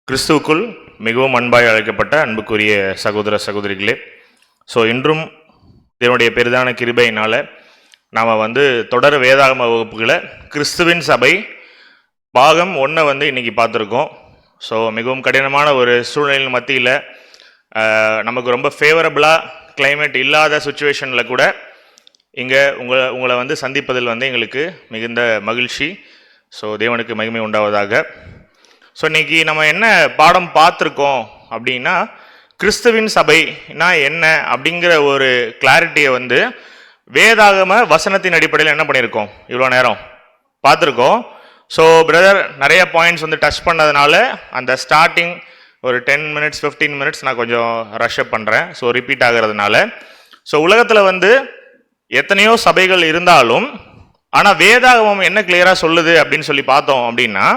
கிறிஸ்துவுக்குள் மிகவும் அன்பாய் அழைக்கப்பட்ட அன்புக்குரிய சகோதர சகோதரிகளே, இன்றும் இதனுடைய பெரிதான கிருபையினால் நாம் தொடர் வேதாகம வகுப்புகளை கிறிஸ்துவின் சபை பாகம் 1 இன்றைக்கி பார்த்துருக்கோம். மிகவும் கடினமான ஒரு சூழ்நிலை மத்தியில் நமக்கு ரொம்ப ஃபேவரபுளாக கிளைமேட் இல்லாத சுச்சுவேஷனில் கூட இங்கே உங்களை சந்திப்பதில் எங்களுக்கு மிகுந்த மகிழ்ச்சி. தேவனுக்கு மகிமை உண்டாவதாக. இன்னைக்கு நம்ம என்ன பாடம் பார்த்துருக்கோம் அப்படின்னா, கிறிஸ்துவின் சபைனா என்ன அப்படிங்கிற ஒரு கிளாரிட்டியை வேதாகம வசனத்தின் அடிப்படையில் என்ன பண்ணியிருக்கோம், இவ்வளோ நேரம் பார்த்துருக்கோம். பிரதர் நிறைய பாயிண்ட்ஸ் டச் பண்ணதுனால அந்த ஸ்டார்டிங் ஒரு 10 minutes 15 minutes நான் கொஞ்சம் ரஷ்அப் பண்ணுறேன். ரிப்பீட் ஆகிறதுனால உலகத்தில் எத்தனையோ சபைகள் இருந்தாலும், ஆனால் வேதாகமம் என்ன கிளியராக சொல்லுது அப்படின்னு சொல்லி பார்த்தோம் அப்படின்னா,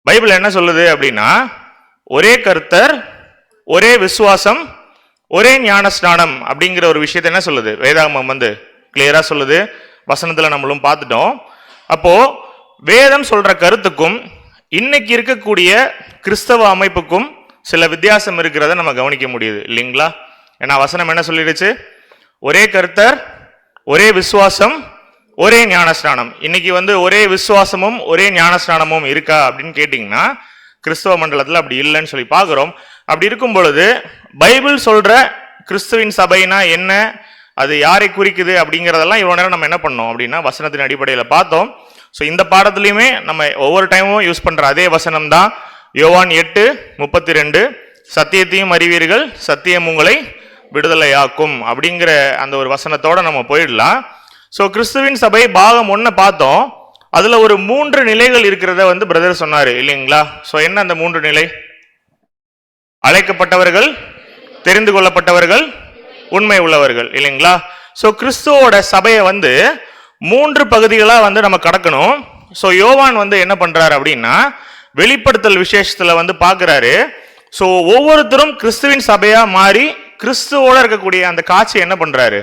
பைபிள் என்ன சொல்லுது அப்படின்னா, ஒரே கர்த்தர், ஒரே விசுவாசம், ஒரே ஞானஸ்நானம் அப்படிங்கிற ஒரு விஷயத்தை என்ன சொல்லுது வேதாகமம் கிளியரா சொல்லுது. வசனத்தில் நம்மளும் பார்த்துட்டோம். அப்போ வேதம் சொல்ற கருத்துக்கும் இன்னைக்கு இருக்கக்கூடிய கிறிஸ்தவ அமைப்புக்கும் சில வித்தியாசம் இருக்கிறத நம்ம கவனிக்க முடியுது இல்லைங்களா? ஏன்னா வசனம் என்ன சொல்லிடுச்சு, ஒரே கர்த்தர், ஒரே விசுவாசம், ஒரே ஞானஸ்நானம். இன்னைக்கு ஒரே விசுவாசமும் ஒரே ஞானஸ்நானமும் இருக்கா அப்படின்னு கேட்டிங்கன்னா, கிறிஸ்தவ மண்டலத்தில் அப்படி இல்லைன்னு சொல்லி பார்க்குறோம். அப்படி இருக்கும் பொழுது பைபிள் சொல்ற கிறிஸ்துவின் சபைனா என்ன, அது யாரை குறிக்குது அப்படிங்கிறதெல்லாம் இவ்வளோ நேரம் நம்ம என்ன பண்ணோம் அப்படின்னா வசனத்தின் அடிப்படையில் பார்த்தோம். இந்த பாடத்துலையுமே நம்ம ஒவ்வொரு டைமும் யூஸ் பண்ணுற அதே வசனம் தான் யோவான் 8:32, சத்தியத்தையும் அறிவீர்கள், சத்தியம் உங்களை விடுதலையாக்கும் அப்படிங்கிற அந்த ஒரு வசனத்தோட நம்ம போயிடலாம். கிறிஸ்துவின் சபை பாகம் 1 பார்த்தோம். அதுல ஒரு 3 நிலைகள் இருக்கிறத பிரதர் சொன்னாரு இல்லைங்களா? என்ன அந்த 3 நிலை? அழைக்கப்பட்டவர்கள், தெரிந்து கொள்ளப்பட்டவர்கள், உண்மை உள்ளவர்கள் இல்லைங்களா? கிறிஸ்துவோட சபையை 3 பகுதிகளா நம்ம கடக்கணும். யோவான் என்ன பண்றாரு அப்படின்னா, வெளிப்படுத்தல் விசேஷத்துல பாக்குறாரு. ஒவ்வொருத்தரும் கிறிஸ்துவின் சபையா மாறி கிறிஸ்துவோட இருக்கக்கூடிய அந்த காட்சி என்ன பண்றாரு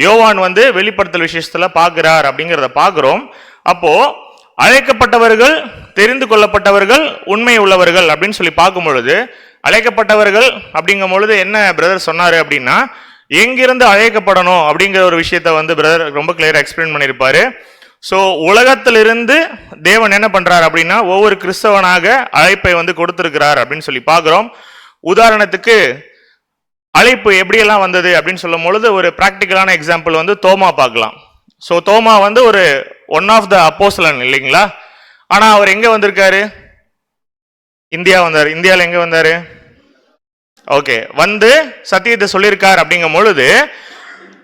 யோவான் வெளிப்படுத்தல் விசேஷத்துல பார்க்கிறார் அப்படிங்கிறத பார்க்கிறோம். அப்போ அழைக்கப்பட்டவர்கள், தெரிந்து கொள்ளப்பட்டவர்கள், உண்மை உள்ளவர்கள் அப்படின்னு சொல்லி பார்க்கும் பொழுது, அழைக்கப்பட்டவர்கள் அப்படிங்கும் பொழுது என்ன பிரதர் சொன்னாரு அப்படின்னா, எங்கிருந்து அழைக்கப்படணும் அப்படிங்கிற ஒரு விஷயத்த பிரதர் ரொம்ப கிளியரா எக்ஸ்பிளைன் பண்ணியிருப்பாரு. உலகத்திலிருந்து தேவன் என்ன பண்றாரு அப்படின்னா, ஒவ்வொரு கிறிஸ்தவனாக அழைப்பை கொடுத்திருக்கிறார் அப்படின்னு சொல்லி பார்க்கிறோம். உதாரணத்துக்கு அழைப்பு எப்படியெல்லாம் வந்தது அப்படின்னு சொல்லும் பொழுது ஒரு பிராக்டிக்கலான எக்ஸாம்பிள் தோமா பார்க்கலாம். தோமா ஒரு ஒன் ஆஃப் த அப்போஸ்தலன் இல்லைங்களா? ஆனா அவர் எங்க வந்திருக்காரு? இந்தியா வந்தார். இந்தியாவில் எங்க வந்தாரு? ஓகே, சத்தியத்தை சொல்லியிருக்கார். அப்படிங்கும் பொழுது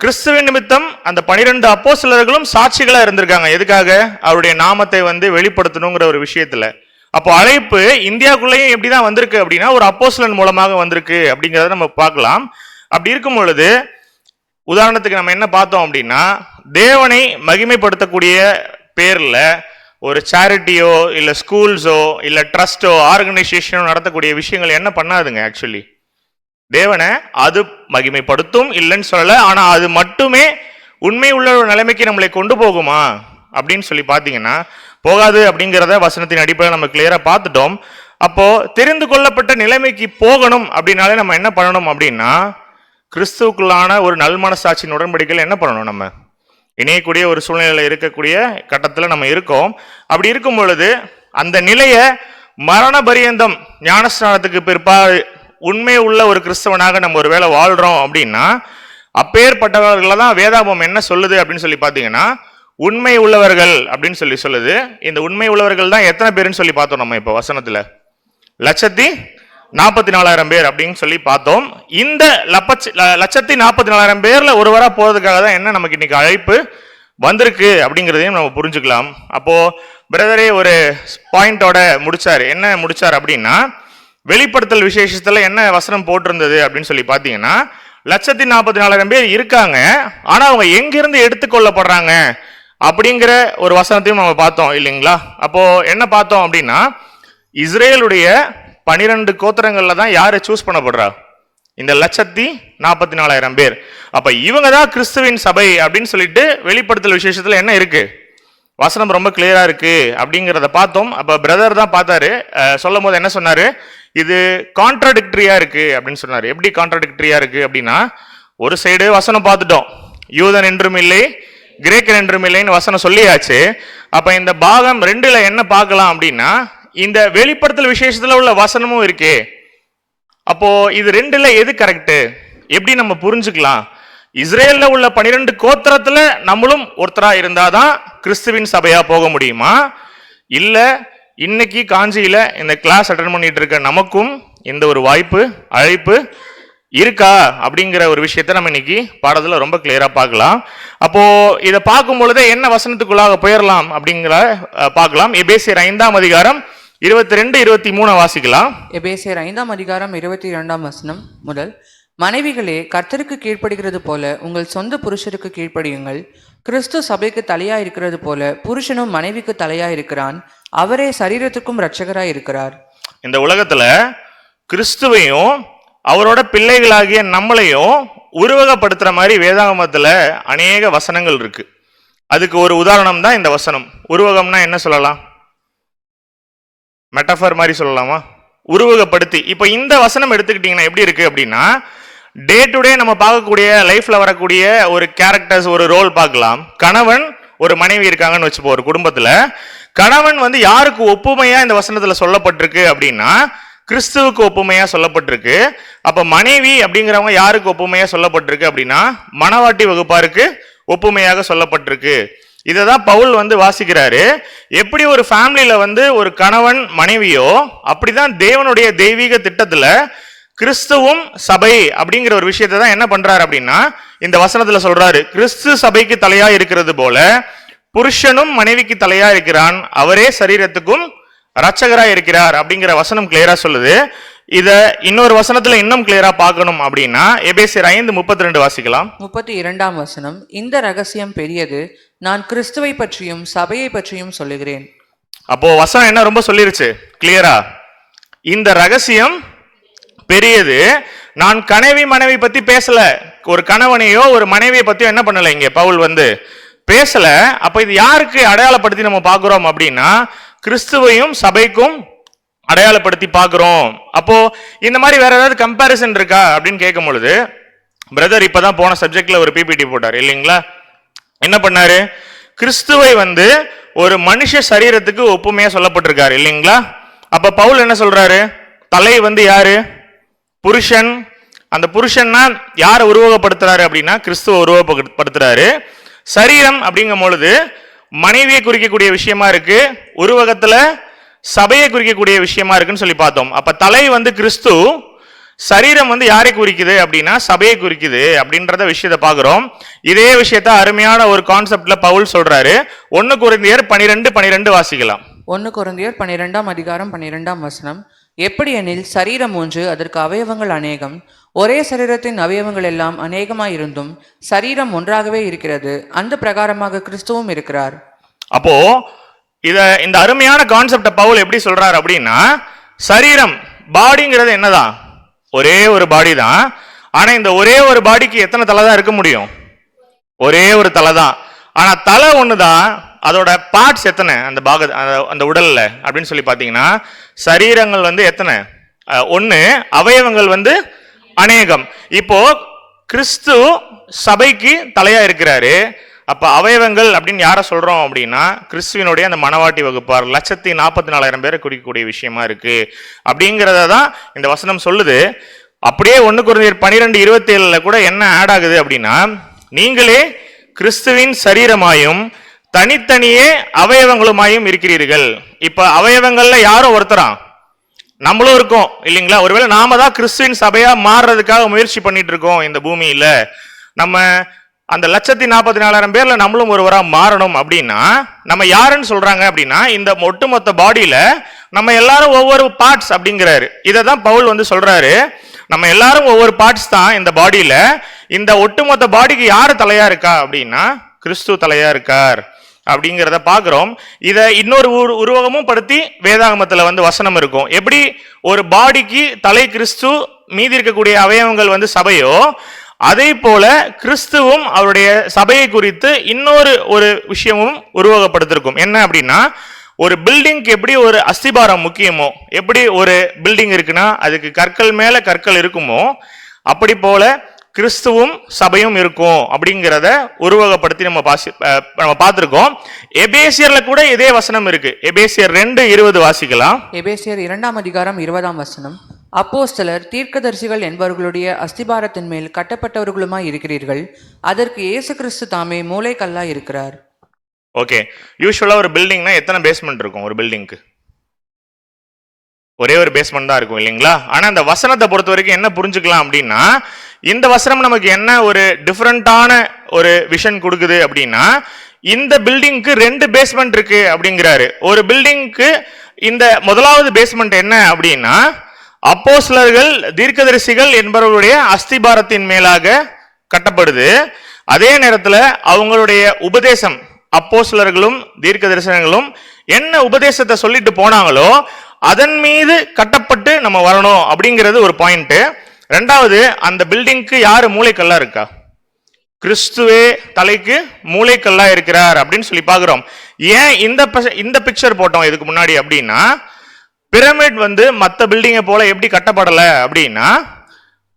கிறிஸ்துவின் நிமித்தம் அந்த 12 அப்போஸ்தலர்களும் சாட்சிகளா இருந்திருக்காங்க. எதுக்காக? அவருடைய நாமத்தை வெளிப்படுத்தணுங்கிற ஒரு விஷயத்துல. அப்போ அழைப்பு இந்தியாவுக்குள்ளேயும் எப்படிதான் வந்திருக்கு அப்படின்னா, ஒரு அப்போஸ்தலன் மூலமாக வந்திருக்கு அப்படிங்கிறத நம்ம பார்க்கலாம். அப்படி இருக்கும் பொழுது உதாரணத்துக்கு நம்ம என்ன பார்த்தோம் அப்படின்னா, தேவனை மகிமைப்படுத்தக்கூடிய பேர்ல ஒரு சேரிட்டியோ இல்ல ஸ்கூல்ஸோ இல்ல ட்ரஸ்டோ ஆர்கனைசேஷனோ நடத்தக்கூடிய விஷயங்கள் என்ன பண்ணாதுங்க. ஆக்சுவலி தேவனை அது மகிமைப்படுத்தும் இல்லைன்னு சொல்லல, ஆனா அது மட்டுமே உண்மை உள்ள ஒரு நிலைமைக்கு நம்மளை கொண்டு போகுமா அப்படின்னு சொல்லி பார்த்தீங்கன்னா போகாது அப்படிங்கிறத வசனத்தின் அடிப்படையில் நம்ம கிளியரா பார்த்துட்டோம். அப்போ தெரிந்து கொள்ளப்பட்ட நிலைமைக்கு போகணும் அப்படின்னாலே நம்ம என்ன பண்ணணும் அப்படின்னா, கிறிஸ்துவுக்குள்ளான ஒரு நல்மனசாட்சியின் உடன்படிக்கையில் என்ன பண்ணணும், நம்ம இணையக்கூடிய ஒரு சூழ்நிலையில் இருக்கக்கூடிய கட்டத்தில் நம்ம இருக்கோம். அப்படி இருக்கும் பொழுது அந்த நிலையை மரண பரியந்தம் ஞானஸ்நானத்துக்கு பிற்பாடு உண்மை உள்ள ஒரு கிறிஸ்தவனாக நம்ம ஒரு வேளை வாழ்றோம் அப்படின்னா, அப்பேற்பட்டவர்களை தான் வேதாகமம் என்ன சொல்லுது அப்படின்னு சொல்லி பார்த்தீங்கன்னா, உண்மை உள்ளவர்கள் அப்படின்னு சொல்லுது. இந்த உண்மை உள்ளவர்கள் தான் எத்தனை பேருன்னு சொல்லி பார்த்தோம் நம்ம இப்போ வசனத்துல? 1,44,000 பேர் அப்படின்னு சொல்லி பார்த்தோம். இந்த 1,44,000 பேர்ல ஒருவரா போறதுக்காக தான் என்ன நமக்கு இன்னைக்கு அழைப்பு வந்திருக்கு அப்படிங்கிறதையும் நம்ம புரிஞ்சுக்கலாம். அப்போ பிரதரே ஒரு பாயிண்டோட முடிச்சாரு. என்ன முடிச்சார் அப்படின்னா, வெளிப்படுத்தல் விசேஷத்துல என்ன வசனம் போட்டிருந்தது அப்படின்னு சொல்லி பார்த்தீங்கன்னா, 1,44,000 பேர் இருக்காங்க, ஆனா அவங்க எங்கிருந்து எடுத்துக்கொள்ளப்படுறாங்க அப்படிங்கிற ஒரு வசனத்தையும் நம்ம பார்த்தோம் இல்லைங்களா? அப்போ என்ன பார்த்தோம் அப்படின்னா, இஸ்ரேலுடைய 12 கோத்திரங்கள்ல தான் யாரை சூஸ் பண்ணப்படுறா? இந்த 1,44,000 பேர். அப்ப இவங்க தான் கிறிஸ்துவின் சபை அப்படின்னு சொல்லிட்டு வெளிப்படுத்தல் விசேஷத்துல என்ன இருக்கு வசனம் ரொம்ப கிளியரா இருக்கு அப்படிங்கிறத பார்த்தோம். அப்ப பிரதர் தான் பார்த்தாரு, சொல்லும் போது என்ன சொன்னாரு, இது கான்ட்ராடிக்டரியா இருக்கு அப்படின்னு சொன்னாரு. எப்படி கான்ட்ராடிக்டரியா இருக்கு அப்படின்னா, ஒரு சைடு வசனம் பார்த்துட்டோம், யூதன் என்றும் இல்லை கிரேக்கன் என்றும் இல்லைன்னு வசனம் சொல்லியாச்சு. அப்ப இந்த பாகம் 2ல என்ன பார்க்கலாம் அப்படின்னா, இந்த வெளிப்படுத்தல் விசேஷத்துல உள்ள வசனமும் இருக்கே. அப்போ இது 2ல எது கரெக்ட், எப்படி நம்ம புரிஞ்சுக்கலாம்? இஸ்ரேல்ல உள்ள 12 கோத்திரத்துல நம்மளும் ஒருத்தரா இருந்தாதான் கிறிஸ்துவின் சபையா போக முடியுமா, இல்ல இன்னைக்கு காஞ்சியில இந்த கிளாஸ் அட்டெண்ட் பண்ணிட்டு இருக்க நமக்கும் இந்த ஒரு வாய்ப்பு அழைப்பு இருக்கா அப்படிங்கிற ஒரு விஷயத்தை நம்ம இன்னைக்கு பாடத்துல ரொம்ப கிளியரா பார்க்கலாம். அப்போ இதை பார்க்கும் பொழுதே என்ன வசனத்துக்குள்ளாக போயிடலாம் அப்படிங்கிற பார்க்கலாம். எபேசியர் 5ஆம் அதிகாரம் 22-23 வாசிக்கலாம். எபேசியர் 5ஆம் அதிகாரம் 22ஆம் வசனம் முதல். மனைவிகளே, கர்த்தருக்கு கீழ்ப்படுகிறது போல உங்கள் சொந்த புருஷருக்கு கீழ்ப்படியுங்கள். கிறிஸ்து சபைக்கு தலையா இருக்கிறது போல புருஷனும் மனைவிக்கு தலையா இருக்கிறான். அவரே சரீரத்துக்கும் இரட்சகராய் இருக்கிறார். இந்த உலகத்துல கிறிஸ்துவையும் அவரோட பிள்ளைகளாகிய நம்மளையும் உருவகப்படுத்துற மாதிரி வேதாகமத்துல அநேக வசனங்கள் இருக்கு. அதுக்கு ஒரு உதாரணம் தான் இந்த வசனம். உருவகம்னா என்ன சொல்லலாம், மெட்டஃபர் மாதிரி சொல்லலாமா, உருவகப்படுத்தி. இப்ப இந்த வசனம் எடுத்துக்கிட்டீங்கன்னா எப்படி இருக்கு அப்படின்னா, டே டு டே நம்ம பார்க்கக்கூடிய லைஃப்ல வரக்கூடிய ஒரு கேரக்டர்ஸ், ஒரு ரோல் பார்க்கலாம். கணவன் ஒரு மனைவி இருக்காங்கன்னு வச்சுப்போம். ஒரு குடும்பத்துல கணவன் யாருக்கு ஒப்புமையா இந்த வசனத்துல சொல்லப்பட்டிருக்கு அப்படின்னா, கிறிஸ்துவுக்கு ஒப்புமையா சொல்லப்பட்டிருக்கு. அப்ப மனைவி அப்படிங்கிறவங்க யாருக்கு ஒப்புமையா சொல்லப்பட்டிருக்கு அப்படின்னா, மணவாட்டி வகுப்பாருக்கு ஒப்புமையாக சொல்லப்பட்டிருக்கு. இதை தான் பவுல் வாசிக்கிறாரு. எப்படி ஒரு ஃபேமிலியில ஒரு கணவன் மனைவியோ, அப்படிதான் தேவனுடைய தெய்வீக திட்டத்துல கிறிஸ்துவும் சபை அப்படிங்கிற ஒரு விஷயத்தை தான் என்ன பண்றாரு அப்படின்னா, இந்த வசனத்துல சொல்றாரு. கிறிஸ்து சபைக்கு தலையா இருக்கிறது போல புருஷனும் மனைவிக்கு தலையா இருக்கிறான், அவரே சரீரத்துக்கும் இரட்சகரா இருக்கிறார் அப்படிங்கிற வசனம் கிளியரா சொல்லுது. இத இன்னொரு வசனத்துல இன்னும் கிளியரா பார்க்கணும் அப்படின்னா, எபேசியர் 5:32 வாசிக்கலாம். 32ஆம் வசனம். இந்த ரகசியம் பெரியது, நான் கிறிஸ்துவை பற்றியும் சபையை பற்றியும் சொல்லுகிறேன். அப்போ வசனம் என்ன ரொம்ப சொல்லிருச்சு கிளியரா, இந்த ரகசியம் பெரியது. நான் மனைவி பத்தி பேசல, ஒரு கணவனையோ ஒரு மனைவியை பத்தியோ என்ன பண்ணல இங்க பவுல் பேசல. அப்ப இது யாருக்கு அடையாளப்படுத்தி நம்ம பார்க்கிறோம் அப்படின்னா, கிறிஸ்துவையும் சபைக்கும் அடையாளப்படுத்தி பார்க்கிறோம். அப்போ இந்த மாதிரி வேற ஏதாவது கம்பேரிசன் இருக்கா அப்படின்னு கேட்கும் பொழுது, பிரதர் இப்பதான் போன சப்ஜெக்ட்ல ஒரு பிபிடி போட்டார் இல்லைங்களா. என்ன பண்ணாரு, கிறிஸ்துவை ஒரு மனுஷ சரீரத்துக்கு ஒப்புமையா சொல்லப்பட்டிருக்காரு இல்லைங்களா. அப்ப பவுல் என்ன சொல்றாரு, தலை யாரு, புருஷன். அந்த புருஷன்னா யாரை உருவகப்படுத்துறாரு அப்படின்னா, கிறிஸ்துவ உருவகப்படுத்துறாரு. சரீரம் அப்படிங்கும் பொழுது மனைவியை குறிக்கக்கூடிய விஷயமா இருக்கு, உருவகத்துல சபையை குறிக்கக்கூடிய விஷயமா இருக்குன்னு சொல்லி பார்த்தோம். அப்ப தலை கிறிஸ்து, சரீரம் யாரை குறிக்குது அப்படின்னா சபையை குறிக்குது அப்படின்றத விஷயத்தை பார்க்கிறோம். இதே விஷயத்த அருமையான ஒரு கான்செப்ட்ல பவுல் சொல்றாரு. 1 கொரிந்தியர் 12:12 வாசிக்கலாம். 1 கொரிந்தியர் 12ஆம் அதிகாரம் 12ஆம் வசனம். எப்படி எனில் சரீரம் ஒன்று, அதற்கு அவயவங்கள் அநேகம், ஒரே சரீரத்தின் அவயவங்கள் எல்லாம் அநேகமாயிருந்தும் சரீரம் ஒன்றாகவே இருக்கிறது, அந்த பிரகாரமாக கிறிஸ்துவும் இருக்கிறார். அப்போ இந்த அருமையான கான்செப்ட பவுல் எப்படி சொல்றாரு அப்படின்னா, சரீரம் பாடிங்கிறது என்னதான், ஒரே ஒரு பாடி தான். ஆனா இந்த ஒரே ஒரு பாடிக்கு எத்தனை தலை தான் இருக்க முடியும், ஒரே ஒரு தலை தான். ஆனா தலை ஒண்ணுதான், அதோட பார்ட்ஸ் எத்தனை அந்த அந்த உடல்ல அப்படின்னு சொல்லி பாத்தீங்கன்னா, சரீரங்கள் எத்தனை, 1, அவயவங்கள் அநேகம். இப்போ கிறிஸ்து சபைக்கு தலையா இருக்கிறாரு. அப்ப அவயவங்கள் அப்படின்னு யார சொல்றோம் அப்படின்னா, கிறிஸ்துவினுடைய அந்த மணவாட்டி வகுப்பார் 1,44,000 பேரை குறிக்கக்கூடிய விஷயமா இருக்கு அப்படிங்கிறத தான் இந்த வசனம் சொல்லுது. அப்படியே 1 கொரிந்தியர் 12:27 கூட என்ன ஆட் ஆகுது அப்படின்னா, நீங்களே கிறிஸ்துவின் சரீரமாயும் தனித்தனியே அவயவங்களுமாயும் இருக்கிறீர்கள். இப்ப அவயவங்கள்ல யாரும் ஒருத்தரா, நம்மளும் இருக்கோம் இல்லைங்களா. ஒருவேளை நாம தான் கிறிஸ்துவின் சபையா மாறுறதுக்காக முயற்சி பண்ணிட்டு இருக்கோம் இந்த பூமியில. நம்ம அந்த 1,44,000 பேர்ல நம்மளும் ஒருவரா மாறணும் அப்படின்னா, நம்ம யாருன்னு சொல்றாங்க அப்படின்னா, இந்த ஒட்டுமொத்த பாடியில நம்ம எல்லாரும் ஒவ்வொரு பார்ட்ஸ் அப்படிங்கிறாரு. இதை தான் பவுல் சொல்றாரு, நம்ம எல்லாரும் ஒவ்வொரு பார்ட்ஸ் தான் இந்த பாடியில. இந்த ஒட்டுமொத்த பாடிக்கு யாரு தலையா இருக்கா அப்படின்னா, கிறிஸ்து தலையா இருக்கார் அப்படிங்கிறத பார்க்கிறோம். இதை இன்னொரு உருவகமும் படுத்தி வேதாகமத்துல வசனம் இருக்கும். எப்படி ஒரு பாடிக்கு தலை கிறிஸ்து, மீதி இருக்கக்கூடிய அவயவங்கள் சபையோ, அதே போல கிறிஸ்துவும் அவருடைய சபையை குறித்து இன்னொரு ஒரு விஷயமும் உருவகப்படுத்திருக்கும். என்ன அப்படின்னா, ஒரு பில்டிங்க்கு எப்படி ஒரு அஸ்திபாரம் முக்கியமோ, எப்படி ஒரு பில்டிங் இருக்குன்னா அதுக்கு கற்கள் மேல கற்கள் இருக்குமோ, அப்படி போல கிறிஸ்துவும் சபையும் இருக்கும் அப்படிங்கிறத உருவகப்படுத்தி நம்ம பார்த்திருக்கோம். எபேசியர்ல கூட இதே வசனம் இருக்கு. எபேசியர் 2:20 வாசிக்கலாம். எபேசியர் 2ஆம் அதிகாரம் 20ஆம் வசனம். அப்போஸ்தலர் தீர்க்கதரிசிகள் என்பவர்களுடைய அஸ்திபாரத்தின் மேல் கட்டப்பட்டவர்களுமாய் இருக்கிறீர்கள், அதற்கு இயேசு கிறிஸ்து தாமே மூலைக்கல்லாய் இருக்கிறார். ஓகே, யூசுவலா ஒரு பில்டிங்னா எத்தனை பேஸ்மெண்ட் இருக்கும்? ஒரு பில்டிங்க்கு ஒரே ஒரு பேஸ்மெண்ட் தான் இருக்கும் இல்லைங்களா? ஆனா இந்த வசனத்தை பொறுத்த வரைக்கும் என்ன புரிஞ்சுக்கலாம் அப்படின்னா, இந்த வசனம் நமக்கு என்ன ஒரு டிஃபரெண்டான ஒரு விஷன் கொடுக்குது அப்படின்னா, இந்த பில்டிங்க்கு 2 பேஸ்மெண்ட் இருக்கு அப்படிங்கிறாரு. ஒரு பில்டிங்க்கு இந்த முதலாவது பேஸ்மெண்ட் என்ன அப்படின்னா, அப்போஸ்தலர்கள் தீர்க்கதரிசிகள் என்பவர்களுடைய அஸ்திபாரத்தின் மேலாக கட்டப்படுது. அதே நேரத்தில் அவங்களுடைய உபதேசம், அப்போஸ்தலர்களும் தீர்க்கதரிசனங்களும் என்ன உபதேசத்தை சொல்லிட்டு போனாங்களோ அதன் மீது கட்டப்பட்டு நம்ம வரணும் அப்படிங்கிறது ஒரு பாயிண்ட். ரெண்டாவது, அந்த பில்டிங்க்கு யாரு மூளைக்கல்லா இருக்கா? கிறிஸ்துவே தலைக்கு மூளைக்கல்லா இருக்கிறார் அப்படின்னு சொல்லி பார்க்கிறோம். ஏன் இந்த பிக்சர் போட்டோம் இதுக்கு முன்னாடி அப்படின்னா, பிரமிட் வந்து மற்ற பில்டிங்கை போல எப்படி கட்டப்படலை அப்படின்னா,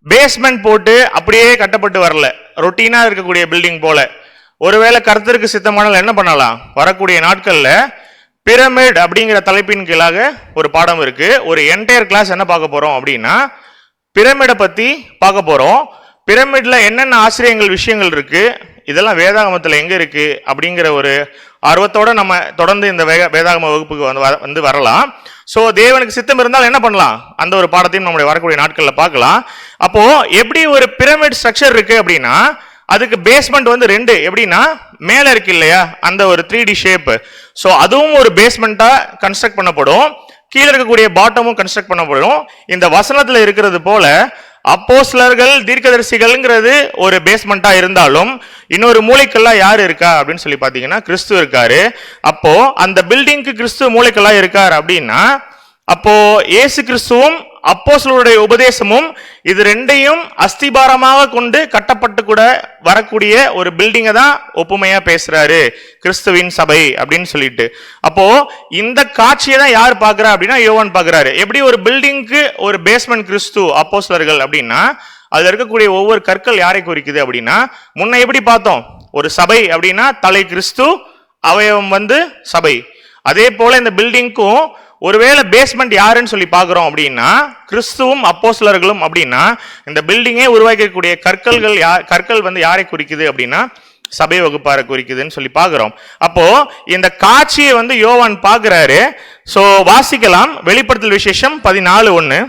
பேஸ்மெண்ட் போட்டு அப்படியே கட்டப்பட்டு வரல, ரொட்டீனா இருக்கக்கூடிய பில்டிங் போல. ஒருவேளை கர்த்தருக்கு சித்தமானால் என்ன பண்ணலாம், வரக்கூடிய நாட்கள்ல பிரமிட் அப்படிங்கிற தலைப்பின் கீழாக ஒரு பாடம் இருக்கு. ஒரு என்டையர் கிளாஸ் என்ன பார்க்க போறோம் அப்படின்னா, பிரமிடை பத்தி பார்க்க போறோம். பிரமிட்ல என்னென்ன ஆச்சரியங்கள் விஷயங்கள் இருக்கு, இதெல்லாம் வேதாகமத்தில் எங்க இருக்கு அப்படிங்கிற ஒரு ஆர்வத்தோட நம்ம தொடர்ந்து இந்த வேதாகம வகுப்புக்கு வந்து வரலாம். ஸோ தேவனுக்கு சித்தம் இருந்தால் என்ன பண்ணலாம், அந்த ஒரு பாடத்தையும் நம்முடைய வரக்கூடிய நாட்களில் பார்க்கலாம். அப்போ எப்படி ஒரு பிரமிட் ஸ்ட்ரக்சர் இருக்கு அப்படின்னா, அதுக்கு பேஸ்மெண்ட் வந்து 2 எப்படின்னா, மேல இருக்கு இல்லையா அந்த ஒரு 3D ஷேப். ஸோ அதுவும் ஒரு பேஸ்மெண்டா கன்ஸ்ட்ரக்ட் பண்ணப்படும், கீழே இருக்கக்கூடிய பாட்டமும் கன்ஸ்ட்ரக்ட் பண்ணப்படும். இந்த வசனத்துல இருக்கிறது போல அப்போஸ்தலர்கள் தீர்க்கதரிசிகள்ங்கிறது ஒரு பேஸ்மெண்டா இருந்தாலும் இன்னொரு மூளைக்கல்லா யாரு இருக்கா அப்படின்னு சொல்லி பாத்தீங்கன்னா கிறிஸ்து இருக்காரு. அப்போ அந்த பில்டிங்க்கு கிறிஸ்து மூளைக்கல்லா இருக்கார் அப்படின்னா, அப்போ இயேசு கிறிஸ்துவும் அப்போஸ்தலருடைய உபதேசமும் இது 2ஐயும் அஸ்திபாரமாக கொண்டு கட்டப்பட்டு கூட வரக்கூடிய ஒரு பில்டிங்கை தான் ஒப்புமையா பேசுறாரு கிறிஸ்துவின் சபை அப்படின்னு சொல்லிட்டு. அப்போ இந்த காட்சியை தான் யார் பார்க்கிறா அப்படின்னா, யோவான் பார்க்கிறாரு. எப்படி ஒரு பில்டிங்க்கு ஒரு பேஸ்மெண்ட் கிறிஸ்து அப்போஸ்தலர்கள் அப்படின்னா, அதுல இருக்கக்கூடிய ஒவ்வொரு கற்கள் யாரை குறிக்குது அப்படின்னா, முன்ன எப்படி பார்த்தோம், ஒரு சபை அப்படின்னா தலை கிறிஸ்து, அவயவம் வந்து சபை. அதே போல இந்த பில்டிங்க்கும் ஒருவேளை பேஸ்மெண்ட் யாருன்னு சொல்லி பார்க்கிறோம் அப்படின்னா, கிறிஸ்துவும் அப்போஸ்தலர்களும் அப்படின்னா, இந்த பில்டிங்கே உருவாக்கக்கூடிய கற்கள் வந்து யாரை குறிக்குது அப்படின்னா, சபை வகுப்பாரை குறிக்குதுன்னு சொல்லி பார்க்கிறோம். அப்போ இந்த காட்சியை வந்து யோவான் பார்க்கிறாரு. சோ வாசிக்கலாம். வெளிப்படுத்தல் விசேஷம் 14:1.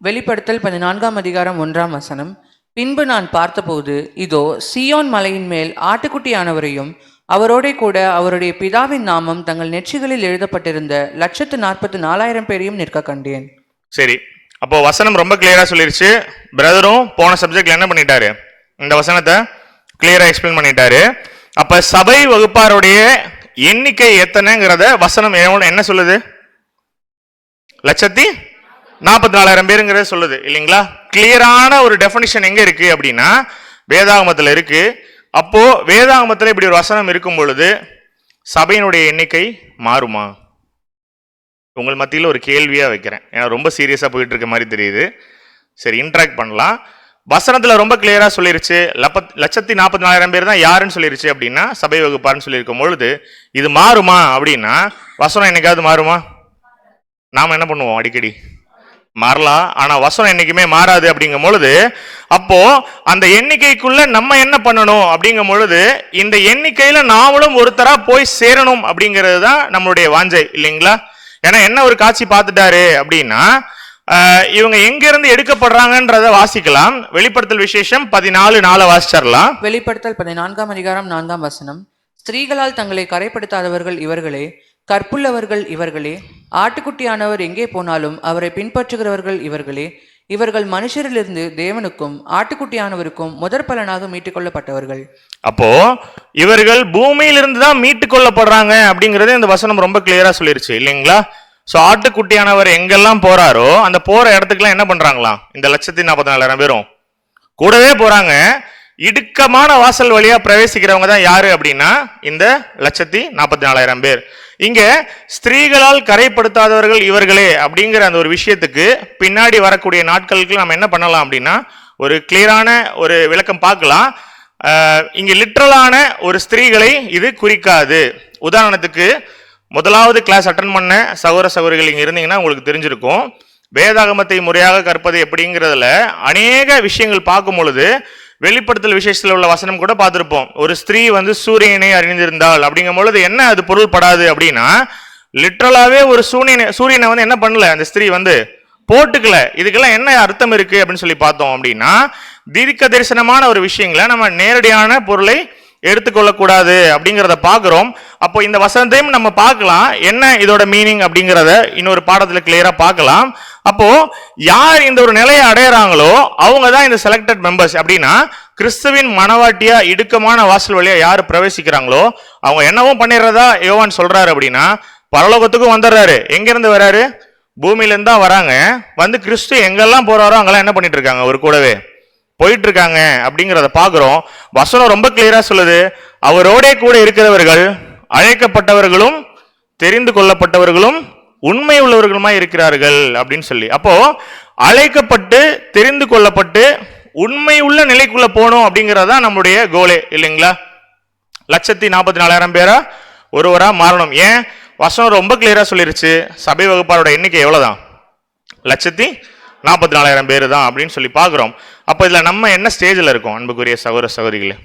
வெளிப்படுத்தல் 14ஆம் அதிகாரம் 1ஆம் வசனம். பின்பு நான் பார்த்தபோது, இதோ சீயோன் மலையின் மேல் ஆட்டுக்குட்டியானவரையும் அவரோட கூட அவருடைய பிதாவின் நாமம் தங்கள் நெற்றிகளில் எழுதப்பட்டிருந்த 144,000 பேரையும் நிற்க கண்டேன். சரி, அப்போ வசனம் ரொம்ப கிளியரா சொல்லிருச்சு. பிரதரும் போன சப்ஜெக்ட்ல என்ன பண்ணிட்டாரு, இந்த வசனத்தை கிளியரா எக்ஸ்பிளைன் பண்ணிட்டாரு. அப்ப சபை வகுப்பாருடைய எண்ணிக்கை எத்தனைங்கிறத வசனம் என்ன சொல்லுது, 144,000 பேருங்கிறத சொல்லுது இல்லைங்களா? கிளியரான ஒரு டெஃபினிஷன் எங்க இருக்கு அப்படின்னா வேதாகமத்தில் இருக்கு. அப்போ வேதாகமத்தில் இப்படி ஒரு வசனம் இருக்கும் பொழுது சபையினுடைய எண்ணிக்கை மாறுமா? உங்கள் மத்தியில் ஒரு கேள்வியா வைக்கிறேன், ஏன்னா ரொம்ப சீரியஸா போயிட்டு இருக்க மாதிரி தெரியுது. சரி, இன்ட்ராக்ட் பண்ணலாம். வசனத்துல ரொம்ப கிளியரா சொல்லிருச்சு, 144,000 பேர் தான் யாருன்னு சொல்லிருச்சு அப்படின்னா சபை வகுப்பாருன்னு சொல்லியிருக்கும் பொழுது இது மாறுமா அப்படின்னா, வசனம் என்னைக்காவது மாறுமா? நாம என்ன பண்ணுவோம், அடிக்கடி மாறலாம், ஆனா வசனம் என்னைக்குமே மாறாது. அப்படிங்கும் பொழுது அப்போ அந்த எண்ணிக்கைக்குள்ள நம்ம என்ன பண்ணணும் அப்படிங்கும் பொழுது, இந்த எண்ணிக்கையில நாமளும் ஒருத்தரா போய் சேரணும் அப்படிங்கிறது தான் நம்மளுடைய வாஞ்சை இல்லைங்களா? ஏன்னா என்ன ஒரு காட்சி பார்த்துட்டாரு அப்படின்னா, இவங்க எங்க இருந்து எடுக்கப்படுறாங்கன்றத வாசிக்கலாம். வெளிப்படுத்தல் விசேஷம் 14:4 வாசிச்சிடலாம். வெளிப்படுத்தல் 14ஆம் அதிகாரம் 4ஆம் வசனம். ஸ்திரீகளால் தங்களை கரைப்படுத்தாதவர்கள் இவர்களே, கற்புள்ளவர்கள் இவர்களே, ஆட்டுக்குட்டியானவர் எங்கே போனாலும் அவரை பின்பற்றுகிறவர்கள் இவர்களே, இவர்கள் மனுஷரிலிருந்து தேவனுக்கும் ஆட்டுக்குட்டியானவருக்கும் முதற் பலனாக மீட்டுக் கொள்ளப்பட்டவர்கள். அப்போ இவர்கள் பூமியிலிருந்து தான் மீட்டுக் கொள்ளப்படுறாங்க அப்படிங்கறது இந்த வசனம் ரொம்ப கிளியரா சொல்லிருச்சு இல்லைங்களா? சோ ஆட்டுக்குட்டியானவர் எங்கெல்லாம் போறாரோ அந்த போற இடத்துக்குலாம் என்ன பண்றாங்களாம், இந்த 144,000 பேரும் கூடவே போறாங்க. இடுக்கமான வாசல் வழியா பிரவேசிக்கிறவங்க தான் யாரு அப்படின்னா இந்த 1,44,000 பேர். இங்க ஸ்திரீகளால் கரைப்படுத்தாதவர்கள் இவர்களே அப்படிங்கிற அந்த ஒரு விஷயத்துக்கு பின்னாடி வரக்கூடிய நாட்களுக்கு நம்ம என்ன பண்ணலாம் அப்படின்னா ஒரு கிளியரான ஒரு விளக்கம் பார்க்கலாம். இங்க லிட்ரலான ஒரு ஸ்திரீகளை இது குறிக்காது. உதாரணத்துக்கு முதலாவது கிளாஸ் அட்டன் பண்ண சகோதர சகோதரிகள் இங்க இருந்தீங்கன்னா உங்களுக்கு தெரிஞ்சிருக்கும். வேதாகமத்தை முறையாக கற்பது எப்படிங்கிறதுல அநேக விஷயங்கள் பார்க்கும் பொழுது வெளிப்படுத்தல் விசேஷத்தில் உள்ள வசனம் கூட பார்த்திருப்போம். ஒரு ஸ்திரீ வந்து சூரியனை அறிந்திருந்தாள் அப்படிங்கும் பொழுது என்ன அது பொருள்படாது அப்படின்னா லிட்ரலாவே ஒரு சூரியனை வந்து என்ன பண்ணல அந்த ஸ்திரீ வந்து போட்டுக்கல. இதுக்கெல்லாம் என்ன அர்த்தம் இருக்கு அப்படின்னு சொல்லி பார்த்தோம் அப்படின்னா தீர்க்க தரிசனமான ஒரு விஷயங்களை நம்ம நேரடியான பொருளை எடுத்துக்கொள்ளக்கூடாது அப்படிங்கிறத பார்க்கிறோம். அப்போ இந்த வசனத்தையும் நம்ம பார்க்கலாம், என்ன இதோட மீனிங் அப்படிங்கிறத இன்னொரு பாடத்துல கிளியரா பார்க்கலாம். அப்போ யார் இந்த ஒரு நிலையை அடையறாங்களோ அவங்க தான் இந்த செலக்டட் மெம்பர்ஸ். அப்படின்னா கிறிஸ்துவின் மனவாட்டியா இடுக்கமான வாசல் வழியா யார் பிரவேசிக்கிறாங்களோ அவங்க என்னவும் பண்ணிடுறதா யோவான் சொல்றாரு அப்படின்னா பரலோகத்துக்கும் வந்துடுறாரு. எங்க இருந்து வராரு? பூமியில இருந்து தான் வராங்க. வந்து கிறிஸ்து எங்கெல்லாம் போறாரோ அங்கெல்லாம் என்ன பண்ணிட்டு இருக்காங்க? ஒரு கூடவே போயிட்டு இருக்காங்க அப்படிங்கிறத பாக்குறோம். வசனம் ரொம்ப கிளியரா சொல்லுது, அவரோட கூட இருக்கிறவர்கள் அழைக்கப்பட்டவர்களும் தெரிந்து கொள்ளப்பட்டவர்களும் உண்மை உள்ளவர்களுமா இருக்கிறார்கள் அப்படின்னு சொல்லி. அப்போ அழைக்கப்பட்டு தெரிந்து கொள்ளப்பட்டு உண்மை உள்ள நிலைக்குள்ள போகணும் அப்படிங்கறதா நம்மளுடைய கோலே இல்லைங்களா? 1,44,000 பேரா ஒருவரா மாறணும். ஏன்? வசனம் ரொம்ப கிளியரா சொல்லிருச்சு, சபை வகுப்பாரோட எண்ணிக்கை எவ்வளவுதான்? 1,44,000 பேரு தான் அப்படின்னு சொல்லி பாக்குறோம். அப்ப இதுல நம்ம என்ன ஸ்டேஜ்ல இருக்கோம் அன்புக்குரிய சகோதர சகோதரிகளே?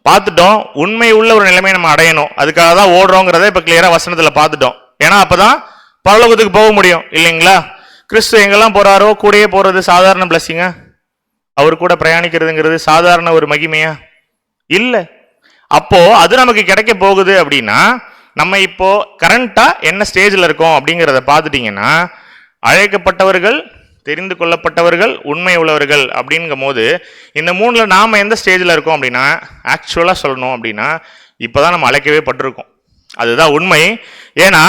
பார்த்துட்டோம், உண்மை உள்ள ஒரு நிலைமையை நம்ம அடையணும், அதுக்காக தான் ஓடுறோங்கிறத இப்ப கிளியரா வசனத்துல பார்த்துட்டோம். ஏன்னா அப்பதான் பரலோகத்துக்கு போக முடியும் இல்லைங்களா? கிறிஸ்து எங்கெல்லாம் போறாரோ கூடயே போறது சாதாரண பிளஸிங்கா? அவர் கூட பிரயாணிக்கிறதுங்கிறது சாதாரண ஒரு மகிமையா? இல்ல. அப்போ அது நமக்கு கிடைக்க போகுது அப்படின்னா நம்ம இப்போ கரண்டா என்ன ஸ்டேஜ்ல இருக்கோம் அப்படிங்கிறத பார்த்துட்டீங்கன்னா அழைக்கப்பட்டவர்கள் தெரிந்து கொள்ளப்பட்டவர்கள் உண்மை உள்ளவர்கள் அப்படிங்கும் போது இந்த மூணுல நாம எந்த ஸ்டேஜ்ல இருக்கோம் அப்படின்னா ஆக்சுவலா சொல்லணும் அப்படின்னா இப்பதான் நம்ம அழைக்கவே பட்டிருக்கோம். அதுதான் உண்மை. ஏன்னா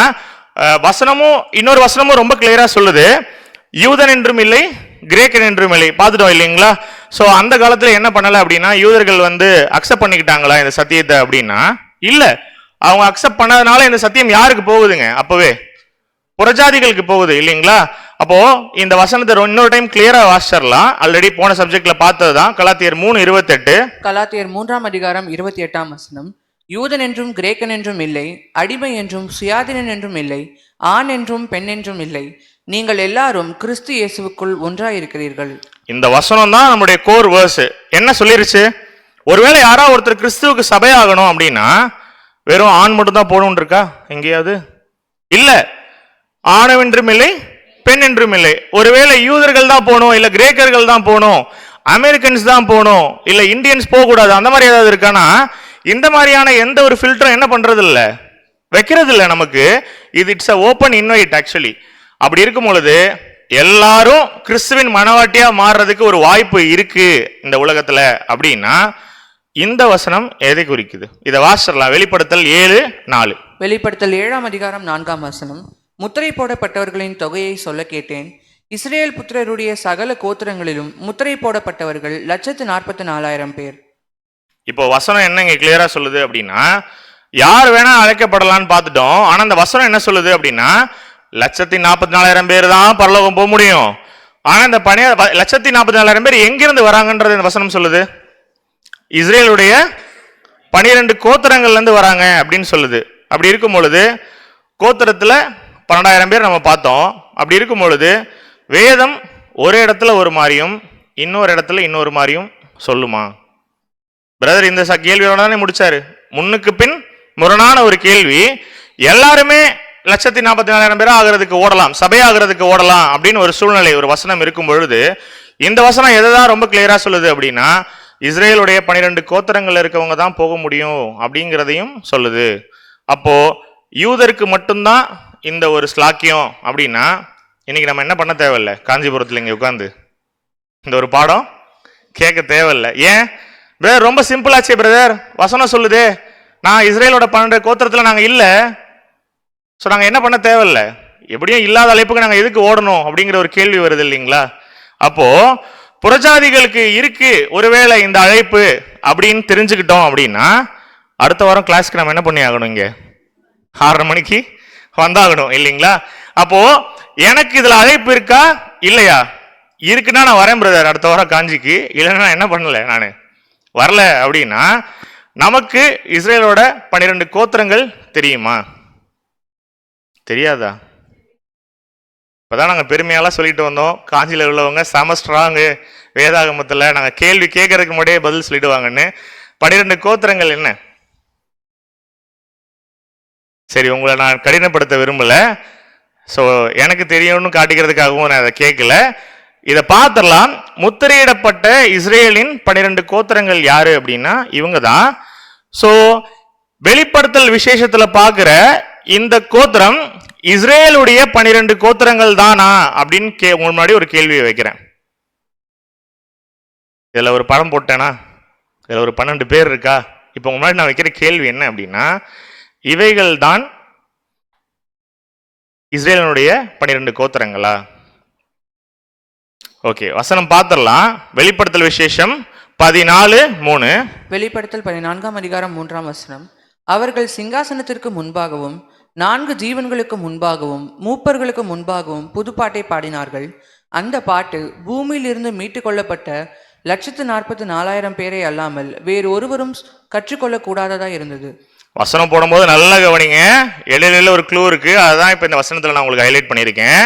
வசனமும் இன்னொரு வசனமும் ரொம்ப கிளியரா சொல்லுது, யூதன் என்றும் இல்லை கிரேக்கன் என்றும் இல்லை. பார்த்துட்டோம் இல்லைங்களா? சோ அந்த காலத்துல என்ன பண்ணல அப்படின்னா யூதர்கள் வந்து அக்செப்ட் பண்ணிக்கிட்டாங்களா இந்த சத்தியத்தை அப்படின்னா இல்ல. அவங்க அக்செப்ட் பண்ணதுனால இந்த சத்தியம் யாருக்கு போகுதுங்க? அப்பவே புறஜாதிகளுக்கு போகுது இல்லைங்களா? அப்போ இந்த வசனத்தை இன்னொரு டைம் கிளியரா வாசிச்சிடலாம். ஆல்ரெடி போன சப்ஜெக்ட்ல பார்த்ததுதான். கலாத்தியர் 3:28. கலாத்தியர் 3:28 யூதன் என்றும் கிரேக்கன் என்றும் இல்லை, அடிமை என்றும் சுயாதீனன் என்றும் இல்லை, ஆண் என்றும் பெண் என்றும் இல்லை, நீங்கள் எல்லாரும் கிறிஸ்து இயேசுவுக்குள் ஒன்றாயிருக்கிறீர்கள். இந்த வசனம் தான் நம்முடைய கோர் வேர்ஸ். என்ன சொல்லிருச்சு? ஒருவேளை யாராவது ஒருத்தர் கிறிஸ்துவுக்கு சபையாகணும் அப்படின்னா வெறும் ஆண் மட்டும் தான் போகணும் இருக்கா எங்கேயாவது? இல்ல. ஆணவென்றும் இல்லை பெண் என்றும் இல்லை. ஒருவேளை யூதர்கள் தான் போகணும், இல்ல கிரேக்கர்கள் தான் போகணும், அமெரிக்கன்ஸ் தான் போகணும், இல்ல இந்தியன்ஸ் போக கூடாது, அந்த மாதிரி ஏதாவது இருக்கானா? இந்த மாதிரியான எந்த ஒரு ஃபில்டரும் என்ன பண்றது இல்ல, வைக்கிறது இல்ல நமக்கு. இது it's a open invite actually. அப்படி இருக்கும் பொழுது எல்லாரும் கிறிஸ்துவின் மனவாட்டியா மாறுறதுக்கு ஒரு வாய்ப்பு இருக்கு இந்த உலகத்துல அப்படின்னா இந்த வசனம் எதை குறிக்குது? இதை வாசிடலாம். வெளிப்படுத்தல் 7:4. வெளிப்படுத்தல் 7:4 முத்திரை போடப்பட்டவர்களின் தொகையை சொல்ல கேட்டேன். இஸ்ரேல் புத்திரருடைய சகல கோத்திரங்களிலும் முத்திரை போடப்பட்டவர்கள் 144,000 பேர். இப்போ வசனம் என்ன இங்க கிளியரா சொல்லுது அப்படின்னா யார் வேணா அழைக்கப்படலான்னு பார்த்துட்டோம். ஆனா அந்த வசனம் என்ன சொல்லுது அப்படின்னா 144,000 பேர் தான் பரலோகம் போக முடியும். ஆனா இந்த 144,000 பேர் எங்கிருந்து வராங்கன்றது இந்த வசனம் சொல்லுது. இஸ்ரேலுடைய 12 கோத்திரங்கள்ல இருந்து வராங்க அப்படின்னு சொல்லுது. அப்படி இருக்கும் பொழுது கோத்திரத்துல 12,000 பேர் நம்ம பார்த்தோம். அப்படி இருக்கும் பொழுது வேதம் ஒரு இடத்துல ஒரு மாதிரியும் இன்னொரு இடத்துல இன்னொரு மாதிரியும் சொல்லுமா? பிரதர் இந்த கேள்வியோட தானே முடிச்சாரு. முன்னுக்கு பின் முரணான ஒரு கேள்வி. எல்லாருமே 144,000 பேரா ஆகிறதுக்கு ஓடலாம், சபையாகிறதுக்கு ஓடலாம் அப்படின்னு ஒரு சூழ்நிலை ஒரு வசனம் இருக்கும் பொழுது இந்த வசனம் எதை தான் ரொம்ப கிளியரா சொல்லுது அப்படின்னா இஸ்ரேலுடைய 12 கோத்திரங்கள் இருக்கவங்க தான் போக முடியும் அப்படிங்கிறதையும் சொல்லுது. அப்போ யூதருக்கு மட்டும்தான் இந்த ஒரு ஸ்லாக்கியம் அப்படின்னா இன்னைக்கு நம்ம என்ன பண்ண தேவையில்லை, காஞ்சிபுரத்தில் இங்கே உட்காந்து இந்த ஒரு பாடம் கேட்க தேவையில்லை. ஏன் பிரதர்? ரொம்ப சிம்பிளாச்சே பிரதர், வசனம் சொல்லுது நான் இஸ்ரேலோட 12 கோத்திரத்தில் நாங்கள் இல்லை, ஸோ நாங்கள் என்ன பண்ண தேவையில்லை, எப்படியும் இல்லாத அழைப்புக்கு நாங்கள் எதுக்கு ஓடணும் அப்படிங்கிற ஒரு கேள்வி வருது இல்லைங்களா? அப்போ புறஜாதிகளுக்கு இருக்கு ஒருவேளை இந்த அழைப்பு அப்படின்னு தெரிஞ்சுக்கிட்டோம் அப்படின்னா அடுத்த வாரம் கிளாஸ்க்கு நம்ம என்ன பண்ணி ஆகணும்? இங்க 6:30 மணிக்கு வந்தாகணும் இல்லைங்களா? அப்போ எனக்கு இதுல அழைப்பு இருக்கா இல்லையா? இருக்குன்னா நான் வரேன் பிரதர் அடுத்த வாரம் காஞ்சிக்கு, இல்லைன்னா என்ன பண்ணல நான் வரல அப்படின்னா நமக்கு இஸ்ரேலோட 12 கோத்திரங்கள் தெரியுமா? தெரியாதா? இப்பதான் நாங்க பெருமையெல்லாம் சொல்லிட்டு வந்தோம், காஞ்சியில் உள்ளவங்க செமஸ்டராங்க வேதாகமத்துல நாங்க கேள்வி கேட்கறதுக்கு முன்னாடியே பதில் சொல்லிடுவாங்கன்னு. 12 கோத்திரங்கள் என்ன? சரி, உங்களை நான் கடினப்படுத்த விரும்பல, ஸோ எனக்கு தெரியும்னு காட்டிக்கிறதுக்காகவும் நான் அதை கேட்கல. இதை பார்த்துடலாம். முத்திரையிடப்பட்ட இஸ்ரேலின் 12 கோத்திரங்கள் யாரு அப்படின்னா இவங்க தான். ஸோ வெளிப்படுத்தல் விசேஷத்துல பார்க்கிற இந்த கோத்திரம் இஸ்ரேலுடைய 12 கோத்திரங்கள் தானா அப்படின்னு முன்னாடி ஒரு கேள்வியை வைக்கிறேன். இதுல ஒரு படம் போட்டேனா, இதுல ஒரு 12 பேர் இருக்கா? இப்போ முன்னாடி நான் வைக்கிற கேள்வி என்ன அப்படின்னா, இவைகள் தான் இஸ்ரேலினுடைய 12 கோத்திரங்களா? ஓகே, வசனம் பார்த்துடலாம். வெளிப்படுத்தல் விசேஷம் 14:3. வெளிப்படுத்தல் 14ஆம் அதிகாரம் 3ஆம் வசனம். அவர்கள் சிங்காசனத்திற்கு முன்பாகவும் 4 ஜீவன்களுக்கு முன்பாகவும் மூப்பர்களுக்கு முன்பாகவும் புதுப்பாட்டை பாடினார்கள். அந்த பாட்டு பூமியிலிருந்து மீட்டு கொள்ளப்பட்ட 144,000 பேரை அல்லாமல் வேறு ஒருவரும் கற்றுக்கொள்ளக்கூடாததா இருந்தது. வசனம் போடும்போது நல்லா கவனிங்க, இடையில ஒரு க்ளூ இருக்கு, அதுதான் இப்ப இந்த வசனத்துல நான் உங்களுக்கு ஹைலைட் பண்ணியிருக்கேன்.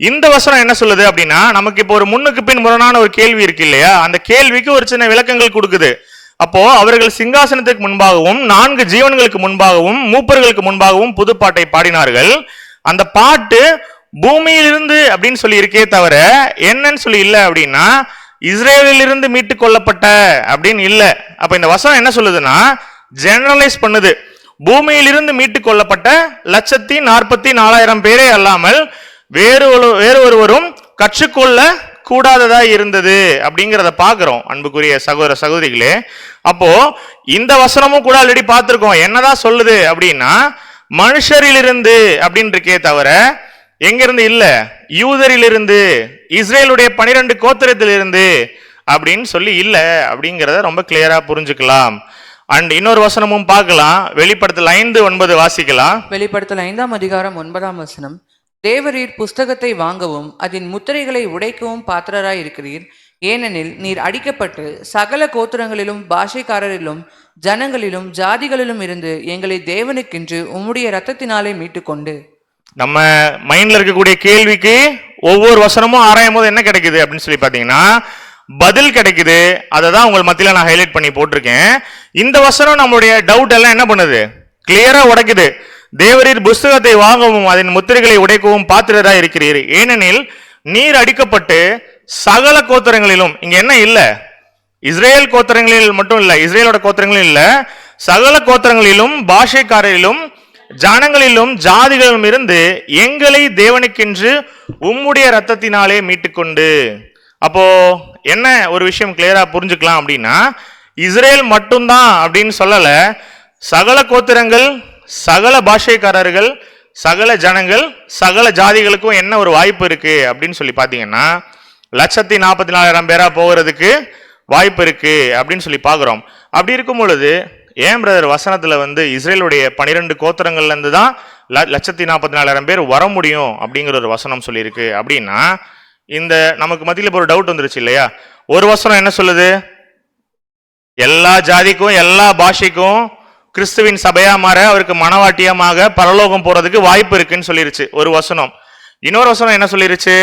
இந்த வசனம் என்ன சொல்லுது அப்படின்னா, நமக்கு இப்போ ஒரு முன்னுக்கு பின் முரணான ஒரு கேள்வி இருக்கு இல்லையா, அந்த கேள்விக்கு ஒரு சின்ன விளக்கங்கள் கொடுக்குது. அப்போ அவர்கள் சிங்காசனத்துக்கு முன்பாகவும் 4 ஜீவன்களுக்கு முன்பாகவும் மூப்பர்களுக்கு முன்பாகவும் புதுப்பாட்டை பாடினார்கள். அந்த பாட்டு பூமியிலிருந்து அப்படின்னு சொல்லி இருக்கே தவிர என்னன்னு சொல்லி இல்லை அப்படின்னா இஸ்ரேலிலிருந்து மீட்டு கொள்ளப்பட்ட அப்படின்னு இல்லை. அப்ப இந்த வசனம் என்ன சொல்லுதுன்னா ஜெனரலைஸ் பண்ணுது. பூமியிலிருந்து மீட்டு கொள்ளப்பட்ட 144,000 பேரே அல்லாமல் வேறு ஒருவரும் கற்றுக்கொள்ள கூடாததா இருந்தது அப்படிங்கிறத பாக்குறோம் அன்புக்குரிய சகோதர சகோதரிகளே. அப்போ இந்த வசனமும் கூட ஆல்ரெடி பார்த்திருக்கோம். என்னதான் சொல்லுது அப்படின்னா மனுஷரிலிருந்து அப்படின்னு இருக்கே தவிர எங்கிருந்து இல்ல, யூதரிலிருந்து, இஸ்ரேலுடைய 12 கோத்திரத்திலிருந்து அப்படின்னு சொல்லி இல்ல அப்படிங்கிறத ரொம்ப கிளியரா புரிஞ்சுக்கலாம். அண்ட் இன்னொரு வசனமும் பார்க்கலாம். வெளிப்படுத்தல் 5:9 வாசிக்கலாம். வெளிப்படுத்தல் 5ஆம் அதிகாரம் 9ஆம் வசனம். தேவரீர் புஸ்தகத்தை வாங்கவும் அதன் முத்திரைகளை உடைக்கவும் பாத்திரராய் இருக்கிறீர். ஏனெனில் நீர் அடிக்கப்பட்டு சகல கோத்திரங்களிலும் பாஷைக்காரரிலும் ஜனங்களிலும் ஜாதிகளிலும் இருந்து எங்களை தேவனுக்கென்று உம்முடைய இரத்தத்தினாலே மீட்டுக்கொண்டு. நம்ம மைண்ட்ல இருக்கக்கூடிய கேள்விக்கு ஒவ்வொரு வசனமும் ஆராயும் போது என்ன கிடைக்குது அப்படின்னு சொல்லி பாத்தீங்கன்னா பதில் கிடைக்குது. அதை தான் உங்கள் மத்தியில நான் ஹைலைட் பண்ணி போட்டிருக்கேன். இந்த வசனம் நம்மளுடைய டவுட் எல்லாம் என்ன பண்ணுது, கிளியரா உடைக்குது. தேவரீர் புஸ்தகத்தை வாங்கவும் அதன் முத்திரைகளை உடைக்கவும் பாத்திரரா இருக்கிறீர். ஏனெனில் நீர் அடிக்கப்பட்டு சகல கோத்திரங்களிலும், இங்க என்ன இல்ல, இஸ்ரேல் கோத்திரங்களில் மட்டும் இல்ல, இஸ்ரேலோட கோத்திரங்களில் இல்ல, சகல கோத்திரங்களிலும் பாஷைக்காரரிலும் ஜனங்களிலும் ஜாதிகளிலும் இருந்து எங்களை தேவனுக்கென்று உம்முடைய இரத்தத்தினாலே மீட்டுக்கொண்டு. அப்போ என்ன ஒரு விஷயம் கிளியரா புரிஞ்சுக்கலாம் அப்படின்னா இஸ்ரேல் மட்டும்தான் அப்படின்னு சொல்லல, சகல கோத்திரங்கள், சகல பாஷைக்காரர்கள், சகல ஜனங்கள், சகல ஜாதிகளுக்கும் என்ன ஒரு வாய்ப்பு இருக்கு அப்படின்னு சொல்லி பாத்தீங்கன்னா 144,000 பேரா போகிறதுக்கு வாய்ப்பு இருக்கு அப்படின்னு சொல்லி பாக்குறோம். அப்படி இருக்கும் பொழுது ஏன் பிரதர் வசனத்துல இஸ்ரேலுடைய 12 கோத்திரங்கள்ல இருந்து தான் 144,000 பேர் வர முடியும் அப்படிங்கிற ஒரு வசனம் சொல்லியிருக்கு அப்படின்னா இந்த நமக்கு மத்தியில் ஒரு டவுட் வந்துருச்சு இல்லையா. ஒரு வசனம் என்ன சொல்லுது, எல்லா ஜாதிக்கும் எல்லா பாஷைக்கும் கிறிஸ்துவின் சபையா மாற அவருக்கு மனவாட்டியமாக பரலோகம் போறதுக்கு வாய்ப்பு இருக்குன்னு சொல்லிருச்சு ஒரு வசனம். இன்னொரு வசனம் என்ன சொல்லிருச்சு,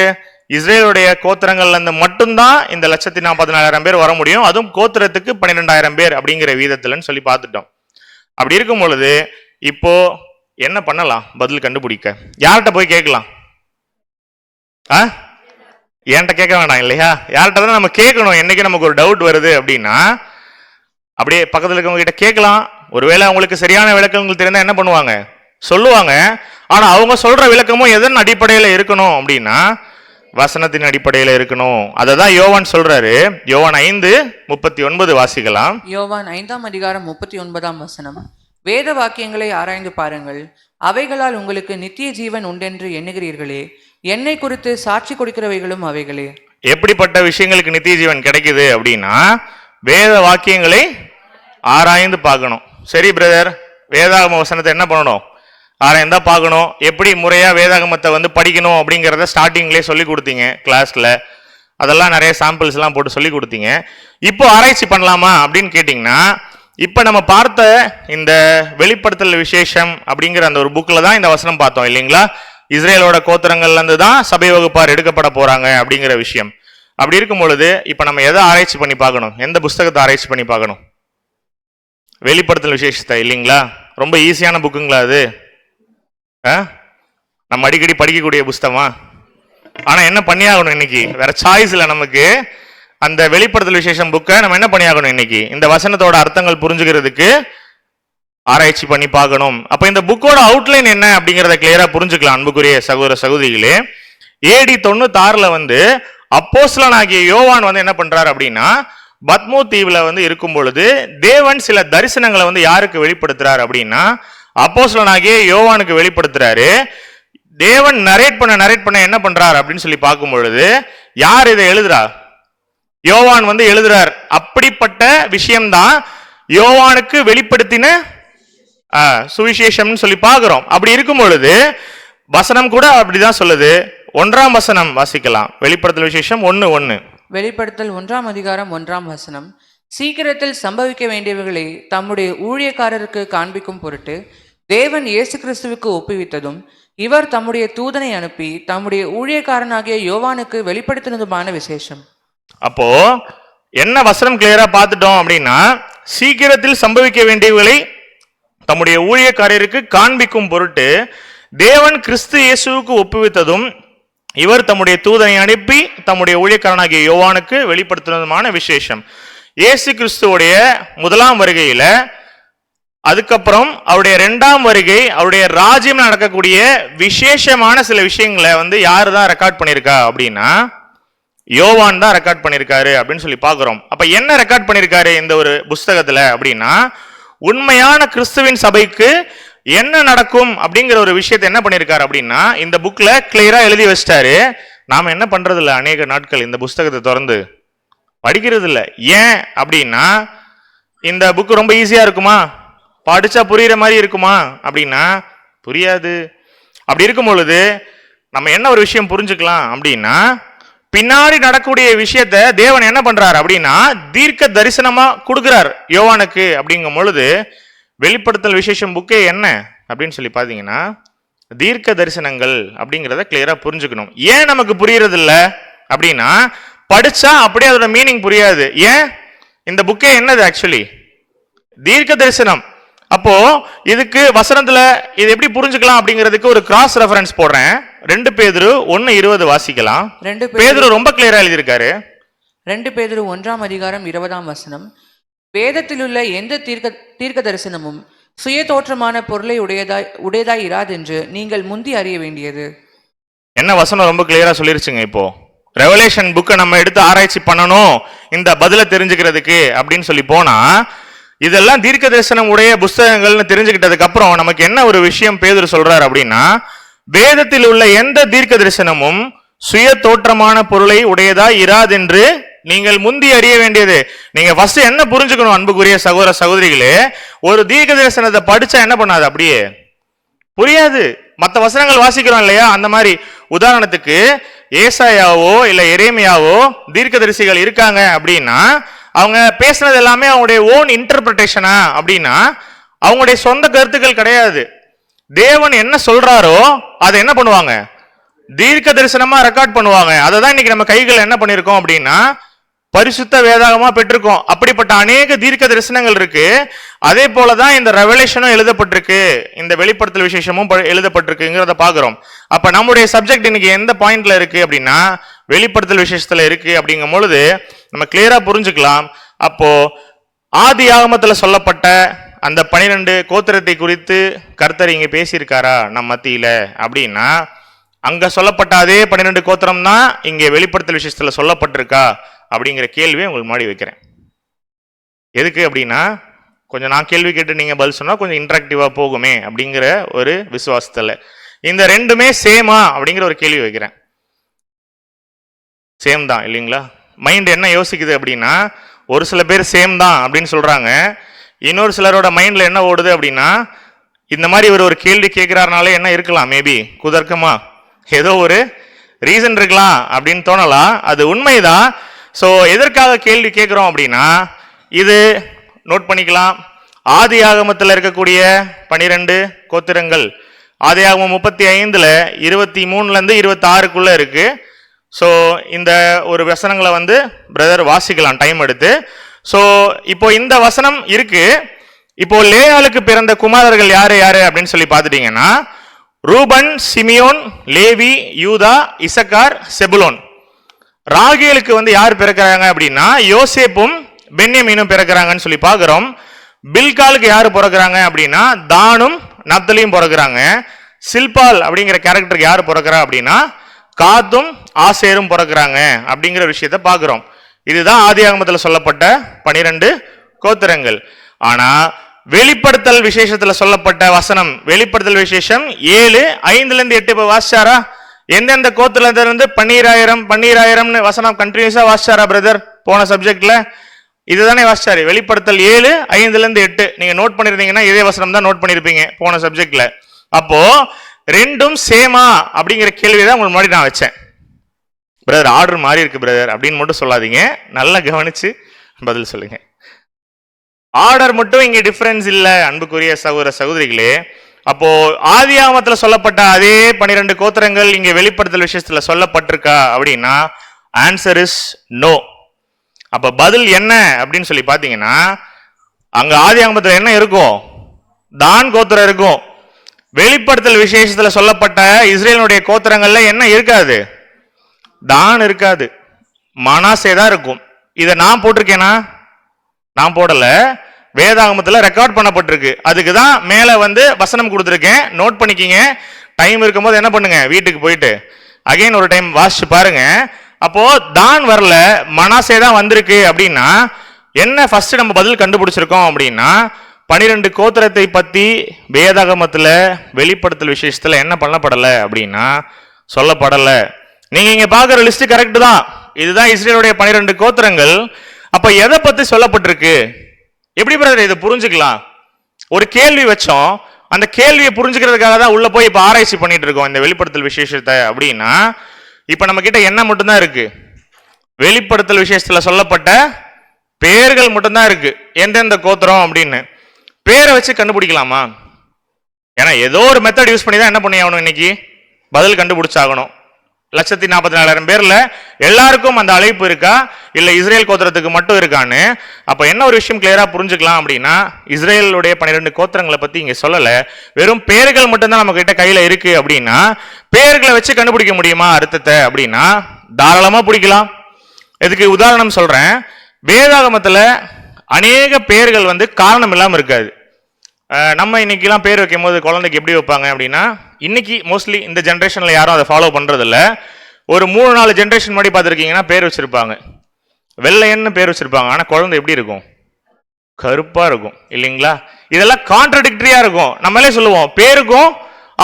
இஸ்ரேலுடைய கோத்திரங்கள்ல இருந்து மட்டும்தான் இந்த 144,000 பேர் வர முடியும், அதுவும் கோத்திரத்துக்கு 12,000 பேர் அப்படிங்கிற வீதத்துலன்னு சொல்லி பார்த்துட்டோம். அப்படி இருக்கும் பொழுது இப்போ என்ன பண்ணலாம் பதில் கண்டுபிடிக்க? யார்கிட்ட போய் கேட்கலாம்? என்கிட்ட கேட்க வேண்டாம் இல்லையா, யார்கிட்ட தான் நம்ம கேட்கணும். என்னைக்கு நமக்கு ஒரு டவுட் வருது அப்படின்னா அப்படியே பக்கத்துல இருக்கவங்க கிட்ட கேட்கலாம். ஒருவேளை அவங்களுக்கு சரியான விளக்கங்கள் தெரிந்தா என்ன பண்ணுவாங்க, சொல்லுவாங்க. ஆனா அவங்க சொல்ற விளக்கமும் எதன் அடிப்படையில இருக்கணும் அப்படின்னா வசனத்தின் அடிப்படையில இருக்கணும். அததான் யோவான் சொல்றாரு. யோவான் 5:39 வாசிக்கலாம். யோவான் 5ஆம் அதிகாரம் 39ஆம் வசனம். வேத வாக்கியங்களை ஆராய்ந்து பாருங்கள், அவைகளால் உங்களுக்கு நித்திய ஜீவன் உண்டென்று எண்ணுகிறீர்களே, என்னை குறித்து சாட்சி கொடுக்கிறவைகளும் அவைகளே. எப்படிப்பட்ட விஷயங்களுக்கு நித்திய ஜீவன் கிடைக்குது அப்படின்னா வேத வாக்கியங்களை ஆராய்ந்து பார்க்கணும். சரி பிரதர், வேதாகம வசனத்தை என்ன பண்ணணும்? ஆராய்ந்தா பார்க்கணும். எப்படி முறையா வேதாகமத்தை வந்து படிக்கணும் அப்படிங்கிறத ஸ்டார்டிங்லேயே சொல்லி கொடுத்தீங்க கிளாஸ்ல. அதெல்லாம் நிறைய சாம்பிள்ஸ் எல்லாம் போட்டு சொல்லி கொடுத்தீங்க. இப்போ ஆராய்ச்சி பண்ணலாமா அப்படின்னு கேட்டிங்கன்னா, இப்போ நம்ம பார்த்த இந்த வெளிப்படுத்தல் விசேஷம் அப்படிங்கிற அந்த ஒரு புக்கில் தான் இந்த வசனம் பார்த்தோம் இல்லைங்களா? இஸ்ரேலோட கோத்திரங்கள்ல இருந்து தான் சபை வகுப்பார் எடுக்கப்பட போறாங்க அப்படிங்கிற விஷயம். அப்படி இருக்கும் பொழுது இப்போ நம்ம எதை ஆராய்ச்சி பண்ணி பார்க்கணும்? எந்த புஸ்தகத்தை ஆராய்ச்சி பண்ணி பார்க்கணும்? வெளிப்படுத்தல் விசேஷத்தை இல்லைங்களா? ரொம்ப ஈஸியான புக்குங்களா அது? நம்ம அடிக்கடி படிக்கக்கூடிய புஸ்தகமா? ஆனா என்ன பண்ணியாகணும் இன்னைக்கு? வேற சாய்ஸ் இல்லை நமக்கு. அந்த வெளிப்படுத்தல் விசேஷம் புக்கை நம்ம என்ன பண்ணியாகணும் இன்னைக்கு? இந்த வசனத்தோட அர்த்தங்கள் புரிஞ்சுக்கிறதுக்கு ஆராய்ச்சி பண்ணி பார்க்கணும். அப்ப இந்த புக்கோட அவுட்லைன் என்ன அப்படிங்கிறத கிளியரா புரிஞ்சுக்கலாம். அன்புக்குரிய சகோதர சகோதரிகளே, AD 96 வந்து அப்போஸ்தலனாகிய யோவான் வந்து என்ன பண்றாரு அப்படின்னா, பத்மோ தீவுல வந்து இருக்கும் பொழுது தேவன் சில தரிசனங்களை வந்து யாருக்கு வெளிப்படுத்துறாரு அப்படின்னா அப்போஸ்தலனாகிய யோவானுக்கு வெளிப்படுத்துறாரு. தேவன் நரேட் பண்ண என்ன பண்றார் அப்படின்னு சொல்லி பார்க்கும் பொழுது யார் இதை எழுதுறா? யோவான் வந்து எழுதுறார். அப்படிப்பட்ட விஷயம்தான் யோவானுக்கு வெளிப்படுத்தின சுவிசேஷம்னு சொல்லி பார்க்கிறோம். அப்படி இருக்கும் பொழுது வசனம் கூட அப்படிதான் சொல்லுது. 1ஆம் வசனம் வாசிக்கலாம். வெளிப்படுத்தல் விசேஷம் 1:1. வெளிப்படுத்தல் 1ஆம் அதிகாரம் 1ஆம் வசனம். சீக்கிரத்தில் சம்பவிக்க வேண்டியவைகளை தம்முடைய ஊழியக்காரருக்கு காண்பிக்கும் பொருட்டு தேவன் இயேசு கிறிஸ்துவுக்கு ஒப்புவித்ததும் இவர் தம்முடைய தூதனை அனுப்பி தம்முடைய ஊழியக்காரனாகிய யோவானுக்கு வெளிப்படுத்தினதுமான விசேஷம். அப்போ என்ன வசனம் கிளியரா பார்த்துட்டோம் அப்படின்னா, சீக்கிரத்தில் சம்பவிக்க வேண்டியவைகளை தம்முடைய ஊழியக்காரருக்கு காண்பிக்கும் பொருட்டு தேவன் கிறிஸ்து இயேசுவுக்கு ஒப்புவித்ததும் இவர் தம்முடைய தூதனை அனுப்பி தம்முடைய ஊழியக்காரனாகிய யோவானுக்கு வெளிப்படுத்தினதுமான விசேஷம். இயேசு கிறிஸ்துவோடைய முதலாம் வருகையில, அதுக்கப்புறம் அவருடைய 2ஆம் வருகை, அவருடைய ராஜ்யம் நடக்கக்கூடிய விசேஷமான சில விஷயங்களை வந்து யாரு தான் ரெக்கார்ட் பண்ணியிருக்கா அப்படின்னா யோவான் தான் ரெக்கார்ட் பண்ணியிருக்காரு அப்படின்னு சொல்லி பார்க்கிறோம். அப்ப என்ன ரெக்கார்ட் பண்ணியிருக்காரு இந்த ஒரு புஸ்தகத்துல அப்படின்னா, உண்மையான கிறிஸ்துவின் சபைக்கு என்ன நடக்கும் அப்படிங்கிற ஒரு விஷயத்தை என்ன பண்ணியிருக்காரு அப்படின்னா இந்த புக்ல கிளியரா எழுதி வச்சிட்டாரு. நாம என்ன பண்றது இல்லை, அநேக நாட்கள் இந்த புஸ்தகத்தை திறந்து படிக்கிறது இல்லை. ஏன் அப்படின்னா இந்த புக் ரொம்ப ஈஸியா இருக்குமா, படிச்சா புரியுற மாதிரி இருக்குமா அப்படின்னா புரியாது. அப்படி இருக்கும் பொழுது நம்ம என்ன ஒரு விஷயம் புரிஞ்சுக்கலாம் அப்படின்னா, பின்னாடி நடக்கக்கூடிய விஷயத்த தேவன் என்ன பண்றாரு அப்படின்னா தீர்க்க தரிசனமா கொடுக்கிறார் யோவானுக்கு. அப்படிங்கும் பொழுது வெளிப்படுத்தல் விசேஷம் புக்கே என்ன அப்படின்னு சொல்லி பாத்தீங்கன்னா தீர்க்க தரிசனங்கள் அப்படிங்கிறத கிளியரா புரிஞ்சுக்கணும். ஏன் நமக்கு புரியறது இல்லை அப்படின்னா படிச்சா அப்படியே அதோட மீனிங் புரியாது. ஏன்? இந்த புக்கே என்னது? ஆக்சுவலி தீர்க்க தரிசனம். அப்போ இதுக்கு வசனத்துல இது எப்படி புரிஞ்சுக்கலாம் அப்படிங்கிறதுக்கு ஒரு கிராஸ் ரெஃபரன்ஸ் போடுறேன். 2 பேதுரு 1:20 வாசிக்கலாம். பேதுரு ரொம்ப கிளியரா எழுதியிருக்காரு. 2 பேதுரு 1ஆம் அதிகாரம் 20ஆம் வசனம். வேதத்திலுள்ள எந்த தீர்க்க தரிசனமும் சுய தோற்றமான பொருளை உடையதாய் இராதென்று நீங்கள் முந்தி அறிய வேண்டியது. என்ன வசனம் ரொம்ப கிளியரா சொல்லிருச்சுங்க. இப்போ ரெவலேஷன் புக்கை நம்ம எடுத்து ஆராய்ச்சி பண்ணணும் இந்த பதிலை தெரிஞ்சுக்கிறதுக்கு அப்படின்னு சொல்லி போனா, இதெல்லாம் தீர்க்க தரிசனம் உடைய புஸ்தகங்கள்னு தெரிஞ்சுக்கிட்டதுக்கு அப்புறம் நமக்கு என்ன ஒரு விஷயம் பேதுரு சொல்றாரு அப்படின்னா, வேதத்தில் உள்ள எந்த தீர்க்க தரிசனமும் சுய தோற்றமான பொருளை உடையதாய் இராதென்று நீங்கள் முந்தி அறிய வேண்டியது. நீங்க ஃபர்ஸ்ட் என்ன புரிஞ்சுக்கணும் அன்புக்குரிய சகோதர சகோதரிகளே, ஒரு தீர்க்க தரிசனத்தை படிச்சா என்ன பண்ணாது, அப்படியே புரியாது. மற்ற வசனங்கள் வாசிக்கிறோம் இல்லையா, அந்த மாதிரி உதாரணத்துக்கு ஏசாயாவோ இல்ல எரேமியாவோ தீர்க்கதரிசிகள் இருக்காங்க அப்படின்னா அவங்க பேசுனது எல்லாமே அவங்களுடைய ஓன் இன்டர்பிரேஷனா அப்படின்னா அவங்களுடைய சொந்த கருத்துக்கள் கிடையாது. தேவன் என்ன சொல்றாரோ அதை என்ன பண்ணுவாங்க, தீர்க்க தரிசனமா ரெக்கார்ட் பண்ணுவாங்க. அதை தான் இன்னைக்கு நம்ம கைகள் என்ன பண்ணிருக்கோம் அப்படின்னா பரிசுத்த வேதாகமா பெற்றிருக்கோம். அப்படிப்பட்ட அநேக தீர்க்க தரிசனங்கள் இருக்கு. அதே போலதான் இந்த ரெவலேஷனும் எழுதப்பட்டிருக்கு, இந்த வெளிப்படுத்தல் விசேஷமும் எழுதப்பட்டிருக்குங்கிறத பாக்குறோம். அப்ப நம்முடைய சப்ஜெக்ட் இன்னைக்கு எந்த பாயிண்ட்ல இருக்கு அப்படின்னா வெளிப்படுத்தல் விசேஷத்துல இருக்கு. அப்படிங்கும் பொழுது நம்ம கிளியரா புரிஞ்சுக்கலாம். அப்போ ஆதி ஆகமத்துல சொல்லப்பட்ட அந்த 12 கோத்திரத்தை குறித்து கர்த்தர் இங்க பேசியிருக்காரா நம்ம மத்தியில அப்படின்னா, அங்க சொல்லப்பட்ட அதே 12 கோத்திரம் தான் இங்கே வெளிப்படுத்தல் விசேஷத்துல சொல்லப்பட்டிருக்கா அப்படிங்கிற கேள்வியை உங்களுக்கு முன்னாடி வைக்கிறேன். எதுக்கு அப்படின்னா, கொஞ்சம் நான் கேள்வி கேட்டு நீங்க பதில் சொன்னா கொஞ்சம் இன்டராக்டிவா போகுமே அப்படிங்கிற ஒரு விசுவாசத்துல இந்த ரெண்டுமே சேமா அப்படிங்கிற ஒரு கேள்வி வைக்கிறேன். சேம் தான் இல்லைங்களா? மைண்ட் என்ன யோசிக்குது அப்படின்னா, ஒரு சில பேர் சேம் தான் அப்படின்னு சொல்றாங்க, இன்னொரு சிலரோட மைண்ட்ல என்ன ஓடுது அப்படின்னா, இந்த மாதிரி ஒரு கேள்வி கேட்கிறாருனாலே என்ன இருக்கலாம், மேபி குதர்க்கமா ஏதோ ஒரு ரீசன் இருக்கலாம் அப்படின்னு தோணலாம். அது உண்மைதான். ஸோ எதற்காக கேள்வி கேட்குறோம் அப்படின்னா, இது நோட் பண்ணிக்கலாம். ஆதி ஆகமத்தில் இருக்கக்கூடிய 12 கோத்திரங்கள் ஆதி ஆகமம் 35ல் 23லேருந்து 26க்குள்ள இருக்கு. ஸோ இந்த ஒரு வசனங்களை வந்து பிரதர் வாசிக்கலாம் டைம் எடுத்து. ஸோ இப்போ இந்த வசனம் இருக்கு. இப்போ லேயாளுக்கு பிறந்த குமாரர்கள் யாரு யாரு அப்படின்னு சொல்லி பார்த்துட்டீங்கன்னா, ரூபன், சிமியோன், லேவி, யூதா, இசக்கார், செபுலோன். ராகேலுக்கு வந்து யார் பிறக்கிறாங்க அப்படின்னா, யோசேப்பும் பென்யமீனும் பிறக்கிறாங்கன்னு சொல்லி பார்க்கிறோம். பில்காலுக்கு யாரு பிறக்கிறாங்க அப்படின்னா, தானும் நப்தலியும் பிறக்கிறாங்க. சில்பால் அப்படிங்கிற கேரக்டருக்கு யார் பிறக்கிறா அப்படின்னா, காத்தும் ஆசேரும் பிறக்கிறாங்க அப்படிங்கிற விஷயத்தை பார்க்கிறோம். இதுதான் ஆதியாகமத்தில் சொல்லப்பட்ட 12 கோத்திரங்கள். ஆனா வெளிப்படுத்தல் விசேஷத்துல சொல்லப்பட்ட வசனம், வெளிப்படுத்தல் விசேஷம் 7:5-8 இப்ப வாசிச்சாரா? எந்தெந்த கோத்திரத்துல இருந்து 12,000 வசனம் கண்டினியூஸா வாசிச்சாரா பிரதர் போன சப்ஜெக்ட்ல? இதுதானே வாசிச்சாரு. வெளிப்படுத்தல் 7:5-8 நீங்க நோட் பண்ணிருந்தீங்கன்னா இதே வசனம் தான் நோட் பண்ணிருப்பீங்க போன சப்ஜெக்ட்ல. அப்போ ரெண்டும் சேமா அப்படிங்கிற கேள்விதான் உங்களுக்கு முன்னாடி நான் வச்சேன். பிரதர் ஆர்டர் மாறி இருக்கு பிரதர் அப்படின்னு மட்டும் சொல்லாதீங்க, நல்லா கவனிச்சு பதில் சொல்லுங்க. ஆர்டர் மட்டும் இங்க டிஃபரன்ஸ் இல்ல அன்புக்குரிய சகோதர சகோதரிகளே. அப்போ ஆதியாகமத்துல சொல்லப்பட்ட அதே 12 கோத்திரங்கள் இங்க வெளிப்படுத்தல் விஷயத்துல சொல்லப்பட்டிருக்கா அப்படின்னா ஆன்சர் இஸ் நோ. அப்ப பதில் என்ன அப்படின்னு சொல்லி பாத்தீங்கன்னா, அங்க ஆதியாகமத்துல என்ன இருக்கும்? தான் கோத்திரம் இருக்கும். வெளிப்படுத்தல் விசேஷத்துல சொல்லப்பட்ட இஸ்ரேலுடைய கோத்திரங்கள்ல என்ன இருக்காது? தான் இருக்காது, மனாசே தான் இருக்கும். இதை நான் போட்டிருக்கேனா? நான் போடல, வேதாகமத்துல ரெக்கார்ட் பண்ணப்பட்டிருக்கு. அதுக்கு தான் மேல வந்து வசனம் கொடுத்துருக்கேன், நோட் பண்ணிக்கிங்க. டைம் இருக்கும்போது என்ன பண்ணுங்க, வீட்டுக்கு போயிட்டு அகைன் ஒரு டைம் வாசிச்சு பாருங்க. அப்போ தான் வரல, மனாசே தான் வந்திருக்கு அப்படின்னா என்ன ஃபர்ஸ்ட் நம்ம பதில் கண்டுபிடிச்சிருக்கோம் அப்படின்னா, 12 கோத்திரத்தை பத்தி வேதாகமத்துல வெளிப்படுத்தல் விசேஷத்துல என்ன பண்ணப்படல அப்படின்னா சொல்லப்படல. நீங்க இங்க பாக்குற லிஸ்ட் கரெக்ட் தான், இதுதான் இஸ்ரேலுடைய 12 கோத்திரங்கள். அப்ப எதை பத்தி சொல்லப்பட்டிருக்கு? எப்படி பிரதர் இதை புரிஞ்சுக்கலாம்? ஒரு கேள்வி வச்சோம், அந்த கேள்வியை புரிஞ்சுக்கிறதுக்காக தான் உள்ள போய் இப்ப ஆராய்ச்சி பண்ணிட்டு இருக்கோம் இந்த வெளிப்படுத்தல் விசேஷத்தை. அப்படின்னா இப்ப நம்ம கிட்ட என்ன மட்டும்தான் இருக்கு? வெளிப்படுத்தல் விசேஷத்துல சொல்லப்பட்ட பேர்கள் மட்டும்தான் இருக்கு, எந்தெந்த கோத்திரம் அப்படின்னு. பேரை வச்சு கண்டுபிடிக்கலாமா? ஏன்னா ஏதோ ஒரு மெத்தட் யூஸ் பண்ணி தான் என்ன பண்ணி ஆகணும், இன்னைக்கு பதில் கண்டுபிடிச்சாகணும். 144,000 பேர்ல எல்லாருக்கும் அந்த அழைப்பு இருக்கா, இல்ல இஸ்ரேல் கோத்திரத்துக்கு மட்டும் இருக்கான்னு? அப்ப என்ன ஒரு விஷயம் கிளியரா புரிஞ்சுக்கலாம் அப்படின்னா, இஸ்ரேலுடைய 12 கோத்திரங்களை பத்தி இங்க சொல்லல, வெறும் பேர்கள் மட்டும்தான் நம்ம கிட்ட கையில இருக்கு. அப்படின்னா பேர்களை வச்சு கண்டுபிடிக்க முடியுமா அர்த்தத்தை அப்படின்னா தாராளமா பிடிக்கலாம். இதுக்கு உதாரணம் சொல்றேன். வேதாகமத்துல அநேக பேர்கள் வந்து காரணம் இல்லாம இருக்காது. நம்ம இன்னைக்கெல்லாம் பேர் வைக்கும் போது குழந்தைக்கு எப்படி வைப்பாங்க அப்படின்னா, இன்னைக்கு மோஸ்ட்லி இந்த ஜென்ரேஷன்ல யாரும் அதை ஃபாலோ பண்றது இல்ல. ஒரு 3-4 ஜென்ரேஷன் முன்னாடி பார்த்துருக்கீங்கன்னா பேர் வச்சிருப்பாங்க, வெள்ளையன்னு பேர் வச்சிருப்பாங்க. ஆனா குழந்தை எப்படி இருக்கும்? கருப்பா இருக்கும் இல்லைங்களா? இதெல்லாம் கான்ட்ரடிக்டரியா இருக்கும். நம்மளே சொல்லுவோம் பேருக்கும்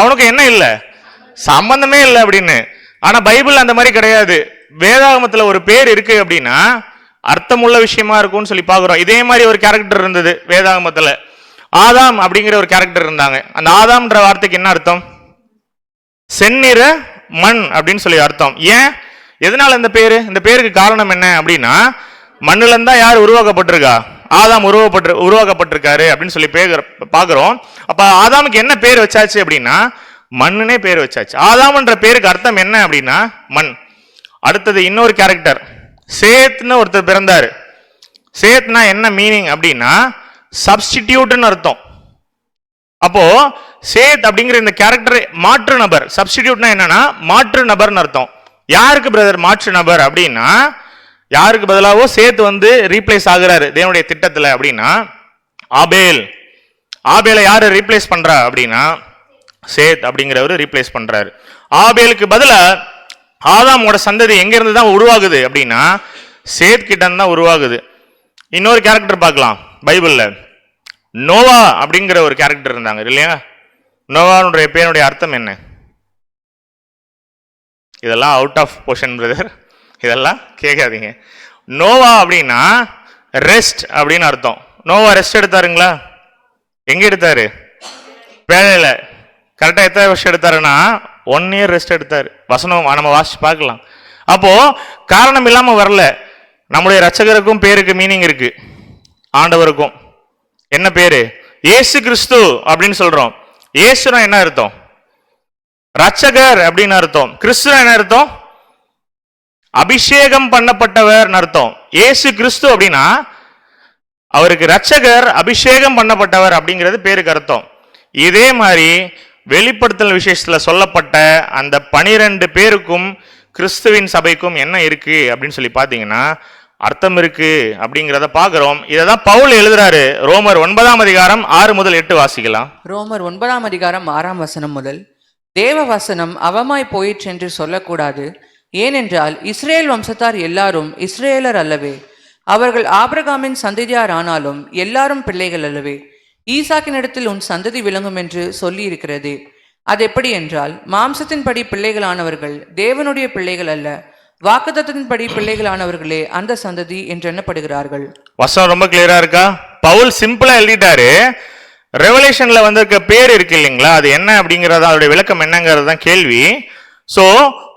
அவனுக்கும் என்ன இல்லை, சம்பந்தமே இல்லை அப்படின்னு. ஆனா பைபிள் அந்த மாதிரி கிடையாது. வேதாகமத்துல ஒரு பேர் இருக்கு அப்படின்னா அர்த்தமுள்ள விஷயமா இருக்கும்னு சொல்லி பாக்குறோம். இதே மாதிரி ஒரு கேரக்டர் இருந்தது வேதாகமத்துல. ஆதாம் அப்படிங்கிற ஒரு கேரக்டர் இருந்தாங்க. அந்த ஆதாம்ன்ற வார்த்தைக்கு என்ன அர்த்தம்? செந்நிற மண் அப்படின்னு சொல்லி அர்த்தம். ஏன், எதனால இந்த பேரு? இந்த பேருக்கு காரணம் என்ன அப்படின்னா, மண்ணுல இருந்தா யார் உருவாக்கப்பட்டிருக்கா? ஆதாம் உருவாக்கப்பட்டிருக்காரு அப்படின்னு சொல்லி பாக்குறோம். அப்ப ஆதாமுக்கு என்ன பேர் வச்சாச்சு அப்படின்னா மண்ணுனே பேர் வச்சாச்சு. ஆதாம்ன்ற பேருக்கு அர்த்தம் என்ன அப்படின்னா மண். அடுத்தது இன்னொரு கேரக்டர், சேத்னு ஒருத்தர் பிறந்தாரு. சேத்னா என்ன மீனிங் அப்படின்னா சப்ஸ்டிடியூட்னு அர்த்தம். அப்போ சேத் அப்படிங்கிற இந்த கேரக்டர் மாற்று நபர். சப்ஸ்டிடியூட்னா என்னன்னா மாற்று நபர்னு அர்த்தம். யாருக்கு பிரதர் மாற்று நபர் அப்படின்னா, யாருக்கு பதிலாவோ சேத் வந்து ரீப்ளேஸ் ஆகுறாரு தேவனுடைய திட்டத்துல அப்படின்னா ஆபேல். ஆபேலை யாரு ரீப்ளேஸ் பண்றா அப்படின்னா சேத் அப்படிங்கிறவரு ரீப்ளேஸ் பண்றாரு. ஆபேலுக்கு பதிலா ஆதாமோட சந்ததி எங்க இருந்து தான் உருவாகுது அப்படின்னா சேத் கிட்ட இருந்து தான் உருவாகுது. இன்னொரு கேரக்டர் பார்க்கலாம் பைபிள்ல, நோவா அப்படிங்கிற ஒரு கேரக்டர் இருந்தாங்க இல்லையா? நோவானுடைய பேருடைய அர்த்தம் என்ன? இதெல்லாம் அவுட் ஆஃப் பொசிஷன் பிரதர், இதெல்லாம் கேட்காதீங்க. நோவா அப்படின்னா ரெஸ்ட் அப்படின்னு அர்த்தம். நோவா ரெஸ்ட் எடுத்தாருங்களா? எங்க எடுத்தாரு? வேலையில. கரெக்டா எத்தனை வருஷம் எடுத்தாருன்னா 1 year ரெஸ்ட் எடுத்தாரு. வசனம் நம்ம வாசிச்சு பார்க்கலாம். அப்போ காரணம் இல்லாம வரல. நம்முடைய ரட்சகருக்கும் பேருக்கு மீனிங் இருக்கு, ஆண்டவருக்கும். என்ன பேரு? இயேசு கிறிஸ்து அப்படின்னு சொல்றோம். இயேசுனா என்ன அர்த்தம்? ரட்சகர் அப்படின்னு அர்த்தம். கிறிஸ்து என்ன அர்த்தம்? அபிஷேகம் பண்ணப்பட்டவர் அர்த்தம். இயேசு கிறிஸ்து அப்படின்னா அவருக்கு ரட்சகர், அபிஷேகம் பண்ணப்பட்டவர் அப்படிங்கிறது பேருக்கு அர்த்தம். இதே மாதிரி வெளிப்படுத்தல் விசேஷத்துல சொல்லப்பட்ட அந்த 12 பேருக்கும் கிறிஸ்துவின் சபைக்கும் என்ன இருக்கு அப்படின்னு சொல்லி பாத்தீங்கன்னா அர்த்தம் இருக்கு அப்படிங்கிறத பாக்குறோம். இதைதான் பவுல் எழுதுறாரு. ரோமர் 9 அதிகாரம் 6 முதல் 8 வாசிக்கலாம். ரோமர் 9 அதிகாரம் 6 வசனம் முதல், தேவ வசனம் அவமாய் போயிற்று என்று சொல்லக்கூடாது. ஏனென்றால் இஸ்ரேல் வம்சத்தார் எல்லாரும் இஸ்ரேலர் அல்லவே, அவர்கள் ஆபிரகாமின் சந்ததியார் ஆனாலும் எல்லாரும் பிள்ளைகள் அல்லவே. ஈசாக்கினிடத்தில் உன் சந்ததி விளங்கும் என்று சொல்லி இருக்கிறது. அது எப்படி என்றால், மாம்சத்தின்படி பிள்ளைகளானவர்கள் தேவனுடைய பிள்ளைகள் அல்ல, வாக்குத்தத்தத்தின்படி பிள்ளைகளானவர்களே அந்த சந்ததி என்று எண்ணப்படுகிறார்கள். வசனம் ரொம்ப கிளியரா இருக்கா? பவுல் சிம்பிளா எழுதிட்டாரு. ரெவலேஷன்ல வந்திருக்க பேர் இருக்கு இல்லைங்களா, அது என்ன அப்படிங்கறது, அதோட விளக்கம் என்னங்கிறது தான் கேள்வி. சோ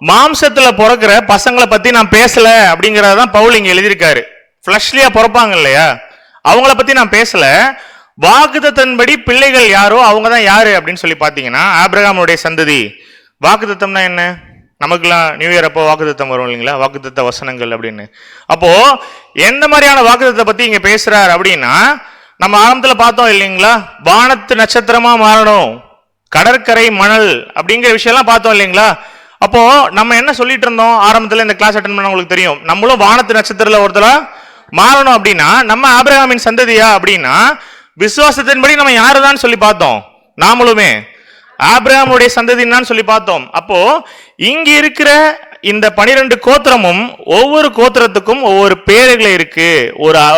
மாம்சத்துல பிறக்கிற பசங்களை பத்தி நான் பேசல அப்படிங்கறதான் பவுல் இங்க எழுதியிருக்காரு. ஃபிளஷ்லியா பிறப்பாங்க இல்லையா, அவங்கள பத்தி நான் பேசல. வாக்குத்தத்தன்படி பிள்ளைகள் யாரோ அவங்க தான் யாரு அப்படின்னு சொல்லி பாத்தீங்கன்னா ஆபிரகாமுடைய சந்ததி. வாக்குத்தத்தம்னா என்ன? நமக்குலாம் நியூ இயர் அப்போ வாக்குத்தத்தம் வரும் இல்லைங்களா, வாக்குத்தத்த வசனங்கள் அப்படின்னு. அப்போ எந்த மாதிரியான வாக்குத்தத்தை பத்தி இங்க பேசுறாரு அப்படின்னா, நம்ம ஆரம்பத்துல பார்த்தோம் இல்லைங்களா, வானத்து நட்சத்திரமா மாறணும், கடற்கரை மணல் அப்படிங்கிற விஷயம்லாம் பார்த்தோம் இல்லைங்களா. அப்போ நம்ம என்ன சொல்லிட்டு இருந்தோம் ஆரம்பத்துல, இந்த கிளாஸ் அட்டென்ட் பண்ண உங்களுக்கு தெரியும், நம்மளும் வானத்து நட்சத்திரத்துல ஒருத்தரா மாறணும். அப்படின்னா நம்ம ஆபிரகாமின் சந்ததியா அப்படின்னா விசுவாசத்தின்படி நம்ம யாருதான் சொல்லி பார்த்தோம், நாமளுமே ஆபிரகாமுடைய சந்ததின்னு சொல்லி பார்த்தோம். அப்போ இங்க இருக்கிற இந்த 12 கோத்திரமும் ஒவ்வொரு கோத்திரத்துக்கும் ஒவ்வொரு பேர்கள் இருக்கு,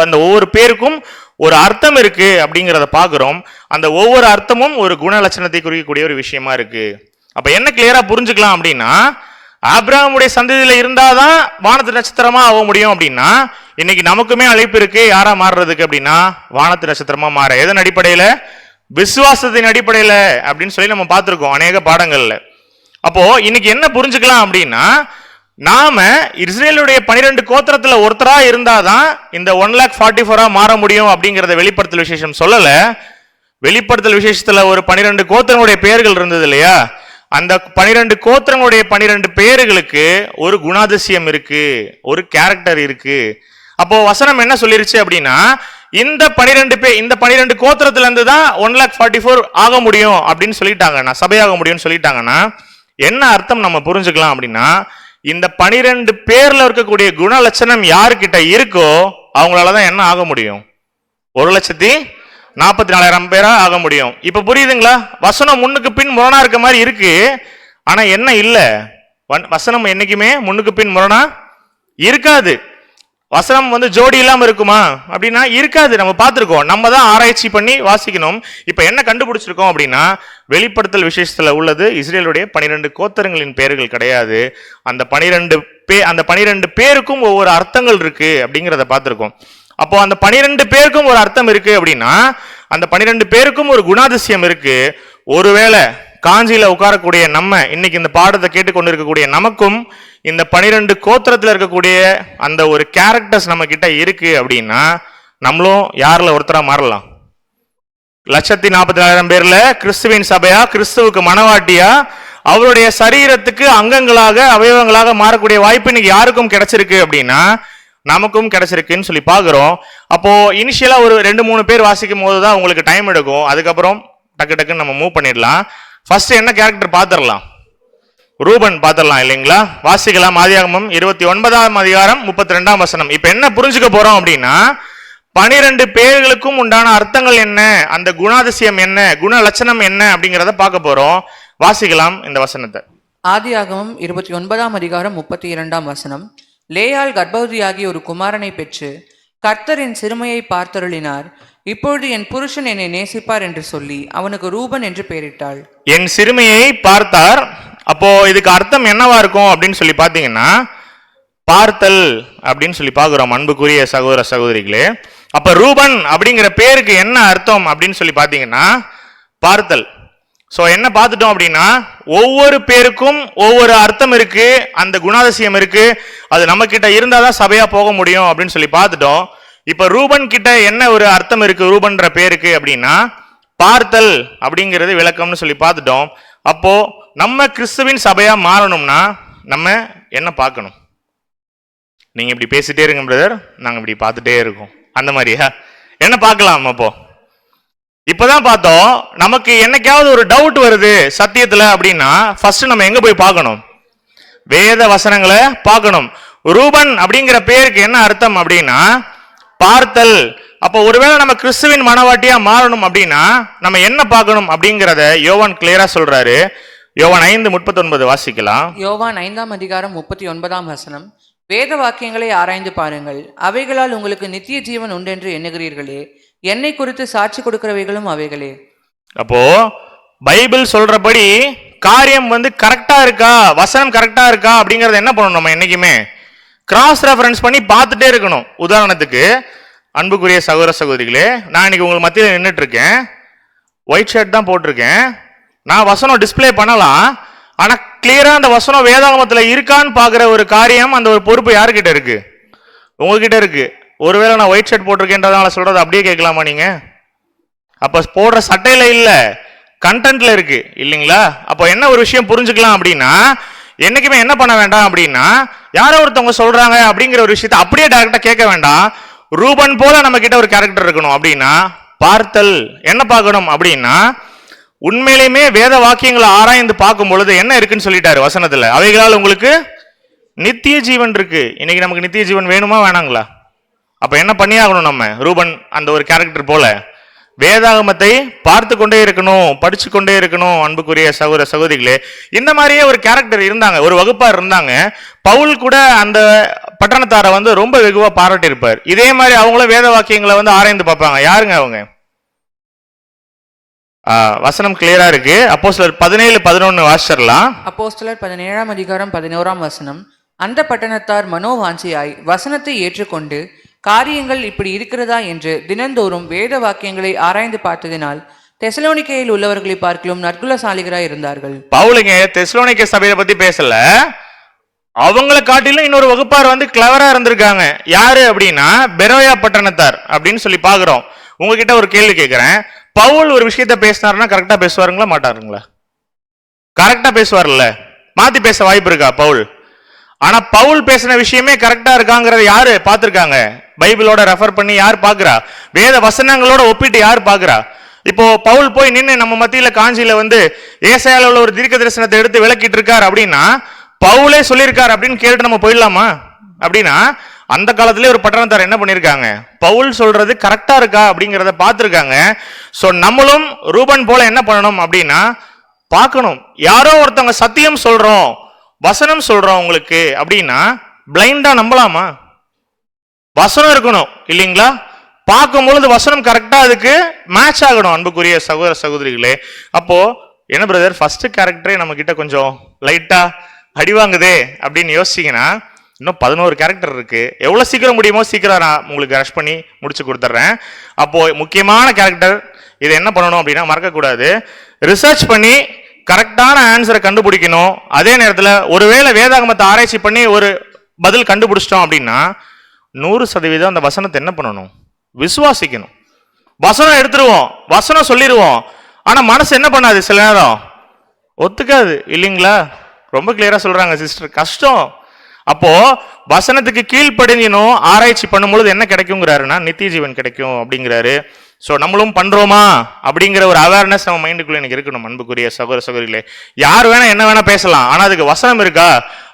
அந்த ஒவ்வொரு பேருக்கும் ஒரு அர்த்தம் இருக்கு அப்படிங்கிறத பாக்குறோம். அந்த ஒவ்வொரு அர்த்தமும் ஒரு குண லட்சணத்தை குறிக்கக்கூடிய ஒரு விஷயமா இருக்கு. அப்ப என்ன கிளியரா புரிஞ்சுக்கலாம் அப்படின்னா, ஆபிரகாமுடைய சந்ததியில இருந்தாதான் வானத்து நட்சத்திரமா ஆக முடியும். அப்படின்னா இன்னைக்கு நமக்குமே அழைப்பு இருக்கு, யாரா மாறுறதுக்கு அப்படின்னா வானத்து நட்சத்திரமா மாற. எதன் அடிப்படையில? விசுவாசத்தின் அடிப்படையில அப்படின்னு சொல்லி நம்ம பார்த்திருக்கோம் அநேக பாடங்கள்ல. அப்போ இன்னைக்கு என்ன புரிஞ்சுக்கலாம் அப்படின்னா, நாம இஸ்ரேலுடைய 12 கோத்திரத்துல ஒருத்தரா இருந்தாதான் இந்த 1,44,000 மாற முடியும் அப்படிங்கறத வெளிப்படுத்தல் விசேஷம் சொல்லல. வெளிப்படுத்தல் விசேஷத்துல ஒரு 12 கோத்திரங்களுடைய பெயர்கள் இருந்தது இல்லையா, அந்த 12 கோத்திரங்களுடைய 12 பேர்களுக்கு ஒரு குணாதிசயம் இருக்கு, ஒரு கேரக்டர் இருக்கு. அப்போ வசனம் என்ன சொல்லிருச்சு அப்படின்னா, இந்த 12 கோத்திரத்துல இருந்து தான் 1,44,000 ஆக முடியும் அப்படின்னு சொல்லிட்டாங்கன்னா, சபையாக முடியும்னு சொல்லிட்டாங்கன்னா என்ன அர்த்தம் நம்ம புரிஞ்சுக்கலாம் அப்படின்னா, இந்த 12 பேர்ல இருக்கக்கூடிய குண லட்சணம் யாருக்கிட்ட இருக்கோ அவங்களாலதான் என்ன ஆக முடியும், 1,44,000 பேரா ஆக முடியும். இப்ப புரியுதுங்களா? வசனம் முன்னுக்கு பின் முரணா இருக்க மாதிரி இருக்கு, ஆனா என்ன இல்ல, வசனம் என்னைக்குமே முன்னுக்கு பின் முரணா இருக்காது. வசனம் ஜோடி இல்லாம இருக்குமா அப்படின்னா இருக்காது. நம்ம பார்த்திருக்கோம், நம்ம தான் ஆராய்ச்சி பண்ணி வாசிக்கணும். இப்ப என்ன கண்டுபிடிச்சிருக்கோம் அப்படின்னா, வெளிப்படுத்தல் விசேஷத்துல உள்ளது இஸ்ரேலுடைய 12 கோத்திரங்களின் பெயர்கள் கிடையாது. அந்த 12 பேருக்கும் ஒவ்வொரு அர்த்தங்கள் இருக்கு அப்படிங்கிறத பார்த்திருக்கோம். அப்போ அந்த 12 பேருக்கும் ஒரு அர்த்தம் இருக்கு அப்படின்னா அந்த 12 பேருக்கும் ஒரு குணாதிசயம் இருக்கு. ஒருவேளை காஞ்சியில உட்காரக்கூடிய நம்ம, இன்னைக்கு இந்த பாடத்தை கேட்டுக்கொண்டு இருக்கக்கூடிய நமக்கும் இந்த 12 கோத்திரத்துல இருக்கக்கூடிய அந்த ஒரு கேரக்டர்ஸ் நம்ம கிட்ட இருக்கு அப்படின்னா நம்மளும் யாருல ஒருத்தரா மாறலாம். 1,44,000 பேர்ல கிறிஸ்துவின் சபையா, கிறிஸ்துவுக்கு மனவாட்டியா, அவருடைய சரீரத்துக்கு அங்கங்களாக அவயவங்களாக மாறக்கூடிய வாய்ப்பு இன்னைக்கு யாருக்கும் கிடைச்சிருக்கு அப்படின்னா நமக்கும் கிடைச்சிருக்குன்னு சொல்லி பாக்குறோம். அப்போ இனிஷியலா ஒரு 2-3 பேர் வாசிக்கும் போதுதான் உங்களுக்கு டைம் எடுக்கும். அதுக்கப்புறம் டக்கு டக்குன்னு நம்ம மூவ் பண்ணிடலாம். ஃபர்ஸ்ட் என்ன கேரக்டர் பாத்திரலாம்? ரூபன் பாத்திரலாம் இல்லைங்களா? வாசிக்கலாம். ஆதியாகமம் 29 அதிகாரம் 32 வசனம். இப்ப என்ன புரிஞ்சுக்க போறோம் அப்படின்னா, 12 பேர்களுக்கும் உண்டான அர்த்தங்கள் என்ன, அந்த குணாதிசயம் என்ன, குண லட்சணம் என்ன அப்படிங்கிறத பார்க்க போறோம். வாசிக்கலாம் இந்த வசனத்தை. ஆதியாகமம் 29 அதிகாரம் 32 வசனம். லேயாள் கர்ப்பவதியாகி ஒரு குமாரனை பெற்று கர்த்தர் என் சிறுமையை பார்த்தருளினார், இப்பொழுது என் புருஷன் என்னை நேசிப்பார் என்று சொல்லி அவனுக்கு ரூபன் என்று பெயரிட்டாள். என் சிறுமையை பார்த்தார். அப்போ இதுக்கு அர்த்தம் என்னவா இருக்கும் அப்படின்னு சொல்லி பாத்தீங்கன்னா, பார்த்தல் அப்படின்னு சொல்லி பார்க்கிறோம் அன்புக்குரிய சகோதர சகோதரிகளே. அப்ப ரூபன் அப்படிங்கிற பேருக்கு என்ன அர்த்தம் அப்படின்னு சொல்லி பார்த்தீங்கன்னா பார்த்தல். சோ என்ன பார்த்துட்டோம் அப்படின்னா ஒவ்வொரு பேருக்கும் ஒவ்வொரு அர்த்தம் இருக்கு, அந்த குணாதிசயம் இருக்கு. அது நம்ம கிட்ட இருந்தாதான் சபையா போக முடியும் அப்படின்னு சொல்லி பார்த்துட்டோம். இப்ப ரூபன் கிட்ட என்ன ஒரு அர்த்தம் இருக்கு ரூபன்ற பேருக்கு அப்படின்னா பார்த்தல் அப்படிங்கிறது விளக்கம்னு சொல்லி பார்த்துட்டோம். அப்போ நம்ம கிறிஸ்துவின் சபையா மாறணும்னா நம்ம என்ன பார்க்கணும்? நீங்க இப்படி பேசிட்டே இருங்க பிரதர், நாங்க இப்படி பார்த்துட்டே இருக்கோம், அந்த மாதிரியா என்ன பார்க்கலாம்? அப்போ இப்பதான் பார்த்தோம். நமக்கு என்னைக்காவது ஒரு டவுட் வருது சத்தியத்துல அப்படின்னா ஃபர்ஸ்ட் நம்ம எங்க போய் பார்க்கணும்? வேத வசனங்களை பார்க்கணும். ரூபன் அப்படிங்கிற பேருக்கு என்ன அர்த்தம் அப்படின்னா பார்த்தல். அப்போ ஒருவேளை நம்ம கிறிஸ்துவின் மனவாட்டியா மாறணும் அப்படின்னா நம்ம என்ன பார்க்கணும் அப்படிங்கிறத யோவான் கிளியரா சொல்றாரு. யோவான் 5:39 வாசிக்கலாம். யோவான் 5:39 வேத வாக்கியங்களை ஆராய்ந்து பாருங்கள், அவைகளால் உங்களுக்கு நித்திய ஜீவன் உண்டென்று எண்ணுகிறீர்களே, என்னை குறித்து சாட்சி கொடுக்கிறவைகளும் அவைகளே. அப்போ பைபிள் சொல்றபடி காரியம் கரெக்டா இருக்கா, வசனம் கரெக்டா இருக்கா அப்படிங்கறத என்ன பண்ணணும்? நம்ம என்னைக்குமே கிராஸ் ரெஃபரன்ஸ் பண்ணி பார்த்துட்டே இருக்கணும். உதாரணத்துக்கு அன்புக்குரிய சகோதர சகோதரிகளே, நான் இன்னைக்கு உங்களுக்கு மத்தியில் நின்றுட்டு இருக்கேன், ஒயிட் ஷர்ட் தான் போட்டிருக்கேன். நான் வசனம் டிஸ்பிளே பண்ணலாம், ஆனா கிளியரா அந்த வசனம் வேதாகமத்துல இருக்கான்னு பாக்குற ஒரு காரியம், அந்த ஒரு பொறுப்பு யாருக்கிட்ட இருக்கு? உங்ககிட்ட இருக்கு. ஒருவேளை நான் ஒயிட் ஷர்ட் போட்டிருக்கேன்றதால சொல்றது அப்படியே கேட்கலாமா நீங்க? அப்ப போடுற சட்டையில இல்ல, கண்டென்ட்ல இருக்கு இல்லைங்களா? அப்போ என்ன ஒரு விஷயம் புரிஞ்சுக்கலாம் அப்படின்னா என்னைக்குமே என்ன பண்ண வேண்டாம் அப்படின்னா யாரோ ஒருத்தவங்க சொல்றாங்க அப்படிங்கிற ஒரு விஷயத்தை அப்படியே டைரக்டா கேட்க வேண்டாம். ரூபன் போல நம்ம கிட்ட ஒரு கேரக்டர் இருக்கணும். அப்படின்னா பார்த்தல் என்ன பார்க்கணும் அப்படின்னா உண்மையிலுமே வேத வாக்கியங்களை ஆராய்ந்து பார்க்கும் பொழுது என்ன இருக்குன்னு சொல்லிட்டாரு வசனத்துல, அவைகளால் உங்களுக்கு நித்திய ஜீவன் இருக்கு. இன்னைக்கு நமக்கு நித்திய ஜீவன் வேணுமா வேணாங்களா? அப்ப என்ன பண்ணியாகணும்? நம்ம ரூபன் அந்த ஒரு கேரக்டர் போல வேதாகமத்தை பார்த்து கொண்டே இருக்கணும், படிச்சு கொண்டே இருக்கணும். அன்புக்குரிய சகோதர சகோதரிகளே, இந்த மாதிரியே ஒரு கேரக்டர் இருந்தாங்க, ஒரு வகுப்பார் இருந்தாங்க. பவுல் கூட அந்த பட்டணத்தாரை ரொம்ப வெகுவா பாராட்டி இருப்பார். இதே மாதிரி அவங்களும் வேத வாக்கியங்களை ஆராய்ந்து பார்ப்பாங்க. யாருங்க அவங்க? வசனம் கிளியரா இருக்கு. அப்போஸ்தலர் 17:11 வாசிச்சிரலாம். அப்போஸ்தலர் 17:11 அந்த பட்டணத்தார் மனோவாஞ்சியாய் வசனத்தை ஏற்றுக்கொண்டு காரியங்கள் இப்படி இருக்கிறதா என்று தினந்தோறும் வேத வாக்கியங்களை ஆராய்ந்து பார்த்ததினால் தெசலோனிக்கையில் உள்ளவர்களை பார்க்கலும் நற்குலசாலிகராய் இருந்தார்கள். பவுலுங்க தெசலோனிக்கை சபையை பத்தி பேசல, அவங்களை காட்டிலும் இன்னொரு வகுப்பார் கிளவரா இருந்திருக்காங்க. யாரு அப்படின்னா பெரோயா பட்டணத்தார் அப்படின்னு சொல்லி பாக்குறோம். உங்ககிட்ட ஒரு கேள்வி கேட்கிறேன், பவுல் ஒரு விஷயத்த பேசினாருன்னா கரெக்டா பேசுவாருங்களா மாட்டாருங்களா? கரெக்டா பேசுவார்ல, மாத்தி பேச வாய்ப்பு இருக்கா பவுல்? ஆனா பவுல் பேசின விஷயமே கரெக்டா இருக்காங்கிறத யாரு பார்த்திருக்காங்க? பைபிளோட ரெஃபர் பண்ணி யார் பாக்குறா? வேத வசனங்களோட ஒப்பிட்டு யார் பாக்குறா? இப்போ பவுல் போய் நின்று நம்ம மத்தியில காஞ்சியில ஏசாயால உள்ள ஒரு தீர்க்க தரிசனத்தை எடுத்து விளக்கிட்டு இருக்காரு அப்படின்னா பவுலே சொல்லியிருக்காரு அப்படின்னு கேட்டு நம்ம போயிடலாமா? அப்படின்னா அந்த காலத்திலே ஒரு பட்டணத்தார் என்ன பண்ணிருக்காங்க, பவுல் சொல்றது கரெக்டா இருக்கா அப்படிங்கிறத பார்த்திருக்காங்க. சோ நம்மளும் ரூபன் போல என்ன பண்ணணும் அப்படின்னா பார்க்கணும். யாரோ ஒருத்தவங்க சத்தியம் சொல்றோம், வசனம் சொல்றோம் உங்களுக்கு அப்படின்னா பிளைண்டா நம்பலாமா? வசனம் இருக்கணும் இல்லைங்களா? பார்க்கும் பொழுது வசனம் கரெக்டா அதுக்கு மேட்ச் ஆகணும். அன்புக்குரிய சகோதர சகோதரிகளே, அப்போ என்ன பிரதர் ஃபர்ஸ்ட் கேரக்டரே நம்ம கிட்ட கொஞ்சம் லைட்டா அடிவாங்குதே அப்படின்னு யோசிச்சீங்கன்னா இன்னும் 11 கேரக்டர் இருக்கு. எவ்வளவு சீக்கிரம் முடியுமோ சீக்கிரம் நான் உங்களுக்கு ரஷ் பண்ணி முடிச்சு கொடுத்துட்றேன். அப்போ முக்கியமான கேரக்டர் இதை என்ன பண்ணணும் அப்படின்னா மறக்கக்கூடாது, ரிசர்ச் பண்ணி கரெக்டான ஆன்சரை கண்டுபிடிக்கணும். அதே நேரத்தில் ஒருவேளை வேதாகமத்தை ஆராய்ச்சி பண்ணி ஒரு பதில் கண்டுபிடிச்சிட்டோம் அப்படின்னா 100% அந்த வசனத்தை என்ன பண்ணணும், விசுவாசிக்கணும். வசனம் எடுத்துருவோம், வசனம் சொல்லிடுவோம், ஆனா மனசு என்ன பண்ணாது, சில நேரம் ஒத்துக்காது இல்லைங்களா? ரொம்ப கிளியரா சொல்றாங்க சிஸ்டர், கஷ்டம். அப்போ வசனத்துக்கு கீழ்ப்படிஞ்சணும். ஆராய்ச்சி பண்ணும்பொழுது என்ன கிடைக்குங்கிறாருன்னா நித்திய ஜீவன் கிடைக்கும் அப்படிங்கிறாரு. ஸோ நம்மளும் பண்றோமா அப்படிங்கிற ஒரு அவேர்னஸ் நம்ம மைண்டுக்குள்ள எனக்கு இருக்கணும். அன்புக்குரிய சகோதர சகோதரிகளே, யார் வேணா என்ன வேணா பேசலாம், ஆனா அதுக்கு வசனம் இருக்கா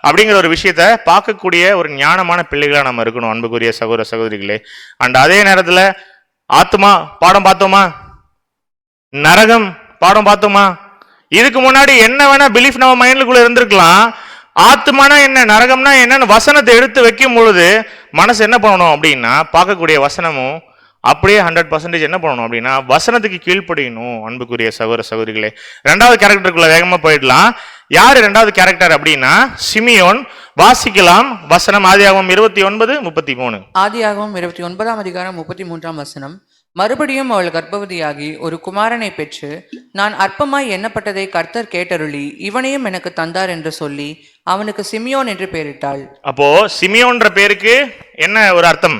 அப்படிங்கிற ஒரு விஷயத்த பார்க்கக்கூடிய ஒரு ஞானமான பிள்ளைகளா நம்ம இருக்கணும். அன்புக்குரிய சகோதர சகோதரிகளே, அண்ட் அதே நேரத்துல ஆத்மா பாடம் பார்த்தோமா, நரகம் பாடம் பார்த்தோமா. இதுக்கு முன்னாடி என்ன வேணா பிலீஃப் நம்ம மைண்டுக்குள்ள இருந்திருக்கலாம். ஆத்மானா என்ன, நரகம்னா என்னன்னு வசனத்தை எடுத்து வைக்கும் பொழுது மனசு என்ன பண்ணணும் அப்படின்னா பார்க்கக்கூடிய வசனமும் அப்படியே 100% என்ன பண்ணணும் அப்படின்னா வசனத்துக்கு கீழ்ப்படியணும். அன்புக்குரிய சகோதர சகோதரிகளே, 2வது கேரக்டருக்குள்ள வேகமா போயிடலாம். யாரு இரண்டாவது கேரக்டர் அப்படின்னா சிமியோன். வாசிக்கலாம் வசனம் ஆதியாகமம் 29:33. ஆதியாகமம் 29:33. மறுபடியும் அவள் கர்ப்பவதியாகி ஒரு குமாரனை பெற்று, நான் அற்பமாய் எண்ணப்பட்டதை கர்த்தர் கேட்டருளி இவனையும் எனக்கு தந்தார் என்று சொல்லி அவனுக்கு சிமியோன் என்று பெயரிட்டாள். அப்போ சிமியோன்ற பேருக்கு என்ன ஒரு அர்த்தம்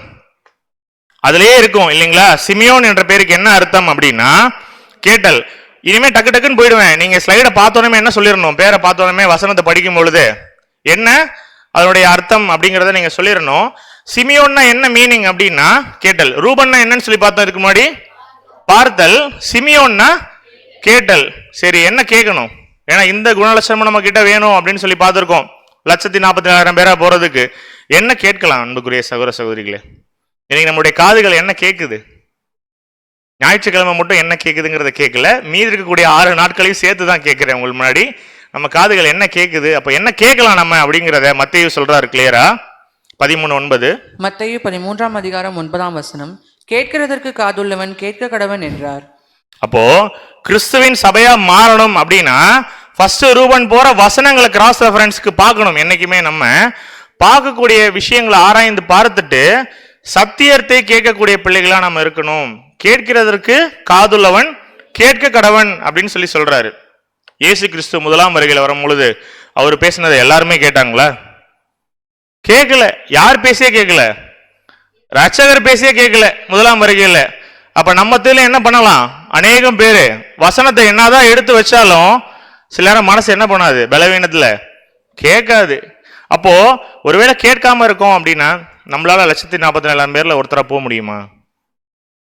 அதுலயே இருக்கும் இல்லைங்களா? சிமியோன் என்ற பேருக்கு என்ன அர்த்தம் அப்படின்னா கேட்டல். இனிமே டக்கு டக்குன்னு போயிடுவேன். நீங்க ஸ்லைடை பார்த்தோன்னே என்ன சொல்லிடணும், பேரை பார்த்தோன்னே வசனத்தை படிக்கும் பொழுது என்ன அதனுடைய அர்த்தம் அப்படிங்கிறத நீங்க சொல்லிடணும். சிமியோன்னா என்ன மீனிங் அப்படின்னா கேட்டல். ரூபன்னா என்னன்னு சொல்லி பார்த்தோம் இதுக்கு முன்னாடி, பார்த்தல். சிமியோன்னா கேட்டல். சரி, என்ன கேட்கணும்? ஏன்னா இந்த குணலட்சணம் நம்ம கிட்ட வேணும் அப்படின்னு சொல்லி பார்த்துருக்கோம். 1,44,000 பேரா போறதுக்கு என்ன கேட்கலாம் அன்புக்குரிய சகோதர சகோதரிகளே? இன்னைக்கு நம்முடைய காதுகள் என்ன கேட்குது? ஞாயிற்றுக்கிழமை மட்டும் என்ன கேட்குதுங்கிறத கேட்கல, மீதி இருக்கக்கூடிய 6 நாட்களையும் சேர்த்து தான் கேட்கிறேன் உங்களுக்கு முன்னாடி. நம்ம காதுகள் என்ன கேட்குது, அப்ப என்ன கேட்கலாம் நம்ம அப்படிங்கிறத மத்தேயு சொல்றாரு கிளியரா. 13:9. மத்தேயு 13:9. கேட்கிறதற்கு காதுள்ளவன் கேட்க கடவன் என்றார். அப்போ கிறிஸ்துவின் சபையா மாறணும் அப்படின்னா ஃபர்ஸ்ட் ரூபன் போற வசனங்களை கிராஸ் ரெஃபரன்ஸ்க்கு பார்க்கணும். என்னைக்குமே நம்ம பார்க்கக்கூடிய விஷயங்களை ஆராய்ந்து பார்த்துட்டு சத்தியத்தை கேட்கக்கூடிய பிள்ளைகளா நம்ம இருக்கணும். கேட்கிறதற்கு காதுள்ளவன் கேட்க கடவன் அப்படின்னு சொல்லி சொல்றாரு. இயேசு கிறிஸ்து முதலாம் வருகையில் வரும் பொழுது அவர் பேசினதை எல்லாருமே கேட்டாங்களா? கேட்கல. யார் பேசியே கேட்கல, ரட்சகர் பேசியே கேட்கல முதலாம் வருகையில. அப்ப நம்ம தெரியல என்ன பண்ணலாம்? அநேகம் பேரு வசனத்தை என்னதான் எடுத்து வச்சாலும் சில நேரம் மனசு என்ன பண்ணாது, பலவீனத்துல கேட்காது. அப்போ ஒருவேளை கேட்காம இருக்கோம் அப்படின்னா நம்மளால 1,44,000 பேர்ல ஒருத்தரா போக முடியுமா?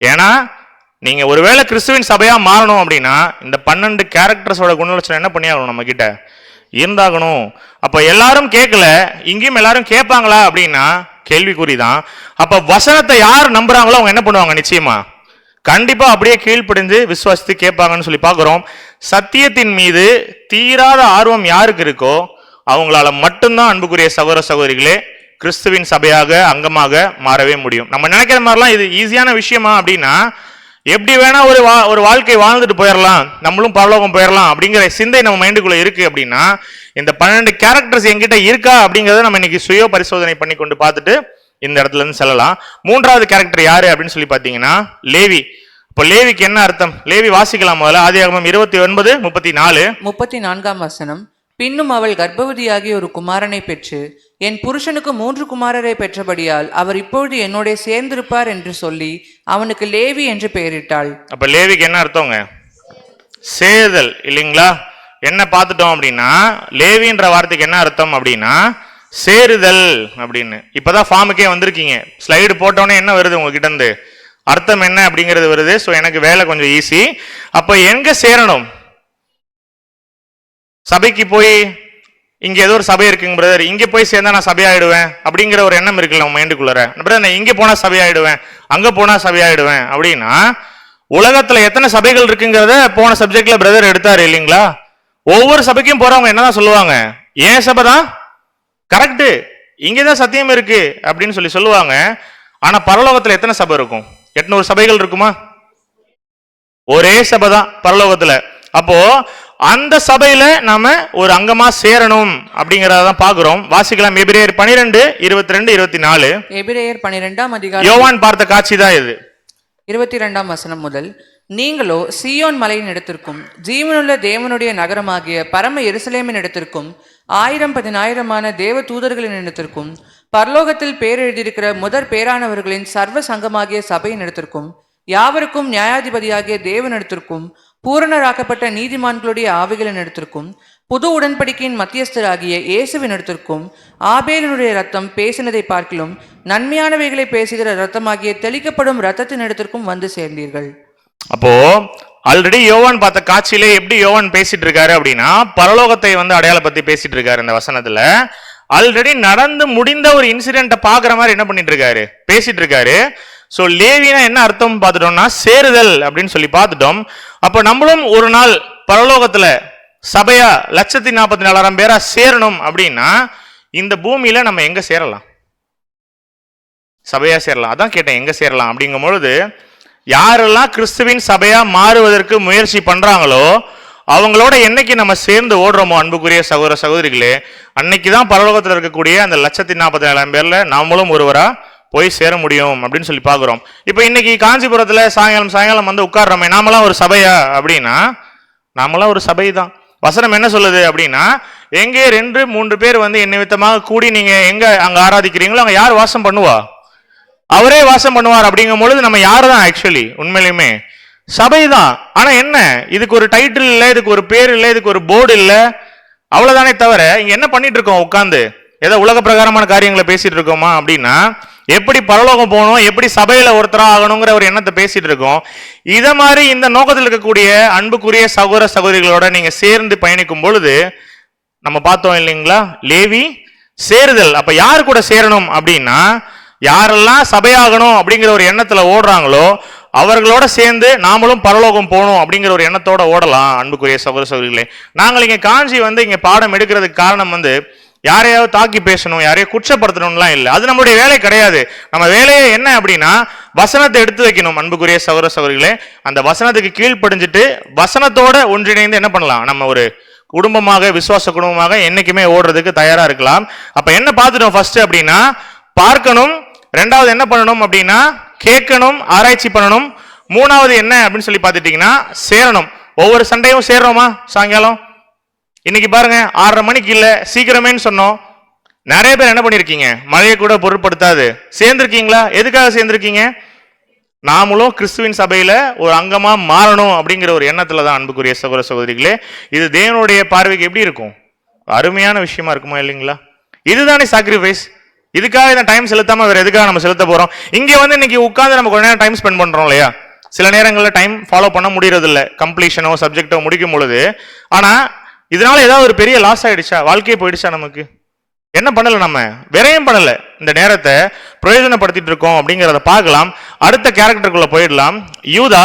ஏன்னா நீங்க ஒருவேளை கிறிஸ்துவின் சபையா மாறணும் அப்படின்னா இந்த 12 கேரக்டர்ஸோட குணலட்சணம் என்ன பண்ணியாகணும், நம்ம கிட்ட இருந்தாகணும். அப்ப எல்லாரும் கேட்கல, இங்கேயும் எல்லாரும் கேட்பாங்களா அப்படின்னா கேள்விக்குறிதான். அப்ப வசனத்தை யார் நம்புறாங்களோ அவங்க என்ன பண்ணுவாங்க? நிச்சயமா கண்டிப்பா அப்படியே கீழ்ப்படிந்து விசுவாசித்து கேட்பாங்கன்னு சொல்லி பார்க்கிறோம். சத்தியத்தின் மீது தீராத ஆர்வம் யாருக்கு இருக்கோ அவங்களால மட்டும்தான் அன்புக்குரிய சகோதர சகோதரிகளே கிறிஸ்துவின் சபையாக அங்கமாக மாறவே முடியும். நம்ம நினைக்கிற மாதிரிலாம் இது ஈஸியான விஷயமா அப்படின்னா, எப்படி வேணா ஒரு வாழ்க்கை வாழ்ந்துட்டு போயிடலாம், நம்மளும் பரலோகம் போயிடலாம் அப்படிங்கிற சிந்தை நம்ம மைண்டுக்குள்ள இருக்கு அப்படின்னா இந்த 12 கேரக்டர்ஸ் என்கிட்ட இருக்கா அப்படிங்கறத நம்ம இன்னைக்கு சுய பரிசோதனை பண்ணி கொண்டு பார்த்துட்டு இந்த இடத்துல இருந்து செல்லலாம். 3வது கேரக்டர் யாரு அப்படின்னு சொல்லி பாத்தீங்கன்னா லேவி. இப்போ லேவிக்கு என்ன அர்த்தம்? லேவி வாசிக்கலாம் முதல்ல. ஆதியாகமம் 29:34. 34. பின்னும் அவள் கர்ப்பவதியாகி ஒரு குமாரனை பெற்று, என் புருஷனுக்கு 3 குமாரரை பெற்றபடியால் அவர் இப்பொழுது என்னோட சேர்ந்திருப்பார் என்று சொல்லி அவனுக்கு லேவி என்று பெயரிட்டாள். அப்ப லேவிக்கு என்ன அர்த்தங்க? சேர்தல் இல்லைங்களா? என்ன பார்த்துட்டோம் அப்படின்னா லேவின்ற வார்த்தைக்கு என்ன அர்த்தம் அப்படின்னா சேருதல் அப்படின்னு. இப்பதான் ஃபார்முக்கே வந்திருக்கீங்க. ஸ்லைடு போட்டோன்னே என்ன வருது உங்ககிட்ட இருந்து, அர்த்தம் என்ன அப்படிங்கிறது வருது. ஸோ எனக்கு வேலை கொஞ்சம் ஈஸி. அப்ப எங்க சேரணும்? சபைக்கு போய் இங்க ஏதோ ஒரு சபை இருக்குங்க பிரதர், இங்க போய் சேர்ந்தா நான் சபையாயிடுவேன் அப்படிங்கிற ஒரு எண்ணம் இருக்குல்ல நம்ம மைண்டுக்குள்ளார. பிரதர் நான் இங்க போனா சபையாயிடுவேன், அங்க போனா சபையாயிடுவேன் அப்படின்னா உலகத்துல எத்தனை சபைகள் இருக்குங்கிறத போன சப்ஜெக்ட்ல பிரதர் எடுத்தாரு இல்லைங்களா? ஒவ்வொரு சபைக்கும் போறவங்க என்னதான் சொல்லுவாங்க, ஏன் சபை தான் கரெக்ட், இங்கதான் சத்தியம் இருக்கு அப்படின்னு சொல்லி சொல்லுவாங்க. ஆனா பரலோகத்துல எத்தனை சபை இருக்கும்? 800 சபைகள் இருக்குமா? ஒரே சபை தான் பரலோகத்துல. அப்போ அந்த சபையில நாம ஒரு அங்கமா சேரணும் அப்படிங்கறதான் பாக்குறோம். வாசிக்கலாம். எபிரேயர் 12:22-24. எபிரேயர் 12. யோவான் பார்த்த காட்சி தான் இது. 22 முதல். நீங்களோ சீயோன் மலையின் இடத்திற்கும் ஜீவனுள்ள தேவனுடைய நகரமாகிய பரம எருசலேமின் இடத்திற்கும் 1000-10,000 தேவ தூதர்களின் இடத்திற்கும் பரலோகத்தில் பேர் எழுதியிருக்கிற முதற் பேரானவர்களின் சர்வ சங்கமாகிய சபையின் இடத்திற்கும் யாவருக்கும் நியாயாதிபதியாகிய தேவனிடத்திற்கும் பூரணராக்கப்பட்ட நீதிமான்களுடைய ஆவிகளின் இடத்திற்கும் புது உடன்படிக்கையின் மத்தியஸ்தராகிய இயேசுவின் இடத்திற்கும் ஆபேலினுடைய ரத்தம் பேசினதை பார்க்கிலும் நன்மையானவைகளை பேசுகிற ரத்தமாகிய தெளிக்கப்படும் ரத்தத்தின் இடத்திற்கும் வந்து சேர்ந்தீர்கள். அப்போ ஆல்ரெடி யோவான் பார்த்த காட்சியிலே எப்படி யோவான் பேசிட்டு இருக்காரு அப்படின்னா பரலோகத்தை அடையாளப்படுத்தி பேசிட்டு இருக்காரு. இந்த வசனத்துல ஆல்ரெடி நடந்து முடிந்த ஒரு இன்சிடென்ட்டை பாக்குற மாதிரி என்ன பண்ணிட்டு இருக்காரு, பேசிட்டு இருக்காரு. சோ லேவினா என்ன அர்த்தம் பார்த்துட்டோம்னா சேருதல் அப்படின்னு சொல்லி பார்த்துட்டோம். அப்ப நம்மளும் ஒரு நாள் பரலோகத்துல சபையா 1,44,000 பேரா சேரணும் அப்படின்னா இந்த பூமியில நம்ம எங்க சேரலாம்? சபையா சேரலாம். அதான் கேட்டேன் எங்க சேரலாம் அப்படிங்கும் பொழுது யாரெல்லாம் கிறிஸ்துவின் சபையா மாறுவதற்கு முயற்சி பண்றாங்களோ அவங்களோட என்னைக்கு நம்ம சேர்ந்து ஓடுறோமோ அன்புக்குரிய சகோதர சகோதரிகளே, அன்னைக்கு தான் பரலோகத்தில் இருக்கக்கூடிய அந்த 1,47,000 பேர்ல நாமளும் ஒருவரா போய் சேர முடியும் அப்படின்னு சொல்லி பார்க்குறோம். இப்போ இன்னைக்கு காஞ்சிபுரத்தில் சாயங்காலம் வந்து உட்கார்றோமே, நாமெல்லாம் ஒரு சபையா அப்படின்னா நாமெல்லாம் ஒரு சபை தான். வசனம் என்ன சொல்லுது அப்படின்னா, எங்கே 2-3 பேர் வந்து என் நிமித்தமாக கூடி நீங்க எங்க அங்க ஆராதிக்கிறீங்களோ அங்க யார் வாசம் பண்ணுவா? அவரே வாசம் பண்ணுவார். அப்படிங்கும் பொழுது நம்ம யாரு தான் ஆக்சுவலி உண்மையிலுமே சபை தான். ஆனா என்ன, இதுக்கு ஒரு டைட்டில் இல்லை, இதுக்கு ஒரு பேர் இல்லை, இதுக்கு ஒரு போர்டு இல்லை, அவ்வளவுதானே தவிர இங்க என்ன பண்ணிட்டு இருக்கோம் உட்கார்ந்து? ஏதோ உலக பிரகாரமான காரியங்களை பேசிட்டு இருக்கோமா அப்படின்னா, எப்படி பரலோகம் போகணும், எப்படி சபையில ஒருத்தரா ஆகணுங்கிற ஒரு எண்ணத்தை பேசிட்டு இருக்கோம். இத மாதிரி இந்த நோக்கத்தில் இருக்கக்கூடிய அன்புக்குரிய சகோதர சகோதரிகளோட நீங்க சேர்ந்து பயணிக்கும் பொழுது நம்ம பார்த்தோம் இல்லைங்களா, லேவி சேருதல். அப்ப யாரு கூட சேரணும் அப்படின்னா, யாரெல்லாம் சபையாகணும் அப்படிங்கிற ஒரு எண்ணத்துல ஓடுறாங்களோ அவர்களோட சேர்ந்து நாமளும் பரலோகம் போகணும் அப்படிங்கிற ஒரு எண்ணத்தோட ஓடலாம். அன்புக்குரிய சகோதர சகோதரிகளே, நாங்கள் இங்க காஞ்சி வந்து இங்க பாடம் எடுக்கிறதுக்கு காரணம் வந்து யாரையாவது தாக்கி பேசணும், யாரையும் குற்றப்படுத்தணும்லாம் இல்லை. அது நம்மளுடைய வேலை கிடையாது. நம்ம வேலையே என்ன அப்படின்னா வசனத்தை எடுத்து வைக்கணும். அன்புக்குரிய சகோதர சகோதரிகளே, அந்த வசனத்துக்கு கீழ்ப்படிஞ்சிட்டு வசனத்தோட ஒன்றிணைந்து என்ன பண்ணலாம், நம்ம ஒரு குடும்பமாக, விசுவாச குடும்பமாக என்னைக்குமே ஓடுறதுக்கு தயாரா இருக்கலாம். அப்ப என்ன பார்த்துட்டோம் ஃபர்ஸ்ட் அப்படின்னா, பார்க்கணும். ரெண்டாவது என்ன பண்ணணும் அப்படின்னா கேட்கணும், ஆராய்ச்சி பண்ணணும். மூணாவது என்ன அப்படின்னு சொல்லி பார்த்துட்டீங்கன்னா சேரணும். ஒவ்வொரு சண்டையும் சேர்றோமா? சாயங்காலம் இன்னைக்கு பாருங்க 6:30 மணிக்கு இல்ல சீக்கிரமேன்னு சொன்னோம். நிறைய பேர் என்ன பண்ணிருக்கீங்க, மழையை கூட பொருட்படுத்தாது சேர்ந்திருக்கீங்களா? எதுக்காக சேர்ந்திருக்கீங்க? நாமளும் கிறிஸ்துவின் சபையில ஒரு அங்கமா மாறணும் அப்படிங்கிற ஒரு எண்ணத்துல தான். அன்புக்குரிய சகோதர சகோதரிகளே, இது தேவனுடைய பார்வைக்கு எப்படி இருக்கும்? அருமையான விஷயமா இருக்குமா இல்லைங்களா? இதுதானே சாக்ரிஃபைஸ். இதுக்காக இந்த டைம் செலுத்தாம வேற எதுக்காக நம்ம செலுத்த போறோம்? இங்க வந்து இன்னைக்கு உட்கார்ந்து நம்ம கொஞ்ச நேரம் டைம் ஸ்பெண்ட் பண்றோம் இல்லையா? சில நேரங்களில் டைம் ஃபாலோ பண்ண முடியறது இல்லை, கம்ப்ளீஷனோ சப்ஜெக்டோ முடிக்கும் பொழுது. ஆனா இதனால ஏதாவது ஒரு பெரிய லாஸ் ஆயிடுச்சா? வாழ்க்கையே போயிடுச்சா? நமக்கு என்ன பண்ணல, நம்ம விரயம் பண்ணல, இந்த நேரத்தை பிரயோஜனப்படுத்திட்டு இருக்கோம் அப்படிங்கிறத பார்க்கலாம். அடுத்த கேரக்டருக்குள்ள போயிடலாம். யூதா.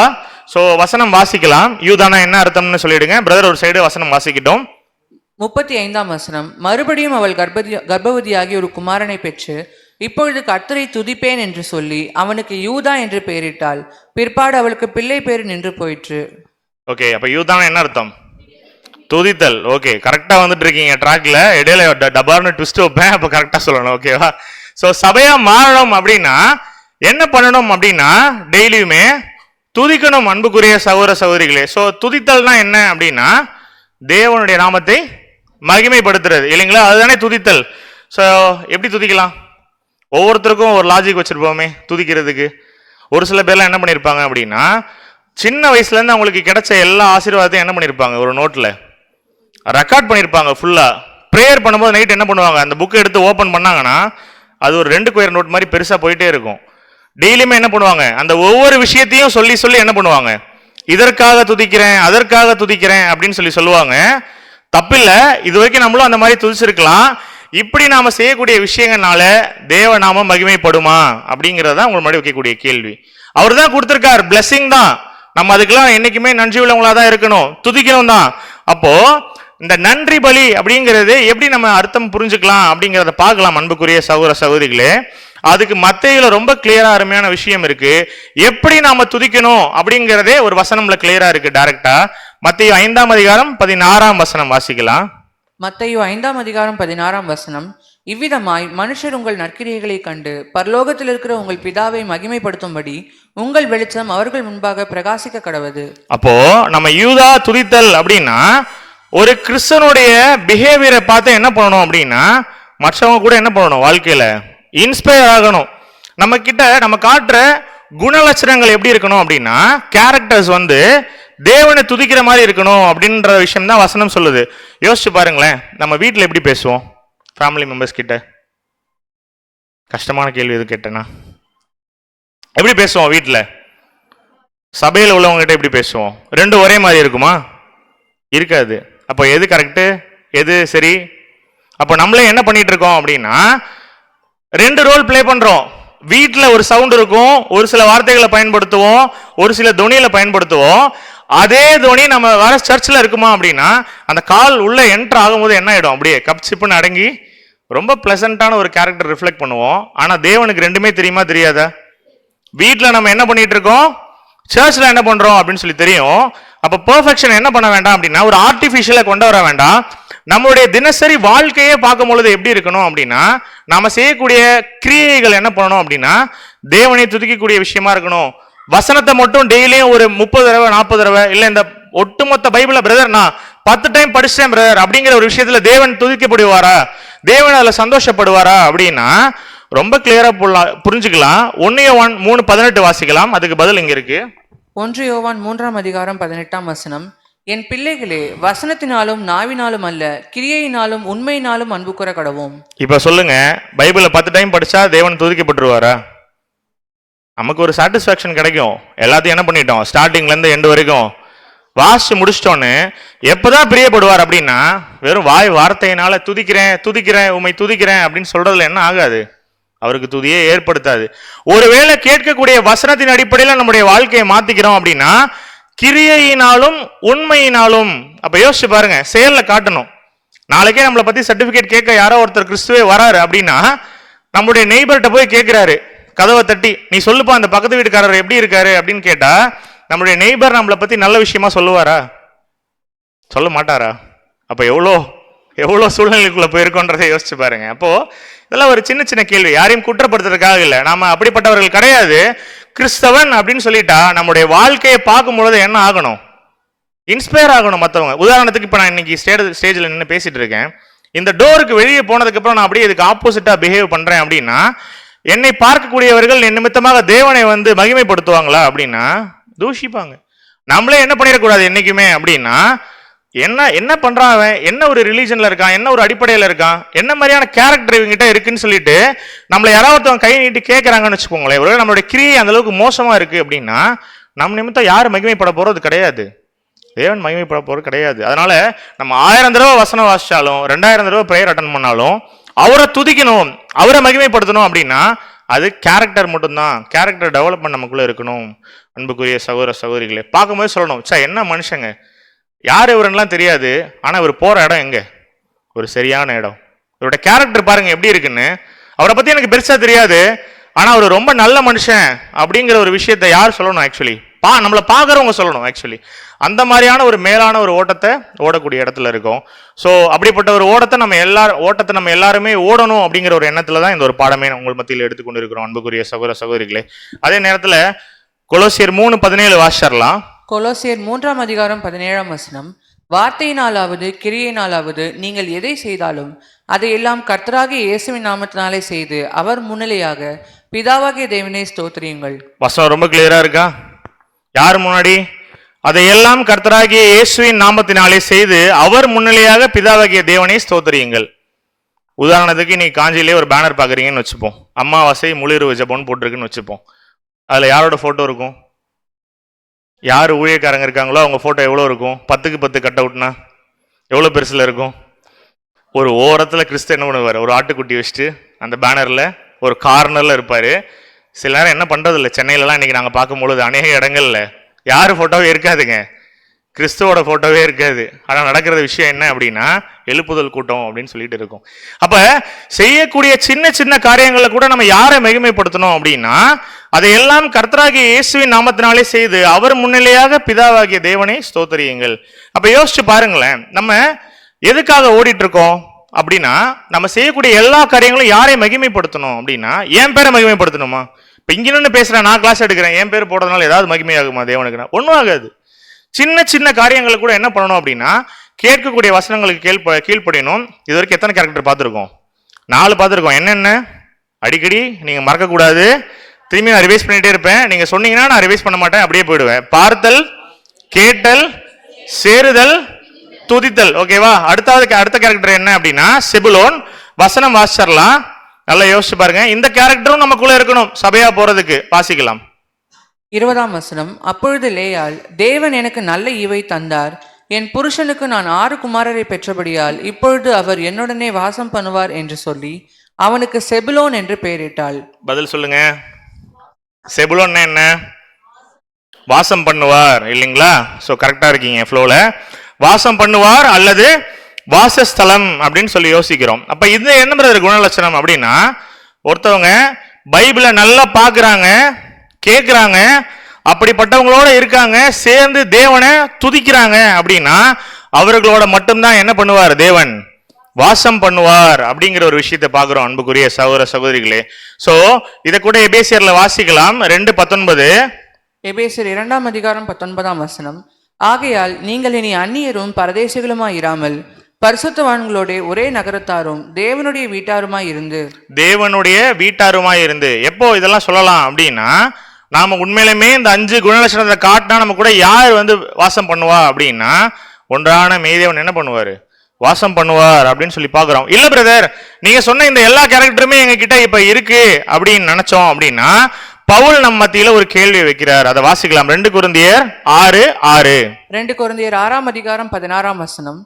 சோ வசனம் வாசிக்கலாம். யூதானா என்ன அர்த்தம்னு சொல்லிடுங்க. பிரதர் ஒரு சைடு வசனம் வாசிக்கிட்டோம். 35ஆம் வசனம். மறுபடியும் அவள் கர்ப்பவதியாகி ஒரு குமாரனை பெற்று இப்பொழுது கர்த்தரை துதிப்பேன் என்று சொல்லி அவனுக்கு யூதா என்று பெயரிட்டாள். பிற்பாடு அவளுக்கு பிள்ளை பேர் நின்று போயிற்று. ஓகே, அப்ப யூதானா என்ன அர்த்தம்? துதித்தல். ஓகே, கரெக்டா வந்துட்டு இருக்கீங்க ட்ராக்ல. இடையில டபார்னு ட்விஸ்ட் வைப்பேன், அப்ப கரெக்டா சொல்லணும். ஓகேவா? சோ சபையா மாறணும் அப்படின்னா என்ன பண்ணணும் அப்படின்னா டெய்லியுமே துதிக்கணும். அன்புக்குரிய சகோதர சகோதரிகளே, சோ துதித்தல்னா என்ன அப்படின்னா தேவனுடைய நாமத்தை மகிமைப்படுத்துறது இல்லைங்களா? அதுதானே துதித்தல். ஸோ எப்படி துதிக்கலாம்? ஒவ்வொருத்தருக்கும் ஒரு லாஜிக் வச்சிருப்போமே துதிக்கிறதுக்கு. ஒரு சில பேர்லாம் என்ன பண்ணியிருப்பாங்க அப்படின்னா, சின்ன வயசுலேருந்து அவங்களுக்கு கிடைச்ச எல்லா ஆசீர்வாதத்தையும் என்ன பண்ணியிருப்பாங்க, ஒரு நோட்டில் ரெக்கார்ட் பண்ணியிருப்பாங்க ஃபுல்லாக. ப்ரேயர் பண்ணும்போது நைட் என்ன பண்ணுவாங்க, அந்த புக்கை எடுத்து ஓப்பன் பண்ணாங்கன்னா அது ஒரு 2 ஸ்கொயர் நோட் மாதிரி பெருசாக போயிட்டே இருக்கும். டெய்லியுமே என்ன பண்ணுவாங்க, அந்த ஒவ்வொரு விஷயத்தையும் சொல்லி சொல்லி என்ன பண்ணுவாங்க, இதற்காக துதிக்கிறேன், அதற்காக துதிக்கிறேன் அப்படின்னு சொல்லி சொல்லுவாங்க. தப்பில்லை, இது வரைக்கும் நம்மளும் அந்த மாதிரி துதிச்சிருக்கலாம். இப்படி நாம செய்யக்கூடிய விஷயங்கள்னால தேவநாமம் மகிமைப்படுமா அப்படிங்கிறதா உங்களுக்கு முன்னாடி வைக்கக்கூடிய கேள்வி. அவர் தான் கொடுத்திருக்கார், பிளெஸிங் தான். நம்ம அதுக்கெல்லாம் என்னைக்குமே நன்றி உள்ளவங்களா தான் இருக்கணும், துதிக்கணும் தான். அப்போ இந்த நன்றி பலி அப்படிங்கிறது எப்படி நம்ம அர்த்தம் புரிஞ்சுக்கலாம் அப்படிங்கிறத பார்க்கலாம். அன்புக்குரிய சகோதர சகோதரிகளே, அதுக்கு மத்தேயுல ரொம்ப கிளியரா அருமையான விஷயம் இருக்கு. எப்படி நாம துதிக்கணும் அப்படிங்கிறதே ஒரு வசனம்ல கிளியரா இருக்கு டைரக்டா. மத்தேயு 5ஆம் அதிகாரம் 16ஆம் வசனம் வாசிக்கலாம். மத்தேயு 5ஆம் அதிகாரம் 16ஆம் வசனம். இவ்விதமாய் மனுஷர் உங்கள் நற்கிரியைகளை கண்டு பரலோகத்தில் இருக்கிற உங்கள் பிதாவை மகிமைப்படுத்தும்படி உங்கள் வெளிச்சம் அவர்கள் முன்பாக பிரகாசிக்க கடவது. அப்போ நம்ம யூதா துதித்தல் அப்படின்னா ஒரு கிறிஸ்தனுடைய பிஹேவியரை பார்த்து என்ன பண்ணணும் அப்படின்னா மற்றவங்க கூட என்ன பண்ணணும், வாழ்க்கையில இன்ஸ்பயர் ஆகணும். நம்ம கிட்ட நம்ம காட்டுற குணலட்சணங்கள் எப்படி இருக்கணும் அப்படின்னா கேரக்டர்ஸ் வந்து தேவனை துதிக்கிற மாதிரி இருக்கணும் அப்படின்ற விஷயம் தான் வசனம் சொல்லுது. யோசிச்சு பாருங்களேன், நம்ம வீட்டில் எப்படி பேசுவோம் ஃபேமிலி மெம்பர்ஸ் கிட்ட? கஷ்டமான கேள்வி எது கேட்டேன்னா, எப்படி பேசுவோம் வீட்டில்? சபையில் உள்ளவங்க கிட்ட எப்படி பேசுவோம்? ரெண்டும் ஒரே மாதிரி இருக்குமா? இருக்காது. அப்போ எது கரெக்டு, எது சரி? அப்போ நம்மளே என்ன பண்ணிட்டு இருக்கோம் அப்படின்னா 2 ரோல் பிளே பண்றோம். வீட்டில் ஒரு சவுண்ட் இருக்கும், ஒரு சில வார்த்தைகளை பயன்படுத்துவோம், ஒரு சில துணியில பயன்படுத்துவோம். அதே துணி நம்ம வர சர்ச்சில் இருக்குமா அப்படின்னா அந்த கால் உள்ள என்டர் ஆகும்போது என்ன ஆயிடும், அப்படியே கப் சிப்புன்னு அடங்கி ரொம்ப பிளசண்டான ஒரு கேரக்டர் ரிஃப்ளெக்ட் பண்ணுவோம். ஆனா தேவனுக்கு ரெண்டுமே தெரியுமா தெரியாதா? வீட்டில் நம்ம என்ன பண்ணிட்டு இருக்கோம், சர்ச்சில் என்ன பண்றோம் அப்படின்னு சொல்லி தெரியும். அப்ப பெர்ஃபெக்ஷன் என்ன பண்ண வேண்டாம் அப்படின்னா ஒரு ஆர்டிபிஷியலை கொண்டு வர வேண்டாம். நம்மளுடைய தினசரி வாழ்க்கையே பார்க்கும் பொழுது எப்படி இருக்கணும் அப்படின்னா, நாம செய்யக்கூடிய கிரியைகள் என்ன பண்ணணும் அப்படின்னா தேவனை துதிக்கக்கூடிய விஷயமா இருக்கணும். வசனத்தை மட்டும் டெய்லியும் ஒரு 30 தடவை 40 தடவை இல்ல இந்த ஒட்டுமொத்த பைபிள பிரதர் நான் 10 டைம் படிச்சேன் பிரதர் அப்படிங்கிற ஒரு விஷயத்துல தேவன் துதிக்கப்படுவாரா, தேவன் அதுல சந்தோஷப்படுவாரா அப்படின்னா ரொம்ப கிளியரா புரிஞ்சுக்கலாம். 1 யோவான் 3:18 வாசிக்கலாம். அதுக்கு பதில் இங்க இருக்கு. 1 யோவான் 3:18 என் பிள்ளைகளே, வசனத்தினாலும் நாவினாலும் அல்ல, கிரியையினாலும் உண்மையினாலும் அன்பு கூற கடவோம். இப்ப சொல்லுங்க, பைபிள 10 டைம் படிச்சா தேவன் துதிக்கப்பட்டுருவாரா? நமக்கு ஒரு சாட்டிஸ்பாக்சன் கிடைக்கும். எல்லாத்தையும் என்ன பண்ணிட்டோம், ஸ்டார்டிங்ல இருந்து எண்டு வரைக்கும் வாசிச்சு முடிச்சிட்டோன்னு. எப்பதான் பிரியப்படுவார் அப்படின்னா வெறும் வாய் வார்த்தையினால துதிக்கிறேன் துதிக்கிறேன் உம்மை துதிக்கிறேன் அப்படின்னு சொல்றதுல என்ன ஆகாது, அவருக்கு துதியே ஏற்படுத்தாது. ஒருவேளை கேட்கக்கூடிய வசனத்தின் அடிப்படையில் நம்முடைய வாழ்க்கையை மாத்திக்கிறோம் அப்படின்னா கிரியையினாலும் உண்மையினாலும். அப்ப யோசிச்சு பாருங்க, செயல்ல காட்டணும். நாளைக்கே நம்மளை பத்தி சர்டிபிகேட் கேட்க யாரோ ஒருத்தர் கிறிஸ்துவே வராரு அப்படின்னா நம்முடைய நெய்பர்கிட்ட போய் கேட்கிறாரு, கதவை தட்டி, நீ சொல்லுப்பா அந்த பக்கத்து வீட்டுக்காரர் எப்படி இருக்காரு அப்படின்னு கேட்டா நம்முடைய நெய்பர் நம்மளை பத்தி நல்ல விஷயமா சொல்லுவாரா? சொல்ல மாட்டாரா? அப்ப எவ்வளோ சூழ்நிலைக்குள்ள போயிருக்கோன்றதை யோசிச்சு பாருங்க. அப்போ இதெல்லாம் ஒரு சின்ன சின்ன கேள்வி, யாரையும் குற்றப்படுத்துறதுக்காக இல்லை. நாம அப்படிப்பட்டவர்கள் கிடையாது. கிறிஸ்தவன் அப்படின்னு சொல்லிட்டா நம்முடைய வாழ்க்கையை பார்க்கும் பொழுது என்ன ஆகணும், இன்ஸ்பயர் ஆகணும் மற்றவங்க. உதாரணத்துக்கு இப்போ நான் இன்னைக்கு ஸ்டேஜில் நின்று பேசிட்டு இருக்கேன். இந்த டோருக்கு வெளியே போனதுக்கு அப்புறம் நான் அப்படியே இதுக்கு ஆப்போசிட்டா பிஹேவ் பண்றேன் அப்படின்னா என்னை பார்க்கக்கூடியவர்கள் என் நிமித்தமாக தேவனை வந்து மகிமைப்படுத்துவாங்களா அப்படின்னா தூஷிப்பாங்க. நம்மளே என்ன பண்ணிடக்கூடாது என்னைக்குமே அப்படின்னா என்ன பண்றான் அவன், என்ன ஒரு ரிலீஜன்ல இருக்கான், என்ன ஒரு அடிப்படையில் இருக்கான், என்ன மாதிரியான கேரக்டர் இவங்கிட்ட இருக்குன்னு சொல்லிட்டு நம்மளை யாராவது கை நீட்டி கேட்கறாங்கன்னு வச்சுக்கோங்களேன். ஒருவேளை நம்மளுடைய கிரியை அந்த அளவுக்கு மோசமா இருக்கு அப்படின்னா நம்ம நிமித்தம் யார் மகிமைப்பட போறது கிடையாது, தேவன் மகிமைப்பட போறது கிடையாது. அதனால நம்ம 1000 தடவை வசனம் வாசிச்சாலும் 2000 தடவை பிரேயர் அட்டன் பண்ணாலும் அவரை துதிக்கணும், அவரை மகிமைப்படுத்தணும் அப்படின்னா அது கேரக்டர் மட்டும்தான். கேரக்டர் டெவலப்மெண்ட் நமக்குள்ள இருக்கணும். அன்புக்குரிய சகோதர சகோதரிகளே, பார்க்கும்போது சொல்லணும், சார் என்ன மனுஷங்க, யார் இவரெல்லாம் தெரியாது, ஆனா இவர் போற இடம் எங்க, ஒரு சரியான இடம். இவரோட கேரக்டர் பாருங்க எப்படி இருக்குன்னு. அவரை பத்தி எனக்கு பெருசா தெரியாது, ஆனா அவர் ரொம்ப நல்ல மனுஷன் அப்படிங்கிற ஒரு விஷயத்தை யார் சொல்லணும், ஆக்சுவலி நம்மளை பார்க்குறவங்க சொல்லணும். ஆக்சுவலி அந்த மாதிரியான ஒரு மேலான ஒரு ஓட்டத்தை ஓடக்கூடிய இடத்துல இருக்கும். ஸோ அப்படிப்பட்ட ஒரு ஓட்டத்தை நம்ம எல்லாருமே ஓடணும் அப்படிங்கிற ஒரு எண்ணத்துல தான் இந்த ஒரு பாடமே உங்கள் மத்தியில் எடுத்துக்கொண்டு இருக்கிறோம் அன்புக்குரிய சகோதர சகோதரிகளே. அதே நேரத்தில் கொலோசியர் 3:17 வாசிச்சிடலாம். கொலோசியர் 3:17 வார்த்தையினாலாவது கிரியையினாலாவது நீங்கள் எதை செய்தாலும் அதையெல்லாம் கர்த்தராகிய இயேசுவின் நாமத்தினாலே செய்து அவர் முன்னிலையாக பிதாவாகிய தேவனை ஸ்தோத்திரியுங்கள். வசனம் ரொம்ப கிளியரா இருக்கா? யார் முன்னாடி? அதையெல்லாம் கர்த்தராகிய இயேசுவின் நாமத்தினாலே செய்து அவர் முன்னிலையாக பிதாவாகிய தேவனை ஸ்தோத்திரியுங்கள். உதாரணத்துக்கு நீ காஞ்சியிலே ஒரு பேனர் பார்க்குறீங்கன்னு வச்சுப்போம், அமாவாசை முளிர்வு ஜெபம்னு போட்டிருக்குன்னு வச்சுப்போம். அதுல யாரோட போட்டோ இருக்கும்? யார் ஊழியக்காரங்க இருக்காங்களோ அவங்க போட்டோ எவ்வளோ இருக்கும்? 10க்கு 10 கட் அவுட்னா எவ்வளோ பெருசில் இருக்கும்? ஒரு ஓரத்தில் கிறிஸ்து என்ன பண்ணுவார், ஒரு ஆட்டுக்குட்டி வச்சுட்டு அந்த பேனரில் ஒரு கார்னரில் இருப்பார். சில நேரம் என்ன பண்ணுறது இல்லை, சென்னையிலலாம் இன்றைக்கி நாங்கள் பார்க்கும்பொழுது அநேக இடங்கள்ல யார் ஃபோட்டோவே இருக்காதுங்க, கிறிஸ்துவோட ஃபோட்டோவே இருக்காது. ஆனால் நடக்கிற விஷயம் என்ன அப்படின்னா எழுப்புதல் கூட்டம் அப்படின்னு சொல்லிட்டு இருக்கும். அப்போ செய்யக்கூடிய சின்ன சின்ன காரியங்களை கூட நம்ம யாரை மகிமைப்படுத்தணும் அப்படின்னா அதையெல்லாம் கர்த்தராகிய இயேசுவின் நாமத்தினாலே செய்து அவர் முன்னிலையாக பிதாவாகிய தேவனை ஸ்தோத்திரியுங்கள். அப்போ யோசிச்சு பாருங்களேன், நம்ம எதுக்காக ஓடிட்டு இருக்கோம் அப்படின்னா நம்ம செய்யக்கூடிய எல்லா காரியங்களும் யாரை மகிமைப்படுத்தணும் அப்படின்னா என் பேரை மகிமைப்படுத்தணுமா? இப்போ இங்கே நின்று பேசுகிறேன், நான் கிளாஸ் எடுக்கிறேன், என் பேர் போடுறதுனால ஏதாவது மகிமையாகுமா தேவனுக்குன்னா? ஒன்றும் ஆகாது. சின்ன சின்ன காரியங்களை கூட என்ன பண்ணணும் அப்படின்னா கேட்கக்கூடிய வசனங்களுக்கு கீழ்ப்படியணும். இது வரைக்கும் எத்தனை கேரக்டர் பார்த்துருக்கோம்? 4 பார்த்துருக்கோம். என்னென்ன அடிக்கடி நீங்கள் மறக்கக்கூடாது, திரும்பி நான் ரிவைஸ் பண்ணிகிட்டே இருப்பேன். நீங்கள் சொன்னீங்கன்னா நான் ரிவைஸ் பண்ண மாட்டேன், அப்படியே போயிடுவேன். பார்த்தல், கேட்டல், சேருதல், துதித்தல். ஓகேவா? அடுத்த கேரக்டர் என்ன அப்படின்னா செபுலோன். வசனம் வாசிச்சிடலாம், நல்லா யோசிச்சு பாருங்க. இந்த கேரக்டரும் நமக்குள்ள இருக்கணும் சபையா போறதுக்கு. வாசிக்கலாம். 20 அப்பொழுது லேயாள், தேவன் எனக்கு நல்ல ஈவை தந்தார், என் புருஷனுக்கு நான் 6 குமாரரை பெற்றபடியால் இப்பொழுது அவர் என்னுடனே வாசம் பண்ணுவார் என்று சொல்லி அவனுக்கு செபுலோன் என்று பெயரிட்டாள். பதில் சொல்லுங்க. செபுலோன் என்ன? வாசம் பண்ணுவார் இல்லைங்களா? ஸோ கரெக்டா இருக்கீங்க ஃப்ளோல. வாசம் பண்ணுவார் அல்லது வாசஸ்தலம் அப்படின்னு சொல்லி யோசிக்கிறோம். அப்ப இது என்ன பிரதர் குணலட்சணம் அப்படின்னா ஒருத்தவங்க பைபிளை நல்லா பார்க்குறாங்க, கேட்குறாங்க, அப்படிப்பட்டவங்களோட இருக்காங்க, சேர்ந்து தேவனை துதிக்கிறாங்க அப்படின்னா அவர்களோட மட்டும்தான் என்ன பண்ணுவார்? தேவன் வாசம் பண்ணுவார் அப்படிங்கிற ஒரு விஷயத்தை பார்க்கிறோம் அன்புக்குரிய சகோதர சகோதரிகளே. சோ இத கூட எபேசியர்ல வாசிக்கலாம் 2:19. எபேசியர் 2ஆம் அதிகாரம் 19ஆம் வசனம். ஆகையால் நீங்கள் இனி அந்நியரும் பரதேசிகளுமாயிராமல் பரிசுத்தவான்களோட ஒரே நகரத்தாரும் தேவனுடைய வீட்டாருமாய் இருந்து. தேவனுடைய வீட்டாருமாய் இருந்து. எப்போ இதெல்லாம் சொல்லலாம் அப்படின்னா, நாம உண்மையிலுமே இந்த 5 குணலட்சணத்தை காட்டினா நம்ம கூட யார் வந்து வாசம் பண்ணுவா அப்படின்னா, ஒன்றான மேதேவன் என்ன பண்ணுவாரு? வாசம் பண்ணுவார் அப்படின்னு சொல்லி பாக்குறோம். இல்ல பிரதர், நீங்க சொன்ன இந்த எல்லா கேரக்டருமே எங்க கிட்ட இப்ப இருக்கு அப்படின்னு நினைச்சோம் அப்படின்னா, பவுல் நம்ம மத்தியில ஒரு கேள்வி வைக்கிறார். அதை வாசிக்கலாம். 2 கொரிந்தியர் 6:6. 2 கொரிந்தியர் 6ஆம் அதிகாரம் 16ஆம் வசனம்.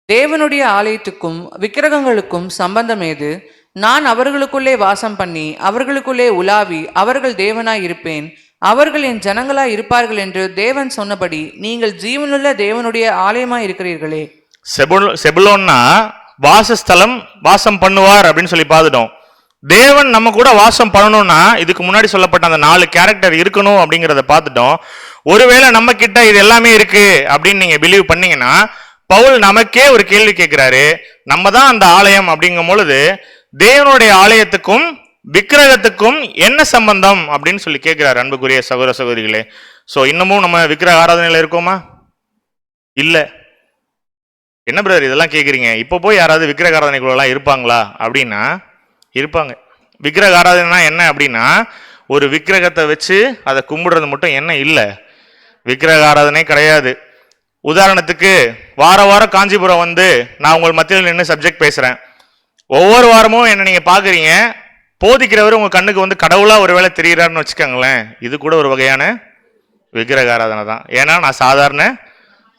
தேவனுடைய ஆலயத்துக்கும் விக்கிரகங்களுக்கும் சம்பந்தம் ஏது? நான் அவர்களுக்குள்ளே வாசம் பண்ணி அவர்களுக்குள்ளே உலாவி அவர்கள் தேவனாய் இருப்பேன், அவர்கள் என் ஜனங்களாய் இருப்பார்கள் என்று தேவன் சொன்னபடி நீங்கள் ஜீவனுள்ள தேவனுடைய ஆலயமாய் இருக்கிறீர்களே. செபுலோன்னா வாசஸ்தலம், வாசம் பண்ணுவார் அப்படின்னு சொல்லி பார்த்துட்டோம். தேவன் நம்ம கூட வாசம் பண்ணணும்னா இதுக்கு முன்னாடி சொல்லப்பட்ட அந்த 4 கேரக்டர் இருக்கணும் அப்படிங்கிறத பார்த்துட்டோம். ஒருவேளை நம்ம கிட்ட இது எல்லாமே இருக்கு அப்படின்னு நீங்க பிலீவ் பண்ணீங்கன்னா, பவுல் நமக்கே ஒரு கேள்வி கேட்கிறாரு. நம்ம தான் அந்த ஆலயம் அப்படிங்கும் பொழுது தேவனுடைய ஆலயத்துக்கும் விக்கிரகத்துக்கும் என்ன சம்பந்தம் அப்படின்னு சொல்லி கேட்கிறாரு அன்புக்குரிய சகோதர சகோதரிகளே. சோ இன்னமும் நம்ம விக்கிரக ஆராதனையில இருக்கோமா? இல்ல. என்ன பிரதர் இதெல்லாம் கேட்குறீங்க? இப்போ போய் யாராவது விக்கிரக ஆராதனைக்குள்ளலாம் இருப்பாங்களா அப்படின்னா இருப்பாங்க. விக்கிரக ஆராதனைனா என்ன அப்படின்னா, ஒரு விக்கிரகத்தை வச்சு அதை கும்பிடுறது மட்டும் என்ன இல்லை, விக்கிரக ஆராதனை கிடையாது. உதாரணத்துக்கு வாரம் காஞ்சிபுரம் வந்து நான் உங்கள் மத்தியில் நின்று சப்ஜெக்ட் பேசுகிறேன். ஒவ்வொரு வாரமும் என்ன நீங்கள் பார்க்குறீங்க, போதிக்கிறவர் உங்கள் கண்ணுக்கு வந்து கடவுளாக ஒரு வேளை தெரிகிறாருன்னு வச்சுக்கோங்களேன், இது கூட ஒரு வகையான விக்கிரக ஆராதனை தான். ஏன்னா நான் சாதாரண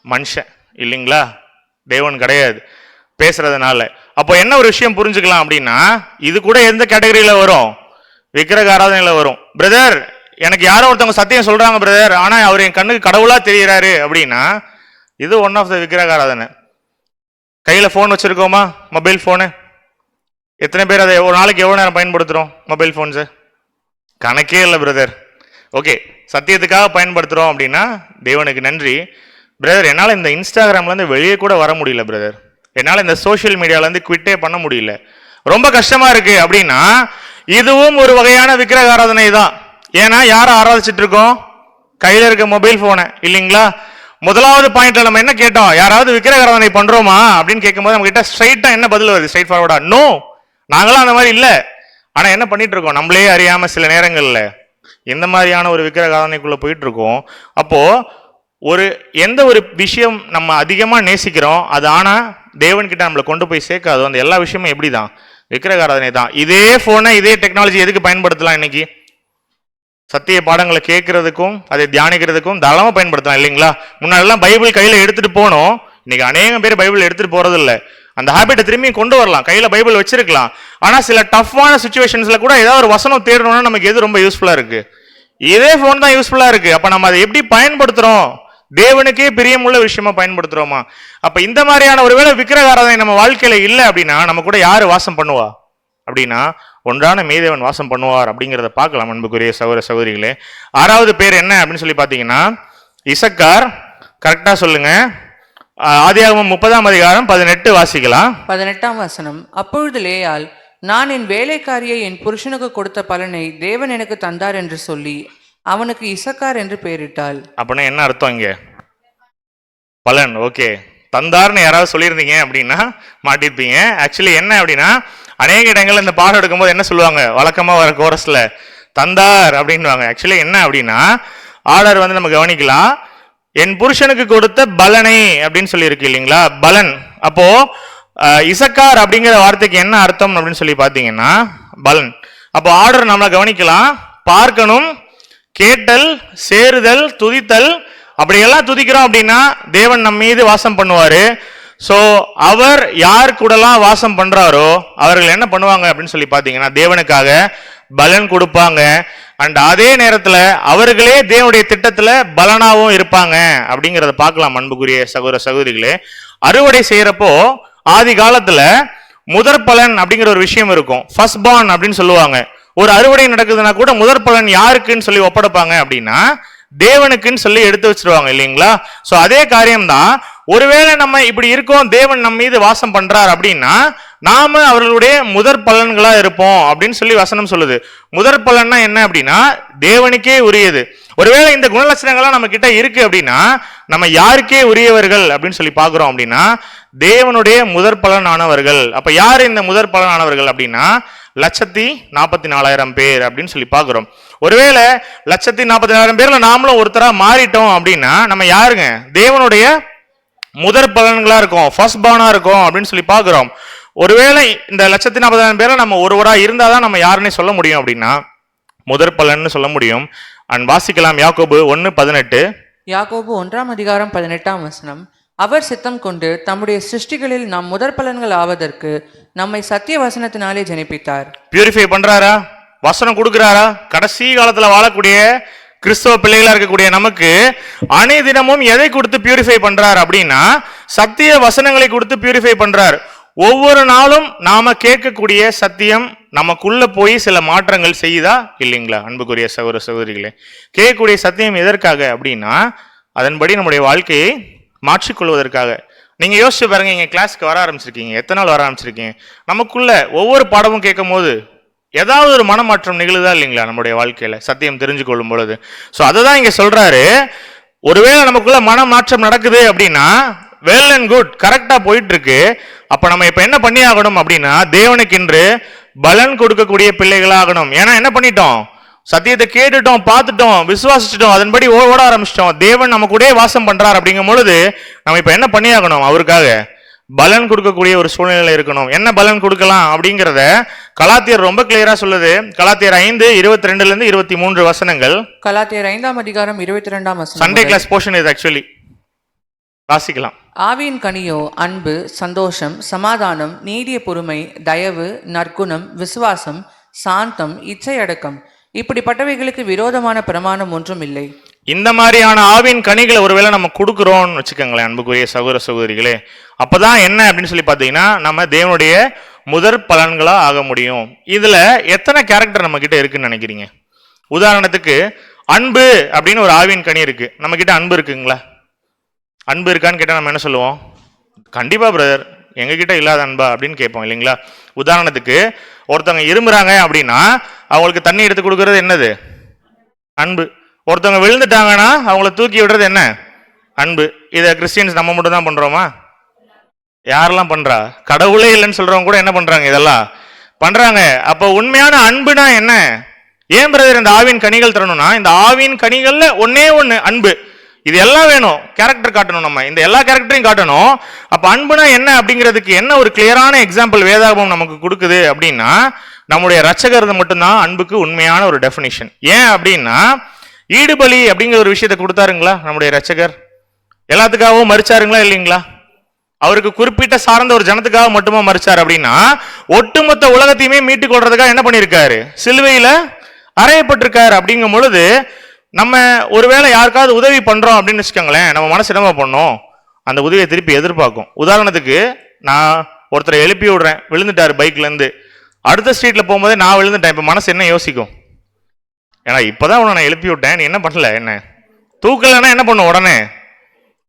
மனுஷன் இல்லைங்களா, தேவன் கிடையாது பேசுறதுனால. அப்போ என்ன ஒரு விஷயம் புரிஞ்சுக்கலாம் அப்படின்னா, இது கூட எந்த கேட்டகரியில வரும்? விக்கிரக ஆராதனையில வரும். பிரதர் எனக்கு யாரோ ஒருத்தவங்க சத்தியம் சொல்றாங்க பிரதர், ஆனா அவர் என் கண்ணுக்கு கடவுளா தெரிகிறாரு அப்படின்னா இது ஒன் ஆஃப் த விக்கிரக ஆராதனை. கையில போன் வச்சிருக்கோமா? மொபைல் போனு எத்தனை பேர் அதை ஒரு நாளைக்கு எவ்வளவு நேரம் பயன்படுத்துறோம்? மொபைல் போன்ஸு கணக்கே இல்லை பிரதர். ஓகே, சத்தியத்துக்காக பயன்படுத்துறோம் அப்படின்னா தேவனுக்கு நன்றி. பிரதர் என்னால் இந்த இன்ஸ்டாகிராம்லேருந்து வெளியே கூட வர முடியல பிரதர், என்னால் இந்த சோஷியல் மீடியாவிலேருந்து குவிட்டே பண்ண முடியல, ரொம்ப கஷ்டமா இருக்கு அப்படின்னா இதுவும் ஒரு வகையான விக்கிரக ஆராதனை தான். ஏன்னா யாரை ஆராதிச்சுட்டு இருக்கோம்? கையில் இருக்க மொபைல் போனை இல்லைங்களா? முதலாவது பாயிண்ட்ல நம்ம என்ன கேட்டோம்? யாராவது விக்கிரக ஆராதனை பண்றோமா அப்படின்னு கேட்கும்போது நம்ம கிட்ட ஸ்ட்ரைட்டா என்ன பதில் வருது? ஸ்ட்ரைட் ஃபார்வர்டா நோ, நாங்களாம் அந்த மாதிரி இல்லை. ஆனா என்ன பண்ணிட்டு இருக்கோம்? நம்மளே அறியாம சில நேரங்கள்ல இந்த மாதிரியான ஒரு விக்கிரக ஆராதனைக்குள்ள போயிட்டு இருக்கோம். அப்போ எந்த ஒரு விஷயம் நம்ம அதிகமாக நேசிக்கிறோம், அது ஆனால் தேவன்கிட்ட நம்மளை கொண்டு போய் சேர்க்காது. அந்த எல்லா விஷயமும் எப்படி தான்? விக்கிரக ஆராதனை தான். இதே ஃபோனை இதே டெக்னாலஜி எதுக்கு பயன்படுத்தலாம்? இன்னைக்கு சத்திய பாடங்களை கேட்கறதுக்கும் அதை தியானிக்கிறதுக்கும் தாராளமாக பயன்படுத்தலாம் இல்லைங்களா? முன்னாடிலாம் பைபிள் கையில் எடுத்துட்டு போனோம், இன்னைக்கு அநேகம் பேர் பைபிள் எடுத்துட்டு போறது இல்லை. அந்த ஹேபிட்டை திரும்பி கொண்டு வரலாம், கையில் பைபிள் வச்சிருக்கலாம். ஆனால் சில டஃப்பான சுச்சுவேஷன்ஸ்ல கூட ஏதாவது ஒரு வசனம் தேடணும்னா நமக்கு எது ரொம்ப யூஸ்ஃபுல்லா இருக்கு? இதே ஃபோன் தான் யூஸ்ஃபுல்லா இருக்கு. அப்ப நம்ம அதை எப்படி பயன்படுத்துறோம்? தேவனுக்கே பிரியமுள்ள விஷயமா பயன்படுத்துறோமா? அப்ப இந்த மாதிரியான ஒருவேளை விக்கிரக ஆராதனை நம்ம வாழ்க்கையில இல்லை அப்படின்னா நம்ம கூட யாரு வாசம் பண்ணுவா அப்படின்னா ஒன்றான மேதேவன் வாசம் பண்ணுவார் அப்படிங்கிறத பார்க்கலாம் அன்புக்குரிய சகோதர சகோதரிகளே. 6வது பேர் என்ன அப்படின்னு சொல்லி பார்த்தீங்கன்னா இசக்கார். கரெக்டா சொல்லுங்க. ஆதியாகமம் 30ஆம் அதிகாரம் 18 வாசிக்கலாம். 18ஆம் வசனம். அப்பொழுது லேயாள், நான் என் வேலைக்காரியை என் புருஷனுக்கு கொடுத்த பலனை தேவன் எனக்கு தந்தார் என்று சொல்லி அவனுக்கு இசக்கார் என்று பெயரிட்டாள். அப்படின்னா என்ன அர்த்தம்? இங்க பலன். ஓகே, தந்தார்னு யாராவது சொல்லியிருந்தீங்க அப்படின்னா மாட்டிருப்பீங்க. ஆக்சுவலி என்ன அப்படின்னா, அநேக இடங்கள்ல இந்த பாடம் எடுக்கும்போது என்ன சொல்லுவாங்க, வழக்கமா வர கோரஸ்ல தந்தார் அப்படின்வாங்க. ஆக்சுவலி என்ன அப்படின்னா, ஆர்டர் வந்து நம்ம கவனிக்கலாம், என் புருஷனுக்கு கொடுத்த பலனை அப்படின்னு சொல்லி இருக்கு இல்லைங்களா, பலன். அப்போ இசக்கார் அப்படிங்கிற வார்த்தைக்கு என்ன அர்த்தம் அப்படின்னு சொல்லி பார்த்தீங்கன்னா பலன். அப்போ ஆர்டர் நம்மளை கவனிக்கலாம், பார்க்கணும், கேட்டல், சேருதல், துதித்தல். அப்படியெல்லாம் துதிக்கிறோம் அப்படின்னா தேவன் நம்ம மீது வாசம் பண்ணுவாரு. ஸோ அவர் யார் கூடலாம் வாசம் பண்றாரோ அவர்கள் என்ன பண்ணுவாங்க அப்படின்னு சொல்லி பார்த்தீங்கன்னா தேவனுக்காக பலன் கொடுப்பாங்க. அண்ட் அதே நேரத்தில் அவர்களே தேவனுடைய திட்டத்தில் பலனாகவும் இருப்பாங்க அப்படிங்கிறத பார்க்கலாம் அன்புக்குரிய சகோதர சகோதரிகளே. அறுவடை செய்யறப்போ ஆதி காலத்துல முதற் பலன் அப்படிங்கிற ஒரு விஷயம் இருக்கும், ஃபர்ஸ்ட் பார்ன் அப்படின்னு சொல்லுவாங்க. ஒரு அறுவடை நடக்குதுன்னா கூட முதற் பலன் யாருக்குன்னு சொல்லி ஒப்படைப்பாங்க அப்படின்னா தேவனுக்குன்னு சொல்லி எடுத்து வச்சிருவாங்க இல்லைங்களா? சோ அதே காரியம்தான், ஒருவேளை நம்ம இப்படி இருக்கோம், தேவன் நம்ம மீது வாசம் பண்றார் அப்படின்னா நாம அவர்களுடைய முதற் பலன்களா இருப்போம் அப்படின்னு சொல்லி வசனம் சொல்லுது. முதற் பலன்னா என்ன அப்படின்னா தேவனுக்கே உரியது. ஒருவேளை இந்த குணலட்சணங்கள்லாம் நம்ம கிட்ட இருக்கு அப்படின்னா நம்ம யாருக்கே உரியவர்கள் அப்படின்னு சொல்லி பாக்குறோம் அப்படின்னா தேவனுடைய முதற் பலனானவர்கள். அப்ப யாரு இந்த முதற் பலனானவர்கள் அப்படின்னா 144,000 பேர் அப்படின்னு சொல்லி பாக்குறோம். ஒருவேளை 144,000 பேர்ல நாமளும் ஒருத்தரா மாறிட்டோம் அப்படின்னா நம்ம யாருங்க? தேவனுடைய முதற் பலன்களா இருக்கும், ஃபர்ஸ்ட் பார்னா இருக்கும் அப்படின்னு சொல்லி பாக்குறோம். ஒருவேளை இந்த 140,000 பேர்ல நம்ம ஒருவரா இருந்தாதான் நம்ம யாருன்னே சொல்ல முடியும் அப்படின்னா முதற் பலன்னு சொல்ல முடியும். வாசிக்கலாம் யாக்கோபு 1:18. யாக்கோபு 1:18. அவர் சித்தம் கொண்டு தம்முடைய சிருஷ்டிகளில் நாம் முதற் பலன்கள் ஆவதற்கு நம்மை சத்திய வசனத்தினாலே ஜனிப்பித்தார். பியூரிஃபை பண்றாரா? வசனம் கொடுக்கிறாரா? கடைசி காலத்துல வாழக்கூடிய கிறிஸ்தவ பிள்ளைகளா இருக்கக்கூடிய நமக்கு அனைதினமும் எதை கொடுத்து பியூரிஃபை பண்றார் அப்படின்னா சத்திய வசனங்களை கொடுத்து பியூரிஃபை பண்றார். ஒவ்வொரு நாளும் நாம கேட்கக்கூடிய சத்தியம் நமக்குள்ள போய் சில மாற்றங்கள் செய்யுதா இல்லைங்களா? அன்புக்குரிய சகோதர சகோதரிகளே, கேட்கக்கூடிய சத்தியம் எதற்காக அப்படின்னா அதன்படி நம்முடைய வாழ்க்கையை மாற்றிக்கொள்வதற்காக. நீங்க யோசிச்சு பாருங்க, இங்க கிளாஸ்க்கு வர ஆரம்பிச்சிருக்கீங்க, எத்தனை நாள் வர ஆரம்பிச்சிருக்கீங்க? நமக்குள்ள ஒவ்வொரு பாடமும் கேட்கும் போது ஏதாவது ஒரு மனமாற்றம் நிகழுதா இல்லைங்களா நம்முடைய வாழ்க்கையில சத்தியம் தெரிஞ்சு கொள்ளும் பொழுது? ஸோ அதை தான் இங்க சொல்றாரு. ஒருவேளை நமக்குள்ள மனமாற்றம் நடக்குது அப்படின்னா வெல் அண்ட் குட், கரெக்டா போயிட்டு இருக்கு. அப்ப நம்ம இப்ப என்ன பண்ணி ஆகணும் அப்படின்னா தேவனுக்கென்று பலன் கொடுக்கக்கூடிய பிள்ளைகளாகணும். ஏன்னா என்ன பண்ணிட்டோம்? சத்தியத்தை கேட்டுட்டோம், பார்த்துட்டோம், விசுவாசிச்சிட்டோம், அதன்படி ஓட ஆரம்பிச்சிட்டோம். தேவன் நம்ம கூட வாசம் பண்றார் அப்படிங்கும் பொழுது நம்ம இப்ப என்ன பண்ணி ஆகணும்? அவருக்காக பலன் கொடுக்கக்கூடிய ஒரு சூழ்நிலை இருக்கணும். என்ன பலன் கொடுக்கலாம் அப்படிங்கிறத கலாத்தியர் ரொம்ப கிளியரா சொல்லுது. கலாத்தியர் 5:22-23 வசனங்கள். கலாத்தியர் 5:22. சண்டே கிளாஸ் போர்ஷன் இது ஆக்சுவலி. வாசிக்கலாம். ஆவியின் கனியோ அன்பு, சந்தோஷம், சமாதானம், நீடிய பொறுமை, தயவு, நற்குணம், விசுவாசம், சாந்தம், இச்சையடக்கம். இப்படிப்பட்டவைகளுக்கு விரோதமான பிரமாணம் ஒன்றும் இல்லை. இந்த மாதிரியான ஆவின் கனிகளை ஒருவேளை நம்ம கொடுக்குறோம்னு வச்சுக்கோங்களேன் அன்புக்குரிய சகோதர சகோதரிகளே, அப்பதான் என்ன அப்படின்னு சொல்லி பார்த்தீங்கன்னா நம்ம தேவனுடைய முதற் பலன்களா ஆக முடியும். இதுல எத்தனை கேரக்டர் நம்ம கிட்ட இருக்குன்னு நினைக்கிறீங்க? உதாரணத்துக்கு அன்பு அப்படின்னு ஒரு ஆவின் கனி இருக்கு. நம்ம கிட்ட அன்பு இருக்குங்களா? அன்பு இருக்கான்னு கேட்டால் நம்ம என்ன சொல்லுவோம்? கண்டிப்பா பிரதர், எங்க கிட்ட இல்லாத அன்பா அப்படின்னு கேட்போம் இல்லைங்களா? உதாரணத்துக்கு ஒருத்தவங்க இருமுறாங்க அப்படின்னா அவங்களுக்கு தண்ணி எடுத்து கொடுக்கறது என்னது? அன்பு. ஒருத்தவங்க விழுந்துட்டாங்கன்னா அவங்கள தூக்கி விடுறது என்ன? அன்பு. இதை கிறிஸ்டியன்ஸ் நம்ம மட்டும் தான் பண்றோமா? யாரெல்லாம் பண்றா? கடவுளே இல்லைன்னு சொல்றவங்க கூட என்ன பண்றாங்க? இதெல்லாம் பண்றாங்க. அப்போ உண்மையான அன்புனா என்ன? ஏன் பிரதர் இந்த ஆவின் கனிகள் தரணும்னா இந்த ஆவின் கனிகள்ல ஒன்னே ஒண்ணு அன்பு. இது எல்லாம் வேணும், கேரக்டர் காட்டணும், நம்ம இந்த எல்லா கேரக்டரையும் காட்டணும். அப்ப அன்புனா என்ன அப்படிங்கிறதுக்கு என்ன ஒரு கிளியரான எக்ஸாம்பிள் வேதாகமம் நமக்கு கொடுக்குது அப்படின்னா நம்முடைய ரட்சகர் மட்டும்தான் அன்புக்கு உண்மையான ஒரு டெஃபினிஷன். ஏன் அப்படின்னா ஈடுபலி அப்படிங்கிற ஒரு விஷயத்தை கொடுத்தாருங்களா நம்முடைய ரட்சகர்? எல்லாத்துக்காகவும் மறிச்சாருங்களா இல்லைங்களா? அவருக்கு குறிப்பிட்ட சார்ந்த ஒரு ஜனத்துக்காக மட்டுமா மறிச்சார் அப்படின்னா ஒட்டுமொத்த உலகத்தையுமே மீட்டுக் கொள்றதுக்காக என்ன பண்ணிருக்காரு? சிலுவையில அறையப்பட்டிருக்காரு. அப்படிங்கும் பொழுது நம்ம ஒருவேளை யாருக்காவது உதவி பண்றோம் அப்படின்னு வச்சுக்கோங்களேன், நம்ம மனசு என்னமா பண்ணோம்? அந்த உதவியை திருப்பி எதிர்பார்க்கும். உதாரணத்துக்கு நான் ஒருத்தரை எழுப்பி விடுறேன், விழுந்துட்டாரு பைக்ல இருந்து, அடுத்த ஸ்ட்ரீட்ல போகும்போதே நான் விழுந்துட்டேன். இப்ப மனசு என்ன யோசிக்கும்? ஏன்னா இப்பதான் உன்னை நான் எழுப்பி விட்டேன், நீ என்ன பண்ணல, என்ன தூக்கலன்னா என்ன பண்ணும்? உடனே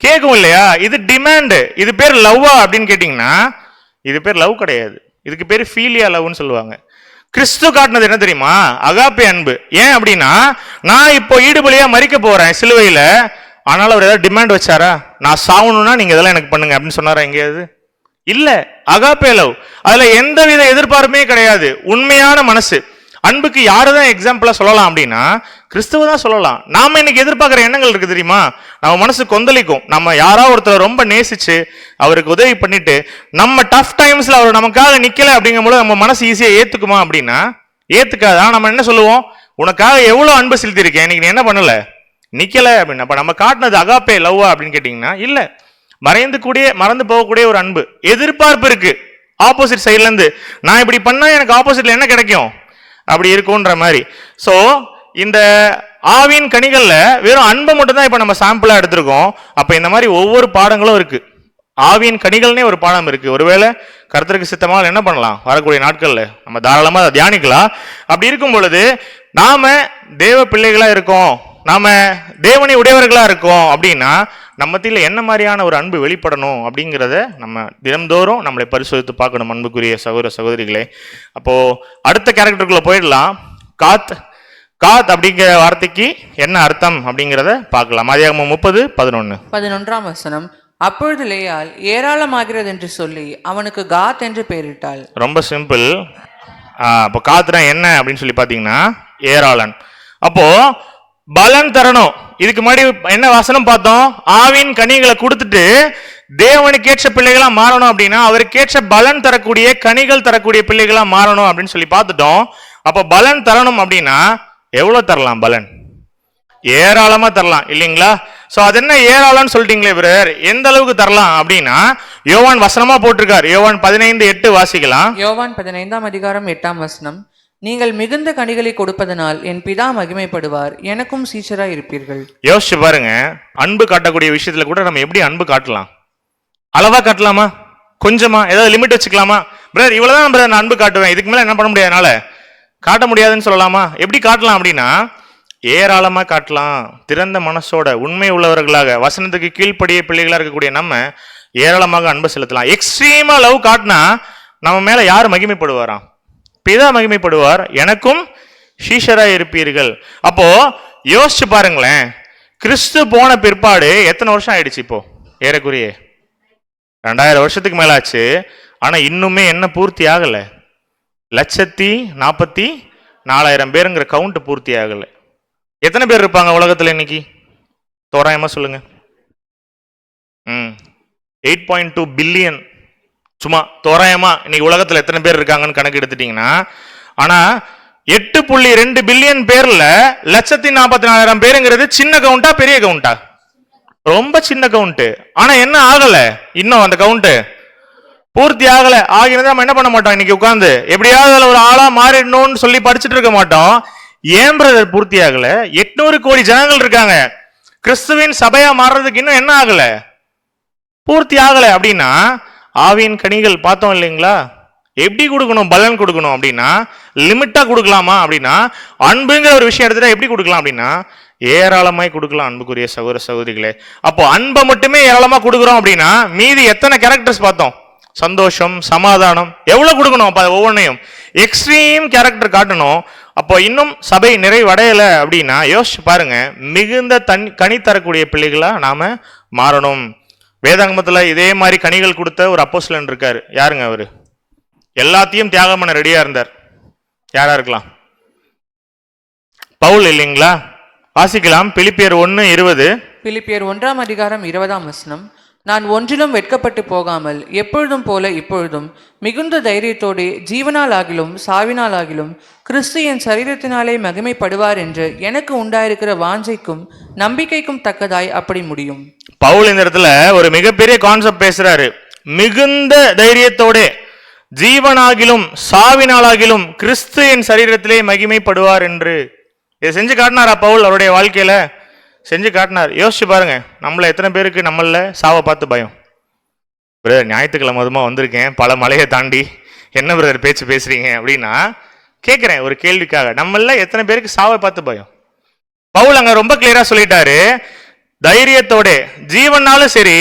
கேட்கும் இல்லையா? இது டிமாண்ட். இது பேர் லவ்வா அப்படின்னு கேட்டீங்கன்னா இது பேர் லவ் கிடையாது. இதுக்கு பேர் ஃபீலியா லவ்னு சொல்லுவாங்க. கிறிஸ்து காட்டினது என்ன தெரியுமா? அகாப்பே அன்பு. ஏன் அப்படின்னா நான் இப்போ ஈடுபலியா மறிக்க போறேன் சிலுவையில, ஆனாலும் அவர் ஏதாவது டிமாண்ட் வச்சாரா? நான் சாவணும்னா நீங்க இதெல்லாம் எனக்கு பண்ணுங்க அப்படின்னு சொன்னாரா எங்கேயாவது? இல்ல. Agape love. அதுல எந்தவித எதிர்பார்ப்புமே கிடையாது. உண்மையான மனசு. அன்புக்கு யாருதான் எக்ஸாம்பிளா சொல்லலாம் அப்படின்னா கிறிஸ்துவ தான் சொல்லலாம். நாம இன்னைக்கு எதிர்பார்க்கிற எண்ணங்கள் இருக்கு தெரியுமா? நம்ம மனசு கொந்தளிக்கும். நம்ம யாராவது ஒருத்தர் ரொம்ப நேசிச்சு அவருக்கு உதவி பண்ணிட்டு நம்ம டஃப் டைம்ஸ்ல அவர் நமக்காக நிக்கல அப்படிங்கும்போது நம்ம மனசு ஈஸியா ஏத்துக்குமா அப்படின்னா ஏத்துக்காது. நம்ம என்ன சொல்லுவோம்? உனக்காக எவ்வளவு அன்பு செலுத்திருக்கேன், இன்னைக்கு நீ என்ன பண்ணல, நிக்கல அப்படின்னு. அப்ப நம்ம காட்டினது அகாப்பே லவ்வா அப்படின்னு கேட்டீங்கன்னா இல்ல. மறந்து போகக்கூடிய ஒரு அன்பு. எதிர்பார்ப்பு இருக்கு ஆப்போசிட் சைட்ல இருந்து. நான் இப்படி பண்ணா எனக்கு ஆப்போசிட்ல என்ன கிடைக்கும் அப்படி இருக்கும்ன்ற மாதிரி. சோ இந்த ஆவின் கனிகள்ல வெறும் அன்பை மட்டும் தான் இப்ப நம்ம சாம்பிளா எடுத்திருக்கோம். அப்ப இந்த மாதிரி ஒவ்வொரு பாடங்களும் இருக்கு. ஆவியின் கனிகள்னே ஒரு பாடம் இருக்கு. ஒருவேளை கர்த்தருக்கு சித்தமாக என்ன பண்ணலாம், வரக்கூடிய நாட்கள்ல நம்ம தாராளமா அதை தியானிக்கலாம். அப்படி இருக்கும் பொழுது நாம தேவ பிள்ளைகளா இருக்கோம், நாம தேவனை உடையவர்களா இருக்கோம் அப்படின்னா நம்ம மத்தியில் என்ன மாதிரியான ஒரு அன்பு வெளிப்படணும் அப்படிங்கிறத நம்ம தினம்தோறும் நம்மளை பரிசோதித்து பார்க்கணும் அன்புக்குரிய சகோதர சகோதரிகளே. அப்போ அடுத்த கேரக்டருக்குள்ள போயிடலாம். காத் அப்படிங்கிற வார்த்தைக்கு என்ன அர்த்தம் அப்படிங்கிறத பார்க்கலாம். ஆதியாகமம் 30:11. 11ஆம் வசனம். அப்பொழுது லேயாள் ஏராளமாகிறது என்று சொல்லி அவனுக்கு காத் என்று பெயரிட்டாள். ரொம்ப சிம்பிள். அப்போ காத்துனா என்ன அப்படின்னு சொல்லி பார்த்தீங்கன்னா ஏராளன். அப்போ பலன் தரணும். இதுக்கு முன்னாடி என்ன வசனம் பார்த்தோம்? ஆவின் கனிகளை கொடுத்துட்டு தேவனுக்கு ஏற்ற பிள்ளைகளா மாறணும் அப்படின்னா அவருக்கேற்ற பலன் தரக்கூடிய கனிகள் தரக்கூடிய பிள்ளைகளா மாறணும் அப்படின்னு சொல்லி பார்த்துட்டோம். அப்போ பலன் தரணும் அப்படின்னா எவ்வளவு தரலாம்? பலன் ஏராளமா தரலாம் இல்லைங்களா? சோ அது என்ன ஏராளம்னு சொல்லிட்டீங்களே பிரதர், எந்த அளவுக்கு தரலாம் அப்படின்னா யோவான் வசனமா போட்டிருக்கார். யோவான் 15:8 வாசிக்கலாம். யோவான் 15ஆம் அதிகாரம் 8ஆம் வசனம். நீங்கள் மிகுந்த கனிகளை கொடுப்பதனால் என் பிதா மகிமைப்படுவார், எனக்கும் சீஷராய் இருப்பீர்கள். யோசிச்சு பாருங்க, அன்பு காட்டக்கூடிய விஷயத்துல கூட நம்ம எப்படி அன்பு காட்டலாம்? அளவா காட்டலாமா? கொஞ்சமா ஏதாவது லிமிட் வச்சுக்கலாமா? பிரதர் இவ்வளவுதான் பிரதர் நான் அன்பு காட்டுவேன், இதுக்கு மேல என்ன பண்ண முடியாதனால காட்ட முடியாதுன்னு சொல்லலாமா? எப்படி காட்டலாம் அப்படின்னா ஏராளமா காட்டலாம். திறந்த மனசோட உண்மை உள்ளவர்களாக வசனத்துக்கு கீழ்ப்படிய பிள்ளைகளா இருக்கக்கூடிய நம்ம ஏராளமாக அன்பு செலுத்தலாம். எக்ஸ்ட்ரீமா லவ் காட்டினா நம்ம மேல யார் மகிமைப்படுவாராம்? பிதா மகிமைப்படுவார், எனக்கும் சீஷராய் இருப்பீர்கள். அப்போ யோசிச்சு பாருங்களேன், கிறிஸ்து போன பிற்பாடு எத்தனை வருஷம் ஆயிடுச்சு? இப்போ ஏறக்குறைய 2000 வருஷத்துக்கு மேல ஆச்சு. ஆனா இன்னுமே என்ன பூர்த்தி ஆகல? 1,44,000 பேருங்கிற கவுண்ட் பூர்த்தி ஆகல. எத்தனை பேர் இருப்பாங்க உலகத்துல இன்னைக்கு? தோராயமா சொல்லுங்க. 8.2 பில்லியன். சும்மா தோராயமா இன்னைக்கு உலகத்துல எத்தனை பேர் இருக்காங்கன்னு கணக்கு எடுத்துட்டீங்கன்னா, ஆனா 8.2 பில்லியன் பேர்ல 1,44,000 பேருங்கிறது சின்ன கவுண்டா பெரிய கவுண்டா? ரொம்ப சின்ன கவுண்ட். ஆனா என்ன ஆகல? இன்னும் அந்த கவுண்ட் பூர்த்தி ஆகல. ஆகினது நம்ம என்ன பண்ண மாட்டோம்? இன்னைக்கு உட்கார்ந்து எப்படியாவது ஒரு ஆளா மாறிடணும்னு சொல்லி படிச்சுட்டு இருக்க மாட்டோம். ஏன் பிரதர் பூர்த்தி ஆகல? 800 கோடி ஜனங்கள் இருக்காங்க. கிறிஸ்துவின் சபையா மாறுறதுக்கு இன்னும் என்ன ஆகல? பூர்த்தி ஆகல. அப்படின்னா ஆவியின் கனிகள் பார்த்தோம் இல்லைங்களா? எப்படி கொடுக்கணும்? பலன் கொடுக்கணும் அப்படின்னா லிமிட்டா கொடுக்கலாமா? அப்படின்னா அன்புங்கிற ஒரு விஷயம் எடுத்துட்டா எப்படி கொடுக்கலாம் அப்படின்னா ஏராளமாய் கொடுக்கலாம் அன்புக்குரிய சகோதர சகோதரிகளே. அப்போ அன்பை மட்டுமே ஏராளமா கொடுக்குறோம் அப்படின்னா மீதி எத்தனை கேரக்டர்ஸ் பார்த்தோம்? சந்தோஷம், சமாதானம், எவ்வளவு கொடுக்கணும்? அப்ப ஒவ்வொன்றையும் எக்ஸ்ட்ரீம் கேரக்டர் காட்டணும். அப்போ இன்னும் சபை நிறைவடையல அப்படின்னா யோசிச்சு பாருங்க, மிகுந்த கனி தரக்கூடிய பிள்ளைகளா நாம மாறணும். வேதாங்கமத்துல இதே மாதிரி கனிகள் கொடுத்த ஒரு அப்போஸ்தலன் இருக்காரு. யாருங்க அவரு? எல்லாத்தையும் தியாகம் பண்ண ரெடியா இருந்தார். யாரா இருக்கலாம்? பவுல் இல்லைங்களா? வாசிக்கலாம். பிலிப்பியர் 1:20. பிலிப்பியர் 1ஆம் அதிகாரம் 20ஆம் வசனம். நான் ஒன்றிலும் வெட்கப்பட்டு போகாமல் எப்பொழுதும் போல இப்பொழுதும் மிகுந்த தைரியத்தோடு ஜீவனால் ஆகிலும் சாவினால் ஆகிலும் கிறிஸ்து என் சரீரத்தினாலே மகிமைப்படுவார் என்று எனக்கு உண்டாயிருக்கிற வாஞ்சைக்கும் நம்பிக்கைக்கும் தக்கதாய் அப்படி முடியும். பவுல் இந்த இடத்துல ஒரு மிகப்பெரிய கான்செப்ட் பேசுறாரு. மிகுந்த தைரியத்தோட ஜீவனாகிலும் சாவினாலாகிலும் கிறிஸ்து என் சரீரத்திலே மகிமைப்படுவார் என்று இதை செஞ்சு காட்டினாரா பவுல்? அவருடைய வாழ்க்கையில செஞ்சு காட்டினார். யோசிச்சு பாருங்க, நம்மள எத்தனை பேருக்கு நம்மள சாவை பார்த்து பயம்? பிரதர் ஞாயிற்றுக்கிழமை அதுமா வந்திருக்கேன், பல மலையை தாண்டி என்ன பிரதர் பேச்சு பேசுறீங்க அப்படின்னா கேட்கிறேன் ஒரு கேள்விக்காக. நம்மள எத்தனை பேருக்கு சாவை பார்த்து பயம்? பவுல் அங்க ரொம்ப கிளியரா சொல்லிட்டாரு, தைரியத்தோட ஜீவனாலும் சரி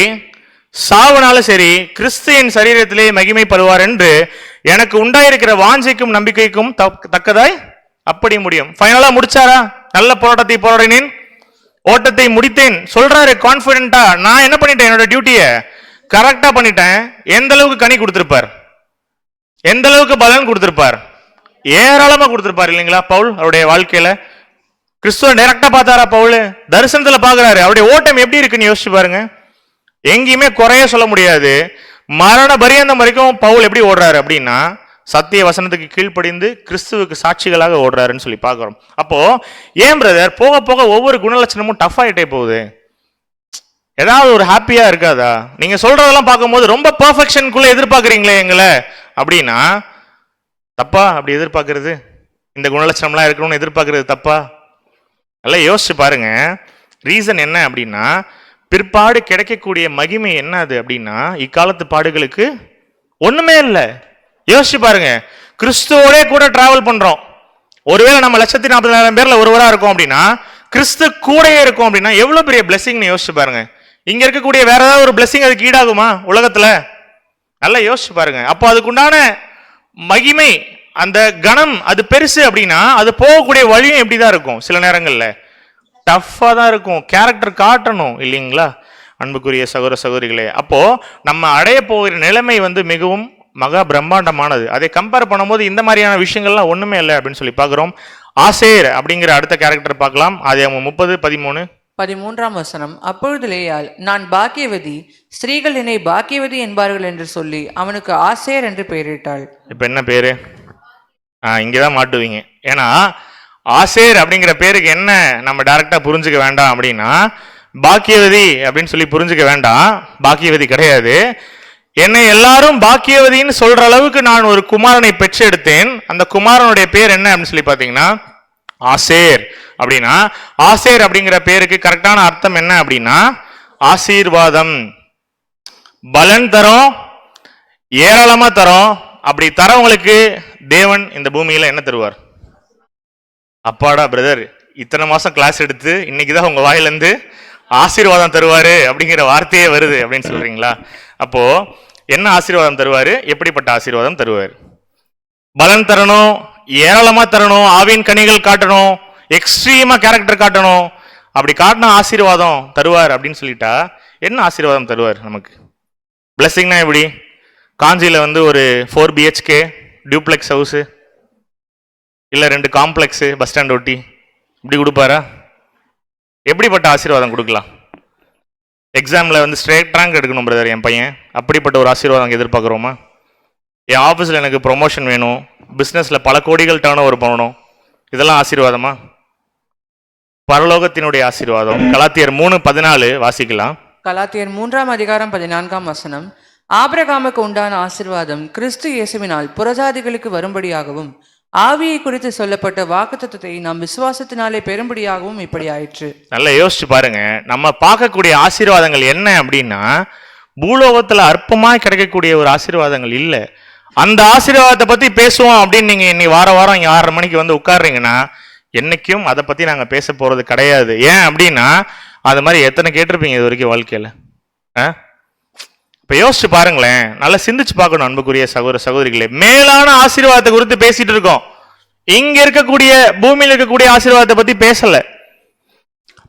சாவனாலும் சரி கிறிஸ்து என் சரீரத்திலே மகிமைப்படுவார் என்று எனக்கு உண்டாயிருக்கிற வாஞ்சைக்கும் நம்பிக்கைக்கும் தக்கதாய் அப்படி முடியும். ஃபைனலா முடிச்சாரா? நல்ல போராட்டத்தை போராடினேன், ஓட்டத்தை முடித்தேன் சொல்றாரு கான்பிடென்டா. நான் என்ன பண்ணிட்டேன்? என்னோட டியூட்டியை கரெக்டா பண்ணிட்டேன். எந்த அளவுக்கு கனி கொடுத்திருப்பார்? எந்த அளவுக்கு பலன் கொடுத்திருப்பார்? ஏராளமா கொடுத்திருப்பார் இல்லைங்களா பவுல் அவருடைய வாழ்க்கையில? கிறிஸ்துவ டைரக்டா பார்த்தாரா பவுல்? தரிசனத்துல பாக்குறாரு. அவருடைய ஓட்டம் எப்படி இருக்குன்னு யோசிச்சு பாருங்க. எங்கேயுமே குறைய சொல்ல முடியாது. மரண பரியந்தம் வரைக்கும் பவுல் எப்படி ஓடுறாரு அப்படின்னா சத்திய வசனத்துக்கு கீழ்ப்படிந்து கிறிஸ்துவுக்கு சாட்சிகளாக ஓடுறாருன்னு சொல்லி பார்க்கிறோம். அப்போ ஏன் பிரதர் போக போக ஒவ்வொரு குணலட்சணமும் டஃப் ஆகிட்டே போகுது? ஏதாவது ஒரு ஹாப்பியா இருக்காதா? நீங்க சொல்றதெல்லாம் பார்க்கும்போது ரொம்ப பர்ஃபெக்ஷனுக்குள்ள எதிர்பார்க்குறீங்களே எங்களை அப்படின்னா தப்பா? அப்படி எதிர்பார்க்கறது, இந்த குணலட்சணம்லாம் இருக்கணும்னு எதிர்பார்க்கறது தப்பா? நல்லா யோசிச்சு பாருங்க. ரீசன் என்ன அப்படின்னா பிற்பாடு கிடைக்கக்கூடிய மகிமை என்ன அது அப்படின்னா இக்காலத்து பாடுகளுக்கு ஒண்ணுமே இல்லை. யோசிச்சு பாருங்க, கிறிஸ்துவோட கூட டிராவல் பண்றோம். ஒருவேளை நம்ம 1,44,000 பேர்ல ஒருவரா இருக்கோம் அப்படின்னா கிறிஸ்து கூடயே இருக்கும் அப்படின்னா எவ்வளவு பெரிய பிளெஸிங்னு யோசிச்சு பாருங்க. இங்க இருக்கக்கூடிய வேற ஏதாவது ஒரு பிளெஸிங் அதுக்கு ஈடாகுமா உலகத்துல? நல்லா யோசிச்சு பாருங்க. அப்போ அதுக்குண்டான மகிமை, அந்த கணம் அது பெருசு அப்படின்னா அது போகக்கூடிய வழியும் எப்படிதான் இருக்கும்? சில நேரங்கள்ல டஃப்பா தான் இருக்கும். கேரக்டர் காட்டணும் இல்லைங்களா அன்புக்குரிய சகோதர சகோதரிகளே? அப்போ நம்ம அடைய போகிற நிலைமை வந்து மிகவும் மகா பிரம்மாண்டமானது. அதை கம்பேர் பண்ணும்போது இந்த மாதிரியான விஷயங்கள்லாம் ஒண்ணுமே இல்லை அப்படின்னு சொல்லி பார்க்கிறோம். ஆசேர் அப்படிங்கிற அடுத்த கேரக்டர் பார்க்கலாம். அது 30:13. 13ஆம் வசனம். அப்பொழுது லேயாள், நான் பாக்கியவதி, ஸ்திரீகள் என்னை பாக்கியவதி என்பார்கள் என்று சொல்லி அவனுக்கு ஆசேர் என்று பெயரிட்டாள். இப்ப என்ன பேரு? இங்கதான் மாட்டுவீங்க. ஏன்னா ஆசேர் அப்படிங்கிற பேருக்கு என்ன நம்ம டைரக்டா புரிஞ்சுக்க வேண்டாம் அப்படின்னா, பாக்கியவதி அப்படின்னு சொல்லி புரிஞ்சுக்க வேண்டாம். பாக்கியவதி கிடையாது. என்னை எல்லாரும் பாக்கியவதின்னு சொல்ற அளவுக்கு நான் ஒரு குமாரனை பெற்றெடுத்தேன். அந்த குமாரனுடைய பேர் என்ன அப்படின்னு சொல்லி பாத்தீங்கன்னா ஆசேர். அப்படின்னா ஆசேர் அப்படிங்கிற பேருக்கு கரெக்டான அர்த்தம் என்ன அப்படின்னா ஆசீர்வாதம், பலன் தரும், ஏராளமா தரும். அப்படி தரவங்களுக்கு தேவன் இந்த பூமியில என்ன தருவார்? அப்பாடா பிரதர், இத்தனை மாசம் கிளாஸ் எடுத்து இன்னைக்குதான் உங்க வாயிலிருந்து ஆசீர்வாதம் தருவாரு அப்படிங்கிற வார்த்தையே வருது அப்படின்னு சொல்றீங்களா? அப்போ என்ன ஆசீர்வாதம் தருவாரு? எப்படிப்பட்ட ஆசீர்வாதம் தருவார்? பலன் தரணும், ஏராளமா தரணும், ஆவின் கனிகள் காட்டணும், எக்ஸ்ட்ரீமா கேரக்டர் காட்டணும். அப்படி காட்டின ஆசீர்வாதம் தருவார் அப்படின்னு சொல்லிட்டா என்ன ஆசீர்வாதம் தருவார் நமக்கு? பிளஸிங்னா எப்படி? காஞ்சியில வந்து ஒரு 4 BHK டியூப்ளெக்ஸ் ஹவுஸ், இல்ல 2 காம்ப்ளெக்ஸ் பஸ் ஸ்டாண்ட் ஒட்டி இப்படி கொடுப்பாரா? எப்படிப்பட்ட ஆசீர்வாதம் கொடுக்கலாம்? எக்ஸாம்ல வந்து ஸ்ட்ரெயிட் ரேங்க் எடுக்கணும் பிரதர் என் பையன், அப்படிப்பட்ட ஒரு ஆசீர்வாதம் எதிர்பார்க்குறோமா? என் ஆஃபீஸில் எனக்கு ப்ரொமோஷன் வேணும், பிஸ்னஸில் பல கோடிகள் டர்ன் ஓவர் பண்ணணும், இதெல்லாம் ஆசீர்வாதமா? பரலோகத்தினுடைய ஆசீர்வாதம். கலாத்தியர் 3:14 வாசிக்கலாம். கலாத்தியர் 3ஆம் அதிகாரம் 14ஆம் வசனம். ஆபிரகாமுக்கு உண்டான ஆசீர்வாதம் கிறிஸ்து இயேசுவினால் புறஜாதிகளுக்கு வரும்படியாகவும் ஆவியை குறித்து சொல்லப்பட்ட வாக்குத்தத்தத்தை நாம் விசுவாசத்தினாலே பெரும்படியாகவும் இப்படி ஆயிற்று. நல்லா யோசிச்சு பாருங்க. நம்ம பார்க்கக்கூடிய ஆசீர்வாதங்கள் என்ன அப்படின்னா பூலோகத்துல அற்பமாய் கிடைக்கக்கூடிய ஒரு ஆசீர்வாதங்கள் இல்லை. அந்த ஆசீர்வாதத்தை பத்தி பேசுவோம் அப்படின்னு நீங்க இன்னைக்கு வார வாரம் இங்க 6:30 மணிக்கு வந்து உட்கார்றீங்கன்னா என்னைக்கும் அதை பத்தி நாங்க பேச போறது கிடையாது. ஏன் அப்படின்னா அது மாதிரி எத்தனை கேட்டிருப்பீங்க இது வரைக்கும் வாழ்க்கையில? இப்ப யோசிச்சு பாருங்களேன், நல்லா சிந்திச்சு பார்க்கணும் அன்புக்குரிய சகோதர சகோதரிகளே. மேலான ஆசீர்வாதத்தை குறித்து பேசிட்டு இருக்கோம். இங்க இருக்கக்கூடிய பூமியில இருக்கக்கூடிய ஆசீர்வாதத்தை பத்தி பேசல.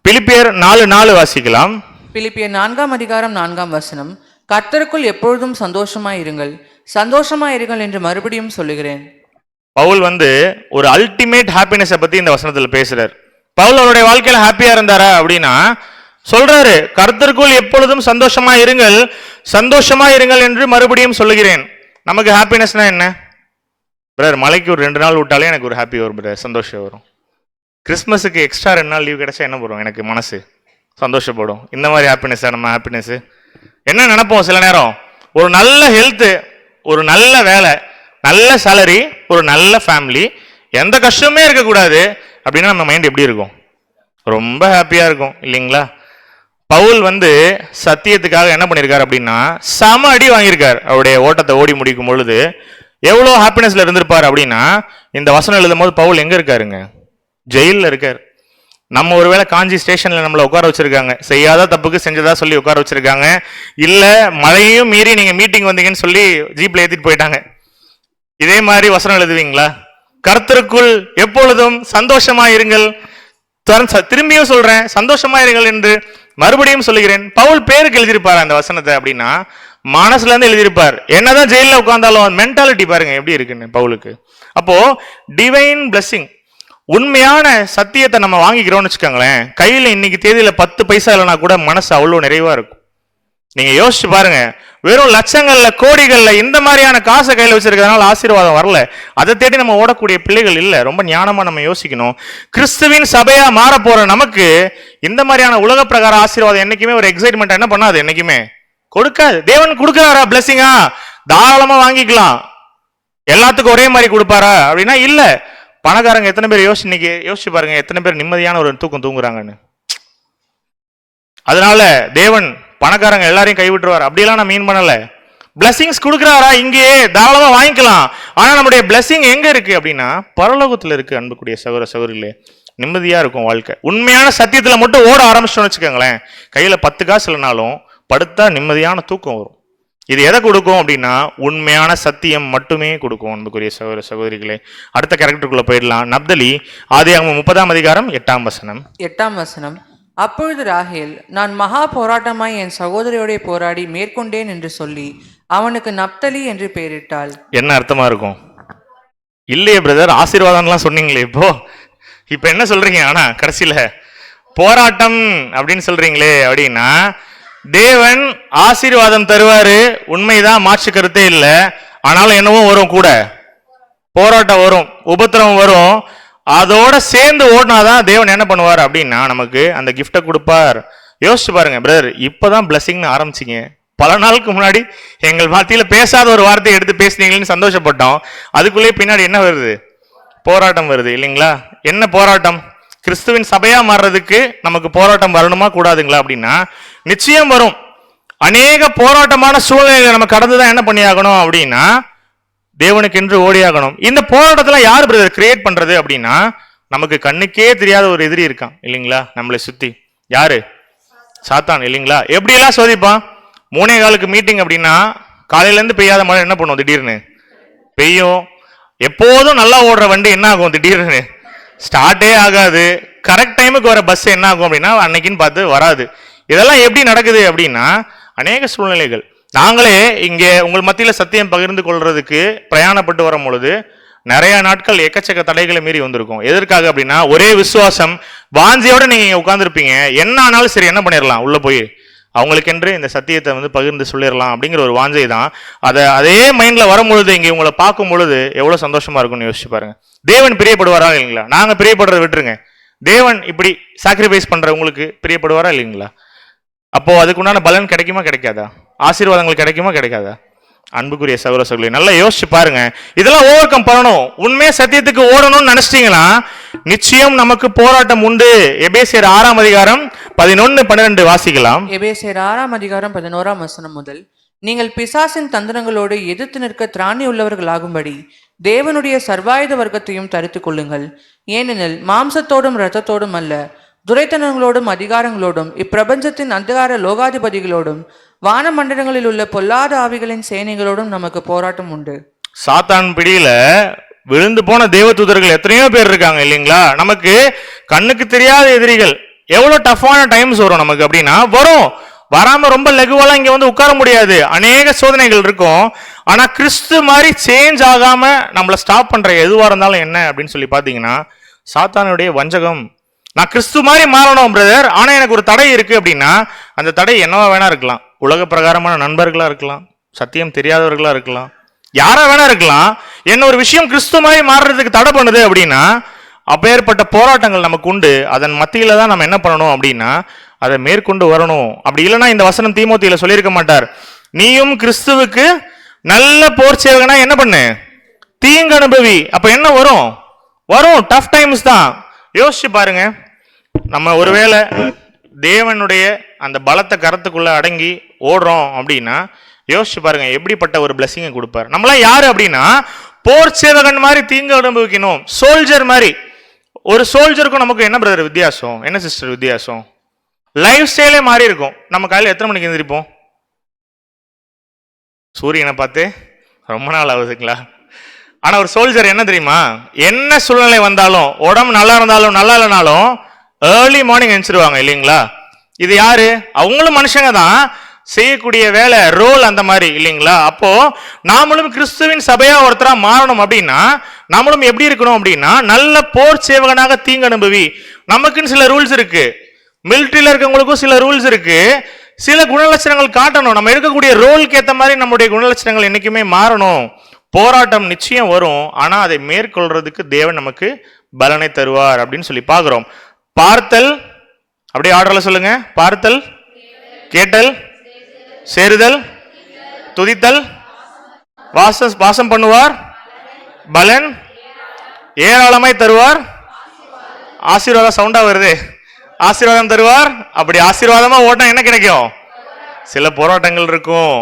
பிலிப்பியர் 4:4 வாசிக்கலாம். பிலிப்பியர் 4ஆம் அதிகாரம் 4ஆம் வசனம். கர்த்தருக்குள் எப்பொழுதும் சந்தோஷமாயிருங்கள், சந்தோஷமாயிருங்கள் என்று மறுபடியும் சொல்லுகிறேன். பவுல் வந்து ஒரு அல்டிமேட் ஹாப்பினஸை பத்தி இந்த வசனத்துல பேசுறார். பவுல் அவருடைய வாழ்க்கையில ஹாப்பியா இருந்தாரா அப்படின்னா சொல்றாரு, கர்த்தருக்குள் எப்பொழுதும் சந்தோஷமா இருங்கள், சந்தோஷமா இருங்கள் என்று மறுபடியும் சொல்லுகிறேன். நமக்கு ஹாப்பினஸ்னா என்ன பிரதர்? மலைக்கு ஒரு 2 நாள் விட்டாலே எனக்கு ஒரு ஹாப்பி வரும் பிரதர், சந்தோஷம் வரும். கிறிஸ்மஸுக்கு எக்ஸ்ட்ரா 2 நாள் லீவ் கிடைச்சா என்ன வரும்? எனக்கு மனசு சந்தோஷப்படும். இந்த மாதிரி ஹாப்பினஸ் நம்ம ஹாப்பினஸ் என்ன நினைப்போம்? சில நேரம் ஒரு நல்ல ஹெல்த், ஒரு நல்ல வேலை, நல்ல சேலரி, ஒரு நல்ல ஃபேமிலி, எந்த கஷ்டமே இருக்கக்கூடாது அப்படின்னா நம்ம மைண்ட் எப்படி இருக்கும்? ரொம்ப ஹாப்பியா இருக்கும் இல்லைங்களா? பவுல் வந்து சத்தியத்துக்காக என்ன பண்ணியிருக்காரு அப்படின்னா சம அடி வாங்கியிருக்கார். அவருடைய ஓட்டத்தை ஓடி முடிக்கும் பொழுது எவ்வளோ ஹாப்பினஸ்ல இருந்திருப்பார் அப்படின்னா இந்த வசனம் எழுதும் போது பவுல் எங்க இருக்காருங்க? ஜெயிலில் இருக்கார். நம்ம ஒருவேளை காஞ்சி ஸ்டேஷன்ல நம்மளை உட்கார வச்சிருக்காங்க, செய்யாத தப்புக்கு செஞ்சதா சொல்லி உட்கார வச்சிருக்காங்க, இல்ல மழையும் மீறி நீங்க மீட்டிங் வந்தீங்கன்னு சொல்லி ஜீப்ல ஏத்திட்டு போயிட்டாங்க. இதே மாதிரி வசனம் எழுதுவீங்களா? கர்த்தருக்குள் எப்பொழுதும் சந்தோஷமா இருங்கள், திரும்பியும் சொல்றேன் சந்தோஷமா இருங்கள் என்று மறுபடியும் சொல்லுகிறேன். பவுல் பேருக்கு எழுதியிருப்பார் அந்த வசனத்தை அப்படின்னா மனசுல இருந்து எழுதியிருப்பார். என்னதான் ஜெயில உட்கார்ந்தாலும் மென்டாலிட்டி பாருங்க எப்படி இருக்குன்னு பவுலுக்கு. அப்போ டிவைன் பிளெஸிங், உண்மையான சத்தியத்தை நம்ம வாங்கிக்கிறோம்னு வச்சுக்கோங்களேன், கையில இன்னைக்கு தேதியில 10 பைசா இல்லைனா கூட மனசு அவ்வளவு நிறைவா இருக்கும். நீங்க யோசிச்சு பாருங்க, வெறும் லட்சங்கள்ல கோடிகள்ல இந்த மாதிரியான காசை கையில வச்சிருக்கிறதுனால ஆசீர்வாதம் வரல. அதை தேடி நம்ம ஓடக்கூடிய பிள்ளைகள் இல்ல. ரொம்ப ஞானமா நம்ம யோசிக்கணும். கிறிஸ்துவின் சபையா மாற போற நமக்கு இந்த மாதிரியான உலக பிரகார ஆசீர்வாதம் என்னைக்குமே ஒரு எக்ஸைட்மெண்ட் என்ன பண்ணாது, என்னைக்குமே கொடுக்காது. தேவன் கொடுக்கிறாரா பிளெஸிங்கா? தாராளமா வாங்கிக்கலாம். எல்லாத்துக்கும் ஒரே மாதிரி கொடுப்பாரா அப்படின்னா இல்ல. பணக்காரங்க எத்தனை பேர் யோசிச்சு பாருங்க, எத்தனை பேர் நிம்மதியான ஒரு தூக்கம் தூங்குறாங்கன்னு. அதனால தேவன் பணக்காரங்க எல்லாரையும் கைவிட்டுருவார் அப்படியெல்லாம் நான் மீன் பண்ணல. பிளஸிங்ஸ் கொடுக்குறாரா? இங்கேயே தாராளமா வாங்கிக்கலாம். ஆனா நம்முடைய பிளஸிங் எங்க இருக்கு அப்படின்னா பரலோகத்துல இருக்கு. அன்புக்குரிய சகோதர சகோதரிகளே, நிம்மதியா இருக்கும் வாழ்க்கை. உண்மையான சத்தியத்துல மட்டும் ஓட ஆரம்பிச்சோம்னு வச்சுக்கோங்களேன், கையில 10 காசு இல்லைனாலும் படுத்தா நிம்மதியான தூக்கம் வரும். இது எதை கொடுக்கும் அப்படின்னா உண்மையான சத்தியம் மட்டுமே கொடுக்கும். அன்புக்குரிய சகோதர சகோதரிகளே, அடுத்த கேரக்டருக்குள்ள போயிடலாம். நப்தலி, ஆதியாகமம் 30ஆம் அதிகாரம் 8ஆம் வசனம். 8ஆம் வசனம். அப்பொழுது ராகேல், நான் மகா போராட்டமாய் என் சகோதரியோட போராடி மேற்கொண்டேன் என்று சொல்லி அவனுக்கு நப்தலி என்று பெயரிட்டாள். என்ன அர்த்தமா இருக்கும்? இல்லையே பிரதர், ஆசீர்வாதம்லாம் சொன்னீங்களே, இப்போ என்ன சொல்றீங்க? ஆனா கடைசியில போராட்டம் அப்படின்னு சொல்றீங்களே அப்படின்னா தேவன் ஆசீர்வாதம் தருவாரு, உண்மைதான், மாற்று கருத்தே இல்லை. ஆனாலும் என்னவோ வரும், கூட போராட்டம் வரும், உபத்திரவம் வரும். அதோட சேர்ந்து ஓடினாதான் தேவன் என்ன பண்ணுவார் அப்படின்னா நமக்கு அந்த கிஃப்டை கொடுப்பார். யோசிச்சு பாருங்க பிரதர், இப்பதான் பிளஸிங்னு ஆரம்பிச்சிங்க. பல நாளுக்கு முன்னாடி எங்கள் மத்தியில பேசாத ஒரு வார்த்தையை எடுத்து பேசுனீங்களேன்னு சந்தோஷப்பட்டோம். அதுக்குள்ளே பின்னாடி என்ன வருது? போராட்டம் வருது இல்லைங்களா? என்ன போராட்டம்? கிறிஸ்துவின் சபையா மாறுறதுக்கு நமக்கு போராட்டம் வரணுமா கூடாதுங்களா அப்படின்னா நிச்சயம் வரும். அநேக போராட்டமான சூழ்நிலைகளை நம்ம கடந்துதான் என்ன பண்ணியாகணும் அப்படின்னா தேவனுக்கு என்று ஓடியாகணும். இந்த போராட்டத்துல யார் பிரதர் கிரியேட் பண்றது அப்படின்னா நமக்கு கண்ணுக்கே தெரியாத ஒரு எதிரி இருக்கான் இல்லைங்களா நம்மளை சுத்தி. யாரு? சாத்தான் இல்லைங்களா? எப்படி எல்லாம் சோதிப்பான். 3:15 மீட்டிங் அப்படின்னா காலையில இருந்து பெய்யாத மழை என்ன பண்ணும்? திடீர்னு பெய்யும். எப்போதும் நல்லா ஓடுற வண்டி என்ன ஆகும்? திடீர்னு ஸ்டார்ட்டே ஆகாது. கரெக்ட் டைமுக்கு வர பஸ் என்ன ஆகும் அப்படின்னா அன்னைக்குன்னு பார்த்து வராது. இதெல்லாம் எப்படி நடக்குது அப்படின்னா அநேக சூழ்நிலைகள். நாங்களே இங்கே உங்கள் மத்தியில் சத்தியம் பகிர்ந்து கொள்றதுக்கு பிரயாணப்பட்டு வரும் பொழுது நிறைய நாட்கள் எக்கச்சக்க தடைகளை மீறி வந்திருக்கும். எதற்காக அப்படின்னா ஒரே விசுவாசம் வாஞ்சியோட நீங்க இங்க உட்கார்ந்துருப்பீங்க. என்ன ஆனாலும் சரி என்ன பண்ணிடலாம், உள்ள போய் அவங்களுக்கென்று இந்த சத்தியத்தை பகிர்ந்து சொல்லிடலாம் அப்படிங்கிற ஒரு வாஞ்சை தான். அதே மைண்ட்ல வரும் பொழுது இங்கே உங்களை பார்க்கும் பொழுது எவ்வளவு சந்தோஷமா இருக்கும்னு யோசிச்சு பாருங்க. தேவன் பிரியப்படுவாரா இல்லைங்களா? நாங்க பிரியப்படுறதை விட்டுருங்க, தேவன் இப்படி சாக்ரிஃபைஸ் பண்ற உங்களுக்கு பிரியப்படுவாரா இல்லைங்களா? அப்போ அதுக்குண்டான பலன் கிடைக்குமா கிடைக்காதா? ஆசீர்வாதங்கள் கிடைக்குமா கிடைக்காதா? அன்புக்குரிய சகோதர சகோதரி, நல்லா யோசிச்சு பாருங்க. இதெல்லாம் ஓவர் கம் பண்ணணும். உண்மையே சத்தியத்துக்கு ஓடணும்னு நினைச்சிட்டீங்கன்னா நிச்சயம் நமக்கு போராட்டம் உண்டு. எபேசியர் 6ஆம் அதிகாரம் 11-12 வாசிக்கலாம். எபேசியர் 6ஆம் அதிகாரம் 11ஆம் வசனம் முதல். நீங்கள் பிசாசின் தந்திரங்களோடு எதிர்த்து நிற்க திராணி உள்ளவர்களாகும்படி தேவனுடைய சர்வாயுத வர்க்கத்தையும் தரித்துக் கொள்ளுங்கள். ஏனெனில் மாம்சத்தோடும் இரத்தத்தோடும் அல்ல, துரைத்தனங்களோடும் அதிகாரங்களோடும் இப்பிரபஞ்சத்தின் அந்தகார லோகாதிபதிகளோடும் வானமண்டலங்களில் உள்ள பொல்லாத ஆவிகளின் சேனைகளோடும் நமக்கு போராட்டம் உண்டு. சாத்தான் பிடியில விழுந்து போன தேவதூதர்கள் எத்தனையோ பேர் இருக்காங்க இல்லைங்களா? நமக்கு கண்ணுக்கு தெரியாத எதிரிகள். எவ்வளவு டஃப்பான டைம்ஸ் வரும் நமக்கு அப்படின்னா வரும். வராம ரொம்ப லெகுவெல்லாம் இங்க உட்கார முடியாது. அநேக சோதனைகள் இருக்கும். ஆனா கிறிஸ்து மாதிரி சேஞ்ச் ஆகாம நம்மளை ஸ்டாப் பண்ற எதுவா இருந்தாலும் என்ன அப்படின்னு சொல்லி பாத்தீங்கன்னா சாத்தானுடைய வஞ்சகம். நான் கிறிஸ்து மாதிரி மாறணும் பிரதர், ஆனா எனக்கு ஒரு தடை இருக்கு அப்படின்னா அந்த தடை என்னவா வேணா இருக்கலாம். உலக பிரகாரமான நண்பர்களா இருக்கலாம், சத்தியம் தெரியாதவர்களா இருக்கலாம், யாரா வேணா இருக்கலாம். என்ன ஒரு விஷயம் கிறிஸ்து மாதிரி மாறுறதுக்கு தடை பண்ணுது அப்படின்னா அப்பேற்பட்ட போராட்டங்கள் நமக்கு உண்டு. அதன் மத்தியில தான் நம்ம என்ன பண்ணணும் அப்படின்னா அதை மேற்கொண்டு வரணும். அப்படி இல்லைன்னா இந்த வசனம் தீமோத்தியில சொல்லியிருக்க மாட்டார், நீயும் கிறிஸ்துவுக்கு நல்ல போர் சேவகனா என்ன பண்ணு, தீங்கு அனுபவி. அப்ப என்ன வரும்? டஃப் டைம்ஸ் தான். யோசிச்சு பாருங்க, நம்ம ஒருவேளை தேவனுடைய அந்த பலத்தை கரத்துக்குள்ள அடங்கி ஓடுறோம் அப்படின்னா யோசிச்சு பாருங்க எப்படிப்பட்ட ஒரு பிளஸிங்கை கொடுப்பார். நம்மளாம் யாரு அப்படின்னா போர் சேவகன் மாதிரி தீங்கு அனுபவிக்கணும், சோல்ஜர் மாதிரி. ஒரு சோல்ஜருக்கும் நமக்கு என்ன பிரதர் வித்தியாசம், என்ன சிஸ்டர் வித்தியாசம்? லைஃப் ஸ்டைலே மாறி இருக்கும். நம்ம காலையில் எத்தனை மணிக்கு எழுந்திருப்போம்? சூரியனை பார்த்து ரொம்ப நாள் ஆகுதுங்களா? ஆனா ஒரு சோல்ஜர் என்ன தெரியுமா, என்ன சூழ்நிலை வந்தாலும் உடம்பு நல்லா இருந்தாலும் நல்லா இல்லைனாலும் ஏர்லி மார்னிங் எழுந்திருவாங்க இல்லைங்களா? இது யாரு? அவங்களும் மனுஷங்க தான், செய்யக்கூடிய வேலை ரோல் அந்த மாதிரி இல்லைங்களா? அப்போ நாமளும் கிறிஸ்துவின் சபையா ஒருத்தரா மாறணும் அப்படின்னா நாமளும் எப்படி இருக்கணும் அப்படின்னா நல்ல போர் சேவகனாக தீங்கு அனுபவி. நமக்குன்னு சில ரூல்ஸ் இருக்கு, மிலிட்டரியில இருக்கவங்களுக்கும் சில ரூல்ஸ் இருக்கு. சில குணலட்சணங்கள் காட்டணும். நம்ம இருக்கக்கூடிய ரோலுக்கு ஏற்ற மாதிரி நம்முடைய குணலட்சணங்கள் என்னைக்குமே மாறணும். போராட்டம் நிச்சயம் வரும், ஆனா அதை மேற்கொள்றதுக்கு தேவன் நமக்கு பலனை தருவார் அப்படின்னு சொல்லி பார்க்கிறோம். பார்த்தல், அப்படியே ஆர்டர்ல சொல்லுங்க. பார்த்தல், கேட்டல், சேருதல், துதித்தல், வாசம் பண்ணுவார், பலன் ஏராளமாய் தருவார், ஆசீர்வாதம். சவுண்டா வருது, ஆசீர்வாதம் தருவார். அப்படி ஆசீர்வாதமா ஓட்டினா என்ன கிடைக்கும்? சில போராட்டங்கள் இருக்கும்.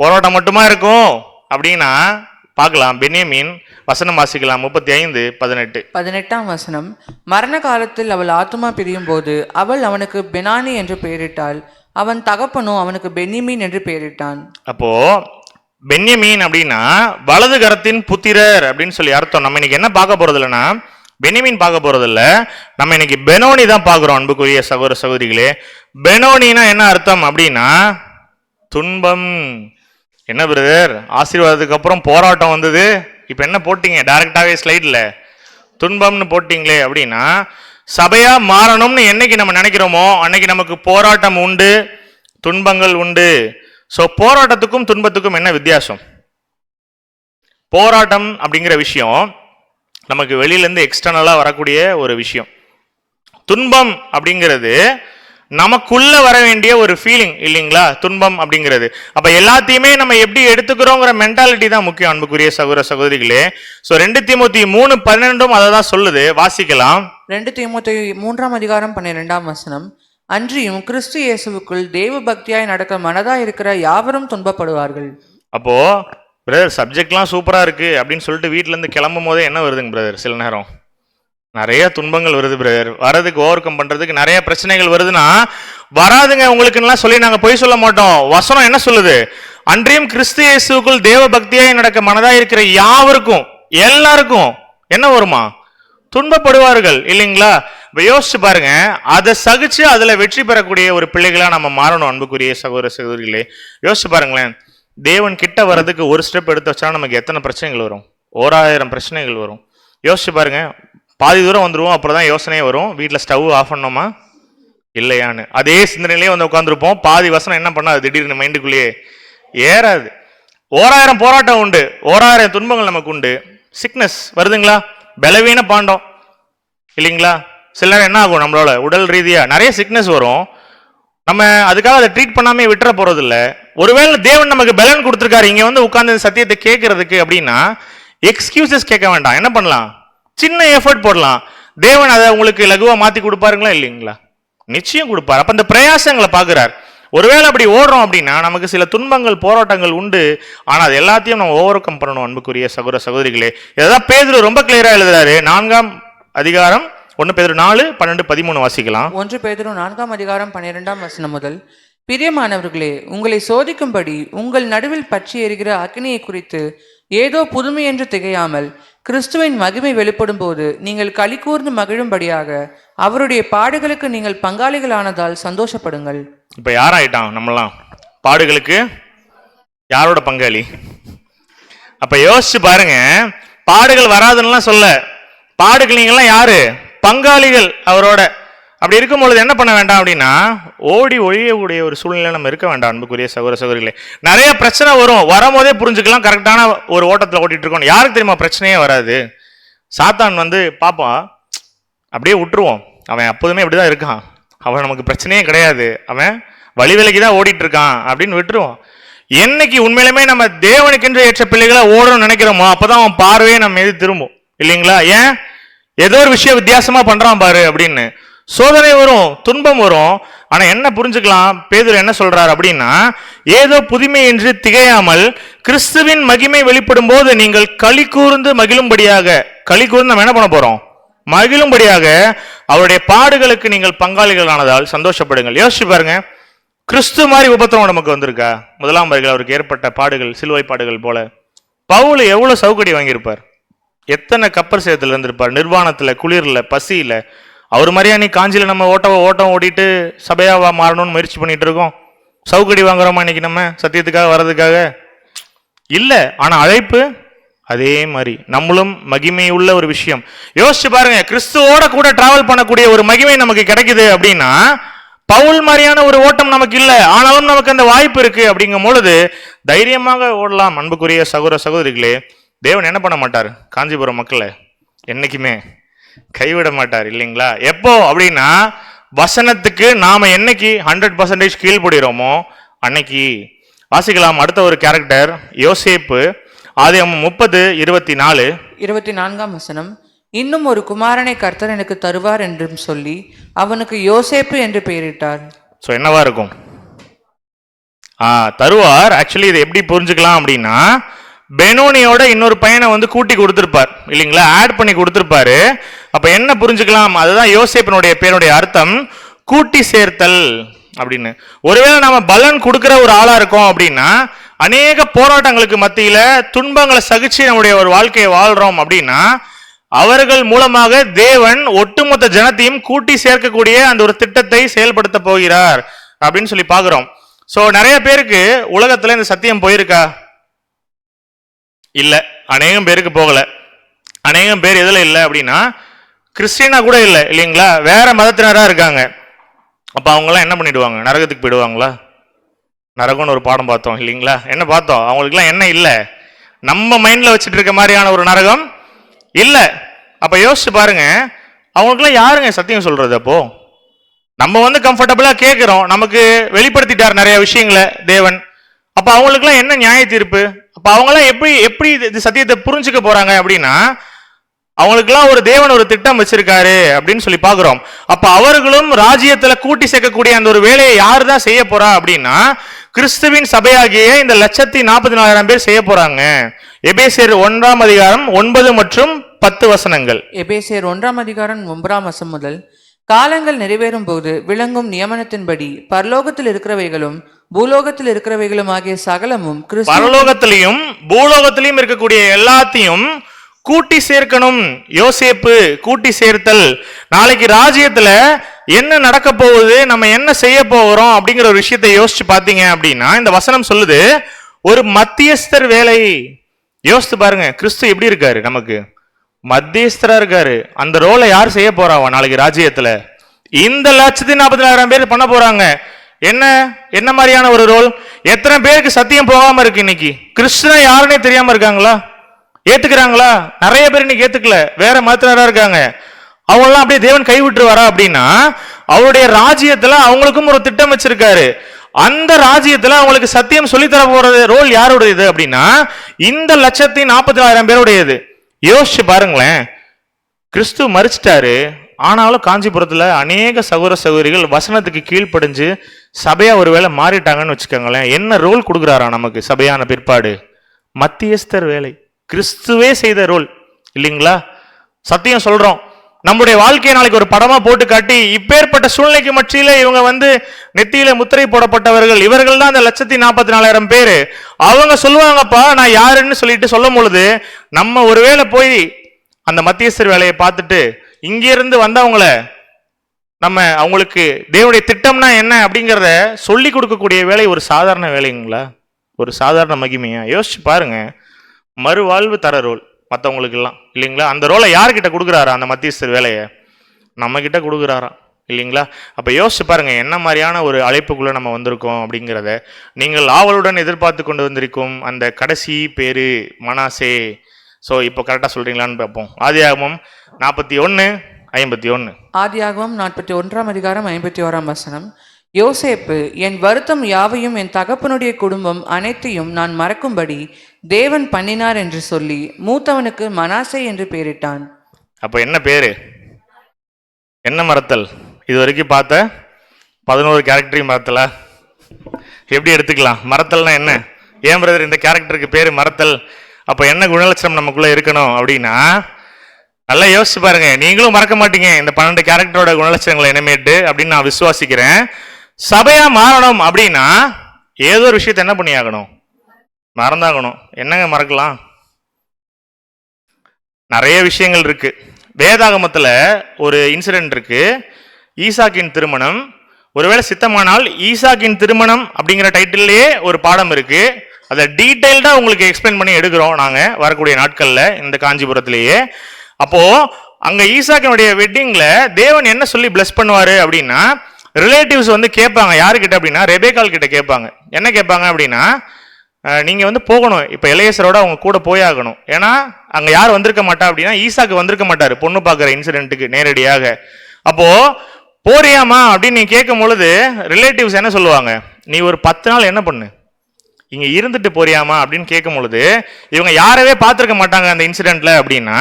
போராட்டம் மட்டுமா இருக்கும் அப்படின்னா பார்க்கலாம். பென்யமீன் வசனம் வாசிக்கலாம் 35:18. 18ஆம் வசனம். மரண காலத்தில் அவள் ஆத்துமா பிரியும் போது அவள் அவனுக்கு பெனானி என்று பெயரிட்டாள். அவன் தகப்பனோ அவனுக்கு பென்யமீன் என்று பெயரிட்டான். அப்போ பென்யமீன் அப்படின்னா வலது கரத்தின் புத்திரர் அப்படின்னு சொல்லி அர்த்தம். நம்ம இன்னைக்கு என்ன பார்க்க போறது இல்லைன்னா பென்யமீன் பார்க்க போறது இல்ல, நம்ம இன்னைக்கு பெனோனி தான் பார்க்கிறோம். அன்புக்குரிய சகோதர சகோதரிகளே, பெனோனினா என்ன அர்த்தம் அப்படின்னா துன்பம். என்ன பிரதர், ஆசீர்வாதத்துக்கு அப்புறம் போராட்டம் வந்தது, இப்ப என்ன போட்டீங்க டைரக்டாவே ஸ்லைட்ல துன்பம்னு போட்டீங்களே அப்படின்னா சபையா மாறணும்னு என்னைக்கு நம்ம நினைக்கிறோமோ அன்னைக்கு நமக்கு போராட்டம் உண்டு, துன்பங்கள் உண்டு. ஸோ போராட்டத்துக்கும் துன்பத்துக்கும் என்ன வித்தியாசம்? போராட்டம் அப்படிங்கிற விஷயம் நமக்கு வெளியிலேருந்து எக்ஸ்டர்னலாக வரக்கூடிய ஒரு விஷயம். துன்பம் அப்படிங்கிறது நமக்குள்ள வர வேண்டிய ஒரு ஃபீலிங் இல்லைங்களா? துன்பம் அப்படிங்கிறது. அப்ப எல்லாத்தையுமே நம்ம எப்படி எடுத்துக்கிறோங்கிற மென்டாலிட்டி தான் முக்கியம் அன்புக்குரிய சகோதர சகோதரிகளே. ஸோ 2 தீமோத்தேயு 3:12 அதை தான் சொல்லுது, வாசிக்கலாம். 2 தீமோத்தேயு 3ஆம் அதிகாரம் 12ஆம் வசனம். அன்றியும் கிறிஸ்து இயேசுவுக்குள் தேவ பக்தியாய் நடக்க மனதாய் இருக்கிற யாவரும் துன்பப்படுவார்கள். அப்போ பிரதர் சப்ஜெக்ட்லாம் சூப்பரா இருக்கு அப்படின்னு சொல்லிட்டு வீட்டுல இருந்து கிளம்பும் போதே என்ன வருதுங்க பிரதர்? சில நேரம் நிறைய துன்பங்கள் வருது பிரதர். வரதுக்கு ஓவர் கம் பண்றதுக்கு நிறைய பிரச்சனைகள் வருதுன்னா வராதுங்க உங்களுக்குலாம் சொல்லி நாங்க பொய் சொல்ல மாட்டோம். வசனம் என்ன சொல்லுது? அன்றியும் கிறிஸ்து இயேசுவுக்குள் தேவ பக்தியாய் நடக்க மனதாய் இருக்கிற யாவருக்கும் எல்லாருக்கும் என்ன வருமா? துன்பப்படுவார்கள் இல்லைங்களா? யோசிச்சு பாருங்க, அதை சகிச்சு அதுல வெற்றி பெறக்கூடிய ஒரு பிள்ளைகளா நம்ம மாறணும் அன்புக்குரிய சகோதர சகோதரிகளே. யோசிச்சு பாருங்களேன், தேவன் கிட்ட வர்றதுக்கு ஒரு ஸ்டெப் எடுத்து வச்சா நமக்கு எத்தனை பிரச்சனைகள் வரும்? 1000 பிரச்சனைகள் வரும். யோசிச்சு பாருங்க, பாதி தூரம் வந்துருவோம், அப்புறம் தான் யோசனையே வரும், வீட்டில் ஸ்டவ் ஆஃப் பண்ணோமா இல்லையான்னு. அதே சிந்தனையிலேயே வந்து உட்காந்துருப்போம், பாதி வசனம் என்ன பண்ணாது, திடீர்னு மைண்டுக்குள்ளேயே ஏறாது. 1000 போராட்டம் உண்டு, 1000 துன்பங்கள் நமக்கு உண்டு. சிக்னஸ் வருதுங்களா? பலவீன பாண்டம் இல்லைங்களா? சில நேரம் என்ன ஆகும், நம்மளோட உடல் ரீதியா நிறைய சிக்னஸ் வரும். நம்ம அதுக்காக அதை ட்ரீட் பண்ணாமே விட்டுற போறது இல்லை. ஒருவேளை தேவன் நமக்கு பலன் கொடுத்துருக்காரு இங்க வந்து உட்கார்ந்து சத்தியத்தை கேட்கறதுக்கு அப்படின்னா எக்ஸ்கியூசஸ் கேட்க வேண்டாம். என்ன பண்ணலாம்? சின்ன எஃபர்ட் போடலாம். தேவன் அதை உங்களுக்கு லகுவா மாத்தி கொடுப்பாருங்களா இல்லைங்களா? நிச்சயம் கொடுப்பார். அப்ப அந்த பிரயாசங்களை பார்க்கிறார். ஒருவேளை அப்படி ஓடுறோம் அப்படின்னா நமக்கு சில துன்பங்கள் போராட்டங்கள் உண்டு, ஆனா அது எல்லாத்தையும் நம்ம ஓவர் கம் பண்ணணும் அன்புக்குரிய சகோதர சகோதரிகளே. இதான் பேதுரு ரொம்ப கிளியரா எழுதுறாரு. 4ஆம் அதிகாரம் 1 பேதுரு 4:12-13 வாசிக்கலாம். 1 பேதுரு 4ஆம் அதிகாரம் 12ஆம் வசனம் முதல். பிரியமானவர்களே, உங்களை சோதிக்கும்படி உங்கள் நடுவில் பற்றி எரிகிற அக்கினியை குறித்து ஏதோ புதுமை என்று திகையாமல் கிறிஸ்துவின் மகிமை வெளிப்படும் போது நீங்கள் களி கூர்ந்து மகிழும்படியாக அவருடைய பாடுகளுக்கு நீங்கள் பங்காளிகளானதால் சந்தோஷப்படுங்கள். இப்ப யாராயிட்டான் நம்மலாம்? பாடுகளுக்கு யாரோட பங்காளி? அப்ப யோசிச்சு பாருங்க, பாடுகள் வராதுன்னா சொல்ல, பாடுகள் நீங்கெல்லாம் யாரு? பங்காளிகள் அவரோட. அப்படி இருக்கும்பொழுது என்ன பண்ண வேண்டாம் அப்படின்னா ஓடி ஒழியக்கூடிய ஒரு சூழ்நிலை நம்ம இருக்க வேண்டாம் அன்புக்குரிய சகோதர சகோதரிகளே. நிறைய பிரச்சனை வரும், வரும்போதே புரிஞ்சுக்கலாம் கரெக்டான ஒரு ஓட்டத்தில் ஓட்டிட்டு இருக்கோம். யாருக்கு தெரியுமா பிரச்சனையே வராது? சாத்தான் வந்து பார்ப்பான், அப்படியே விட்டுருவோம், அவன் அப்போதுமே இப்படிதான் இருக்கான், அவன் நமக்கு பிரச்சனையே கிடையாது, அவன் வழி விலகி தான் ஓடிட்டு இருக்கான் அப்படின்னு விட்டுருவோம். என்னைக்கு உண்மையிலுமே நம்ம தேவனுக்கென்று ஏற்ற பிள்ளைகளை ஓடணும்னு நினைக்கிறோமோ அப்பதான் அவன் பார்வையே நம்ம மீது திரும்பும் இல்லைங்களா? ஏன் ஏதோ ஒரு விஷயம் வித்தியாசமா பண்றான் பாரு அப்படின்னு. சோதனை வரும், துன்பம் வரும். ஆனா என்ன புரிஞ்சுக்கலாம், பேதுரு என்ன சொல்றாரு அப்படின்னா ஏதோ புதுமை என்று திகையாமல் கிறிஸ்துவின் மகிமை வெளிப்படும் போது நீங்கள் களி கூர்ந்து மகிழும்படியாக, களி கூர்ந்து நம்ம என்ன பண்ண போறோம்? மகிழும்படியாக அவருடைய பாடுகளுக்கு நீங்கள் பங்காளிகளானதால் சந்தோஷப்படுங்கள். யோசிச்சு பாருங்க, கிறிஸ்து மாதிரி உபத்திரம் நமக்கு வந்திருக்கா? 1ஆம் வருகையில் அவருக்கு ஏற்பட்ட பாடுகள் சிலுவை பாடுகள் போல. பவுல் எவ்வளவு சவுக்கடி வாங்கியிருப்பார், எத்தனை கப்பர் சேத்துல இருந்திருப்பார், நிர்வாணத்துல, குளிர்ல, பசியில. அவர் மாதிரியா நீ காஞ்சியில நம்ம ஓட்டம் ஓடிட்டு சபையாவா மாறணும்னு முயற்சி பண்ணிட்டு இருக்கோம்? சவுக்கடி வாங்குறோமா இன்னைக்கு நம்ம சத்தியத்துக்காக வர்றதுக்காக? இல்ல. ஆனா அழைப்பு அதே மாதிரி நம்மளும் மகிமை உள்ள ஒரு விஷயம். யோசிச்சு பாருங்க, கிறிஸ்துவோட கூட டிராவல் பண்ணக்கூடிய ஒரு மகிமை நமக்கு கிடைக்குது அப்படின்னா பவுல் மாதிரியான ஒரு ஓட்டம் நமக்கு இல்லை, ஆனாலும் நமக்கு அந்த வாய்ப்பு இருக்கு. அப்படிங்கும் பொழுது தைரியமாக ஓடலாம் அன்புக்குரிய சகோதர சகோதரிகளே. தேவன் என்ன பண்ண மாட்டார், காஞ்சிபுரம் மக்களை என்னைக்குமே கைவிட மாட்டார் இல்லைங்களா? எப்போ அப்படின்னா வசனத்துக்கு நாம என்னைக்கு 100% கீழ்படுகிறோமோ அன்னைக்கு. வாசிக்கலாம் அடுத்த ஒரு கேரக்டர், யோசேப்பு. ஆதியாகமம் 30:24. 24ஆம் வசனம். இன்னும் ஒரு குமாரனை கர்த்தர் எனக்கு தருவார் என்றும் சொல்லி அவனுக்கு யோசேப்பு என்று பெயரிட்டார். ஸோ என்னவா இருக்கும்? தருவார். ஆக்சுவலி இதை எப்படி புரிஞ்சுக்கலாம் அப்படின்னா, பெனோனியோட இன்னொரு பையனை வந்து கூட்டி கொடுத்திருப்பார் இல்லைங்களா, ஆட் பண்ணி கொடுத்திருப்பாரு. அப்ப என்ன புரிஞ்சுக்கலாம், அதுதான் யோசேப்பினுடைய பேருடைய அர்த்தம், கூட்டி சேர்த்தல் அப்படின்னு. ஒருவேளை நாம பலன் கொடுக்கிற ஒரு ஆளா இருக்கோம் அப்படின்னா, அநேக போராட்டங்களுக்கு மத்தியில துன்பங்களை சகிச்சு நம்முடைய ஒரு வாழ்க்கையை வாழ்றோம் அப்படின்னா, அவர்கள் மூலமாக தேவன் ஒட்டுமொத்த ஜனத்தையும் கூட்டி சேர்க்கக்கூடிய அந்த ஒரு திட்டத்தை செயல்படுத்த போகிறார் அப்படின்னு சொல்லி பாக்குறோம். சோ நிறைய பேருக்கு உலகத்துல இந்த சத்தியம் போயிருக்கா? இல்ல. அநேகம் பேருக்கு போகல. அநேகம் பேர் எதுல இல்லை அப்படின்னா, கிறிஸ்டியனா கூட இல்லை இல்லைங்களா, வேற மதத்தினரா இருக்காங்க. அப்ப அவங்க எல்லாம் என்ன பண்ணிடுவாங்க? நரகத்துக்கு போயிடுவாங்களா? நரகம்னு ஒரு பாடம் பார்த்தோம் இல்லைங்களா, என்ன பார்த்தோம்? அவங்களுக்கு எல்லாம் என்ன இல்லை, நம்ம மைண்ட்ல வச்சுட்டு இருக்க மாதிரியான ஒரு நரகம் இல்ல. அப்ப யோசிச்சு பாருங்க, அவங்களுக்குலாம் யாருங்க சத்தியம் சொல்றது? அப்போ நம்ம வந்து கம்ஃபர்டபுளா கேட்கிறோம், நமக்கு வெளிப்படுத்திட்டார் நிறைய விஷயங்களை தேவன். அப்ப அவங்களுக்குலாம் என்ன நியாய தீர்ப்பு? அப்ப அவங்களாம் எப்படி இது சத்தியத்தை புரிஞ்சுக்க போறாங்க அப்படின்னா, அவங்களுக்குலாம் ஒரு தேவன் ஒரு திட்டம் வச்சிருக்காரு அப்படின்னு சொல்லி பாக்குறோம். அப்ப அவர்களும் ராஜ்யத்துல கூட்டி சேர்க்கக்கூடிய அந்த ஒரு வேலையை யாரு தான் செய்ய போறா அப்படின்னா, கிறிஸ்துவின் சபையாகிய இந்த 1,44,000 பேர் செய்ய போறாங்க. எபேசியர் 1:9 மற்றும் 10 வசனங்கள். எபேசியர் 1:9 முதல், காலங்கள் நிறைவேறும் போது விளங்கும் நியமனத்தின்படி பரலோகத்தில் இருக்கிறவைகளும் பூலோகத்தில் இருக்கிறவைகளும் ஆகிய சகலமும் பரலோகத்திலையும் பூலோகத்திலையும் இருக்கக்கூடிய எல்லாத்தையும் கூட்டி சேர்க்கணும். யோசேப்பு கூட்டி சேர்த்தல். நாளைக்கு ராஜ்யத்துல என்ன நடக்க போகுது, நம்ம என்ன செய்ய போகிறோம் அப்படிங்கிற ஒரு விஷயத்தை யோசிச்சு பாத்தீங்க அப்படின்னா, இந்த வசனம் சொல்லுது ஒரு மத்தியஸ்தர் வேலை. யோசித்து பாருங்க, கிறிஸ்து எப்படி இருக்காரு? நமக்கு மத்தியஸ்தரா இருக்காரு. அந்த ரோலை யார் செய்ய போறாவா நாளைக்கு ராஜ்யத்துல? இந்த 1,44,000 பேர் பண்ண போறாங்க. என்ன மாதிரியான ஒரு ரோல்? எத்தனை பேருக்கு சத்தியம் போகாம இருக்கு இன்னைக்கு? கிறிஸ்துவ யாருன்னே தெரியாம இருக்காங்களா? ஏத்துக்கிறாங்களா? நிறைய பேர் இன்னைக்கு ஏத்துக்கல, வேற மதத்தினரா இருக்காங்க. அவங்கெல்லாம் அப்படியே தேவன் கைவிட்டுருவாரா அப்படின்னா, அவருடைய ராஜ்யத்துல அவங்களுக்கும் ஒரு திட்டம் வச்சிருக்காரு. அந்த ராஜ்யத்துல அவங்களுக்கு சத்தியம் சொல்லித்தர போறது ரோல் யாருடையது அப்படின்னா, இந்த 1,44,000 பேருடையது. யோசிச்சு பாருங்களேன், கிறிஸ்து மரிச்சிட்டாரு, ஆனாலும் காஞ்சிபுரத்துல அநேக சகோதர சகோதரிகள் வசனத்துக்கு கீழ்ப்படிஞ்சு சபையா ஒருவேளை மாறிட்டாங்கன்னு வச்சுக்கோங்களேன். என்ன ரோல் கொடுக்குறாரா நமக்கு சபையான பிற்பாடு? மத்தியஸ்தர் வேலை. கிறிஸ்துவே செய்த ரோல் இல்லைங்களா? சத்தியம் சொல்றோம், நம்முடைய வாழ்க்கையை நாளைக்கு ஒரு படமா போட்டு காட்டி, இப்பேற்பட்ட சூழ்நிலைக்கு மத்தியில இவங்க வந்து நெத்தியில முத்திரை போடப்பட்டவர்கள், இவர்கள் தான் அந்த 1,44,000 பேரு. அவங்க சொல்லுவாங்கப்பா நான் யாருன்னு சொல்லிட்டு சொல்லும் பொழுது, நம்ம ஒருவேளை போய் அந்த மத்தியஸ்தர் வேலையை பார்த்துட்டு இங்கிருந்து வந்தவங்கள நம்ம அவங்களுக்கு தேவனுடைய திட்டம்னா என்ன அப்படிங்கிறத சொல்லி கொடுக்கக்கூடிய வேலை ஒரு சாதாரண வேலைங்களா? ஒரு சாதாரண மகிமையா? யோசிச்சு பாருங்க. மறுவாழ்வு தர ரோல் மற்றவங்களுக்கு எல்லாம் இல்லைங்களா? அந்த ரோலை யார்கிட்ட கொடுக்குறாரா? அந்த மத்தியஸ்தர் வேலையை நம்ம கிட்ட கொடுக்குறாரா இல்லைங்களா? அப்ப யோசிச்சு பாருங்க, என்ன மாதிரியான ஒரு அழைப்புக்குள்ள நம்ம வந்திருக்கோம் அப்படிங்கிறத. நீங்கள் ஆவலுடன் எதிர்பார்த்து கொண்டு வந்திருக்கும் அந்த கடைசி பேரு மனாசே. ஸோ இப்போ கரெக்டாக சொல்றீங்களான்னு பார்ப்போம். ஆதியாகமம் 41:51. ஆதியாகமம் 41:51. யோசேப்பு, என் வருத்தம் யாவையும் என் தகப்பனுடைய குடும்பம் அனைத்தையும் நான் மறக்கும்படி தேவன் பண்ணினார் என்று சொல்லி மூத்தவனுக்கு மனாசே என்று பெயரிட்டான். அப்ப என்ன பேரு? என்ன மறத்தல்? இது வரைக்கும் பார்த்த 11 கேரக்டரையும் மறத்தலா? எப்படி எடுத்துக்கலாம்? மறத்தல்னா என்ன? ஏன் பிரதர் இந்த கேரக்டருக்கு பேரு மறத்தல்? அப்ப என்ன குணலட்சணம் நமக்குள்ள இருக்கணும் அப்படின்னா, நல்லா யோசிச்சு பாருங்க. நீங்களும் மறக்க மாட்டீங்க இந்த 12 கேரக்டரோட குணலட்சணங்களை இனிமேட்டு அப்படின்னு நான் விசுவாசிக்கிறேன். சபையா மாறணும் அப்படின்னா ஏதோ ஒரு விஷயத்தை என்ன பண்ணி ஆகணும்? மறந்தாகணும். என்னங்க மறக்கலாம்? நிறைய விஷயங்கள் இருக்கு. வேதாகமத்துல ஒரு இன்சிடென்ட் இருக்கு, ஈசாக்கின் திருமணம். ஒருவேளை சித்தமானால் ஈசாக்கின் திருமணம் அப்படிங்கிற டைட்டில்லையே ஒரு பாடம் இருக்கு. அதை டீடைல்டா உங்களுக்கு எக்ஸ்பிளைன் பண்ணி எடுக்கிறோம் நாங்க வரக்கூடிய நாட்கள்ல இந்த காஞ்சிபுரத்திலேயே. அப்போ அங்க ஈசாக்கினுடைய வெட்டிங்ல தேவன் என்ன சொல்லி பிளஸ் பண்ணுவாரு அப்படின்னா, ரிலேட்டிவ்ஸ் வந்து கேட்பாங்க. யாருக்கிட்ட அப்படின்னா ரெபேக்கால் கிட்ட கேட்பாங்க. என்ன கேட்பாங்க அப்படின்னா, நீங்க வந்து போகணும், இப்ப எலியேசரோட அவங்க கூட போயாகணும். ஏன்னா அங்க யார் வந்திருக்க மாட்டா அப்படின்னா ஈசாக்கு வந்திருக்க மாட்டாரு பொண்ணு பாக்குற இன்சிடென்ட்டுக்கு நேரடியாக. அப்போ போறியாமா அப்படின்னு நீ கேட்கும் பொழுது ரிலேட்டிவ்ஸ் என்ன சொல்லுவாங்க, நீ ஒரு 10 நாள் என்ன பண்ணு, இங்க இருந்துட்டு போறியாமா அப்படின்னு கேட்கும் பொழுது, இவங்க யாரவே பார்த்திருக்க மாட்டாங்க அந்த இன்சிடென்ட்ல அப்படின்னா,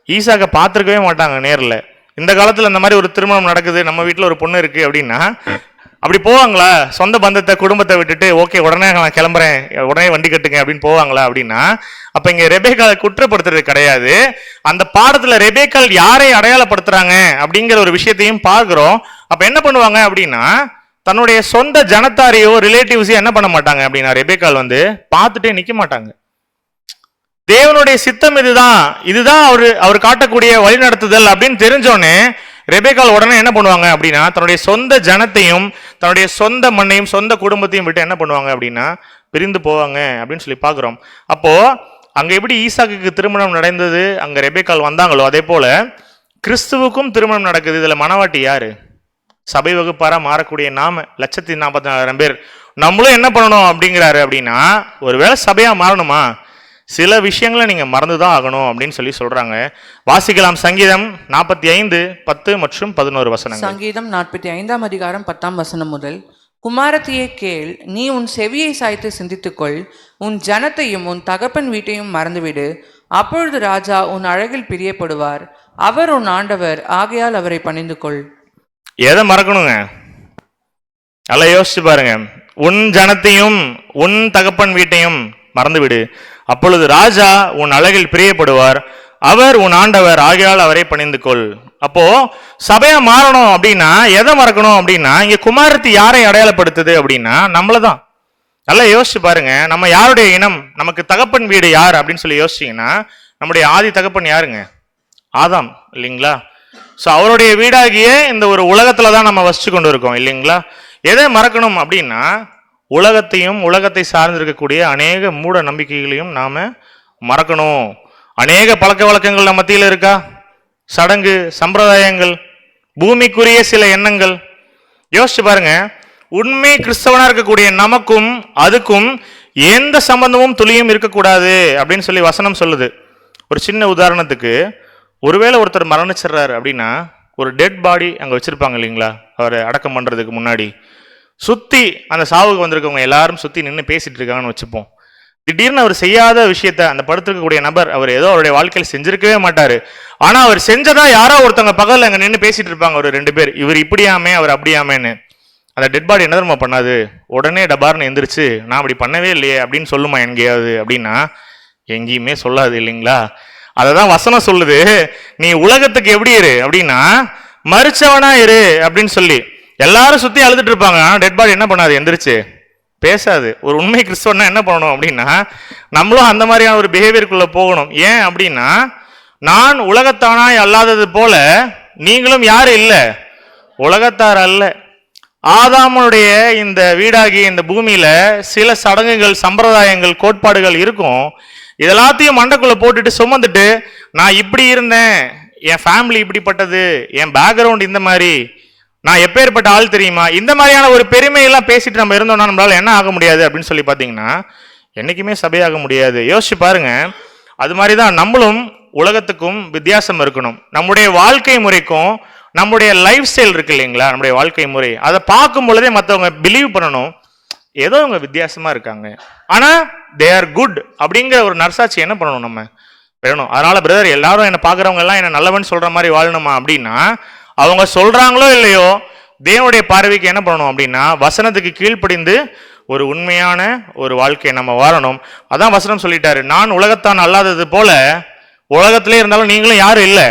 ஈசாக்க பார்த்திருக்கவே மாட்டாங்க நேரில். இந்த காலத்துல இந்த மாதிரி ஒரு திருமணம் நடக்குது, நம்ம வீட்டுல ஒரு பொண்ணு இருக்கு அப்படின்னா அப்படி போவாங்களா? சொந்த பந்தத்தை குடும்பத்தை விட்டுட்டு ஓகே உடனே நான் கிளம்புறேன், உடனே வண்டி கட்டுங்க அப்படின்னு போவாங்களா? அப்படின்னா அப்ப இங்க ரெபேக்காலை குற்றப்படுத்துறது கிடையாது. அந்த பாடத்துல ரெபேக்கால் யாரை அடையாளப்படுத்துறாங்க அப்படிங்கிற ஒரு விஷயத்தையும் பார்க்கிறோம். அப்ப என்ன பண்ணுவாங்க அப்படின்னா தன்னுடைய சொந்த ஜனத்தாரையோ ரிலேட்டிவ்ஸையோ என்ன பண்ண மாட்டாங்க அப்படின்னா ரெபேக்கால் வந்து பார்த்துட்டே நிக்க மாட்டாங்க. தேவனுடைய சித்தம் இதுதான் அவர் காட்டக்கூடிய வழிநடத்துதல் அப்படின்னு தெரிஞ்சோடனே ரெபேக்கால் உடனே என்ன பண்ணுவாங்க அப்படின்னா தன்னுடைய சொந்த ஜனத்தையும் தன்னுடைய சொந்த மண்ணையும் சொந்த குடும்பத்தையும் விட்டு என்ன பண்ணுவாங்க அப்படின்னா பிரிந்து போவாங்க அப்படின்னு சொல்லி பார்க்குறோம். அப்போ அங்க எப்படி ஈசாக்குக்கு திருமணம் நடந்தது, அங்க ரெபேக்கால் வந்தாங்களோ அதே போல கிறிஸ்துவுக்கும் திருமணம் நடக்குது. இதுல மனவாட்டி யாரு? சபை வகுப்பாரா மாறக்கூடிய நாம 1,44,000 பேர். நம்மளும் என்ன பண்ணணும் அப்படிங்கிறாரு அப்படின்னா ஒருவேளை சபையா மாறணுமா சில விஷயங்களை நீங்க மறந்துதான் ஆகணும் அப்படின்னு சொல்லி சொல்றாங்க. வாசிக்கலாம் சங்கீதம் 45:10 மற்றும் 11 வசனங்கள். சங்கீதம் 45 அதிகாரம் 10 வசனம் முதல். குமாரத்தியே கேள், நீ உன் செவியை சாய்த்து சிந்தித்துக்கொள், உன் ஜனத்தையும் உன் தகப்பன் வீட்டையும் மறந்துவிடு. அப்பொழுது ராஜா உன் அழகில் பிரியப்படுவார், அவர் உன் ஆண்டவர், ஆகையால் அவரை பணிந்து கொள். எதை மறக்கணுங்க? நல்லா யோசிச்சு பாருங்க. உன் ஜனத்தையும் உன் தகப்பன் வீட்டையும் மறந்துவிடு, அப்பொழுது ராஜா உன் அழகில் பிரியப்படுவார், அவர் உன் ஆண்டவர், ஆகையால் அவரை பணிந்து கொள். அப்போ சபையா மாறணும் அப்படின்னா எதை மறக்கணும் அப்படின்னா இங்க குமாரத்தி யாரை அடையாளப்படுத்துது அப்படின்னா நம்மளதான். நல்லா யோசிச்சு பாருங்க. நம்ம யாருடைய இனம்? நமக்கு தகப்பன் வீடு யார் அப்படின்னு சொல்லி யோசிச்சீங்கன்னா நம்முடைய ஆதி தகப்பன் யாருங்க? ஆதாம் இல்லைங்களா? ஸோ அவருடைய வீடாகிய இந்த ஒரு உலகத்துல தான் நம்ம வசிச்சு கொண்டு இருக்கோம் இல்லைங்களா? எதை மறக்கணும் அப்படின்னா உலகத்தையும் உலகத்தை சார்ந்திருக்கக்கூடிய அநேக மூட நம்பிக்கைகளையும் நாம மறக்கணும். அநேக பழக்க வழக்கங்கள் நம்ம மத்தியில் இருக்கா, சடங்கு சம்பிரதாயங்கள், பூமிக்குரிய சில எண்ணங்கள். யோசிச்சு பாருங்க. உண்மை கிறிஸ்தவனா இருக்கக்கூடிய நமக்கும் அதுக்கும் எந்த சம்பந்தமும் துளியும் இருக்கக்கூடாது அப்படின்னு சொல்லி வசனம் சொல்லுது. ஒரு சின்ன உதாரணத்துக்கு, ஒருவேளை ஒருத்தர் மரணிச்சிடுறாரு அப்படின்னா ஒரு டெட் பாடி அங்க வச்சிருப்பாங்க இல்லைங்களா, அவரை அடக்கம் பண்றதுக்கு முன்னாடி சுத்தி அந்த சாவுக்கு வந்திருக்கவங்க எல்லாரும் சுத்தி நின்று பேசிட்டு இருக்காங்கன்னு வச்சுப்போம். திடீர்னு அவர் செய்யாத விஷயத்த அந்த படுத்திருக்கக்கூடிய நபர் அவர் ஏதோ அவருடைய வாழ்க்கையில் செஞ்சிருக்கவே மாட்டாரு, ஆனா அவர் செஞ்சதா யாரோ ஒருத்தவங்க பகல் அங்க நின்று பேசிட்டு இருப்பாங்க ஒரு 2 பேர், இவர் இப்படியாமே அவர் அப்படியாமேன்னு. அந்த டெட் பாடி என்ன தெரியுமா பண்ணாது? உடனே டபார்னு எந்திரிச்சு நான் அப்படி பண்ணவே இல்லையே அப்படின்னு சொல்லுமா எங்கேயாவது அப்படின்னா எங்கேயுமே சொல்லாது இல்லைங்களா? அததான் வசனம் சொல்லுது, நீ உலகத்துக்கு எப்படி இரு அப்படின்னா மரிச்சவனா இரு அப்படின்னு சொல்லி. எல்லாரும் சுத்தி அழுதுட்டு இருப்பாங்க, ஆனா டெட் பாடி என்ன பண்ணாது? எந்திரிச்சு பேசாது. ஒரு உண்மை கிறிஸ்தவனா என்ன பண்ணணும் அப்படின்னா நம்மளும் அந்த மாதிரியான ஒரு பிஹேவியருக்குள்ள போகணும். ஏன் அப்படின்னா நான் உலகத்தானாய் அல்லாதது போல நீங்களும் யாரு இல்ல, உலகத்தார் அல்ல. ஆதாமுடைய இந்த வீடாகிய இந்த பூமியில சில சடங்குகள் சம்பிரதாயங்கள் கோட்பாடுகள் இருக்கும். இதெல்லாத்தையும் மண்டைக்குள்ள போட்டுட்டு சுமந்துட்டு நான் இப்படி இருந்தேன், என் ஃபேமிலி இப்படிப்பட்டது, என் பேக்ரவுண்ட் இந்த மாதிரி, நான் எப்பேற்பட்ட ஆள் தெரியுமா, இந்த மாதிரியான ஒரு பெருமையெல்லாம் பேசிட்டு நம்ம இருந்தோம்னா நம்மளால என்ன ஆக முடியாது அப்படின்னு சொல்லி பார்த்தீங்கன்னா என்னைக்குமே சபையாக முடியாது. யோசிச்சு பாருங்க. அது மாதிரி தான் நம்மளும் உலகத்துக்கும் வித்தியாசம் இருக்கணும். நம்முடைய வாழ்க்கை முறைக்கும் நம்முடைய லைஃப் ஸ்டைல் இருக்கு இல்லைங்களா, நம்முடைய வாழ்க்கை முறை, அதை பார்க்கும் பொழுதே மற்றவங்க பிலீவ் பண்ணணும் ஏதோ அவங்க வித்தியாசமா இருக்காங்க, ஆனா தே ஆர் குட் அப்படிங்கிற ஒரு நர்சாட்சி என்ன பண்ணணும் நம்ம வேணும். அதனால பிரதர் எல்லாரும் என்ன பார்க்குறவங்க எல்லாம் என்ன நல்லவன் சொல்ற மாதிரி வாழணுமா அப்படின்னா அவங்க சொல்றாங்களோ இல்லையோ தேவனுடைய பார்வைக்கு என்ன பண்ணணும் அப்படின்னா வசனத்துக்கு கீழ்ப்படிந்து ஒரு உண்மையான ஒரு வாழ்க்கையை நம்ம வாழணும். அதான் வசனம் சொல்லிட்டாரு, நான் உலகத்தான் அல்லாதது போல உலகத்திலே இருந்தாலும் நீங்களும் யாரும் இல்லை,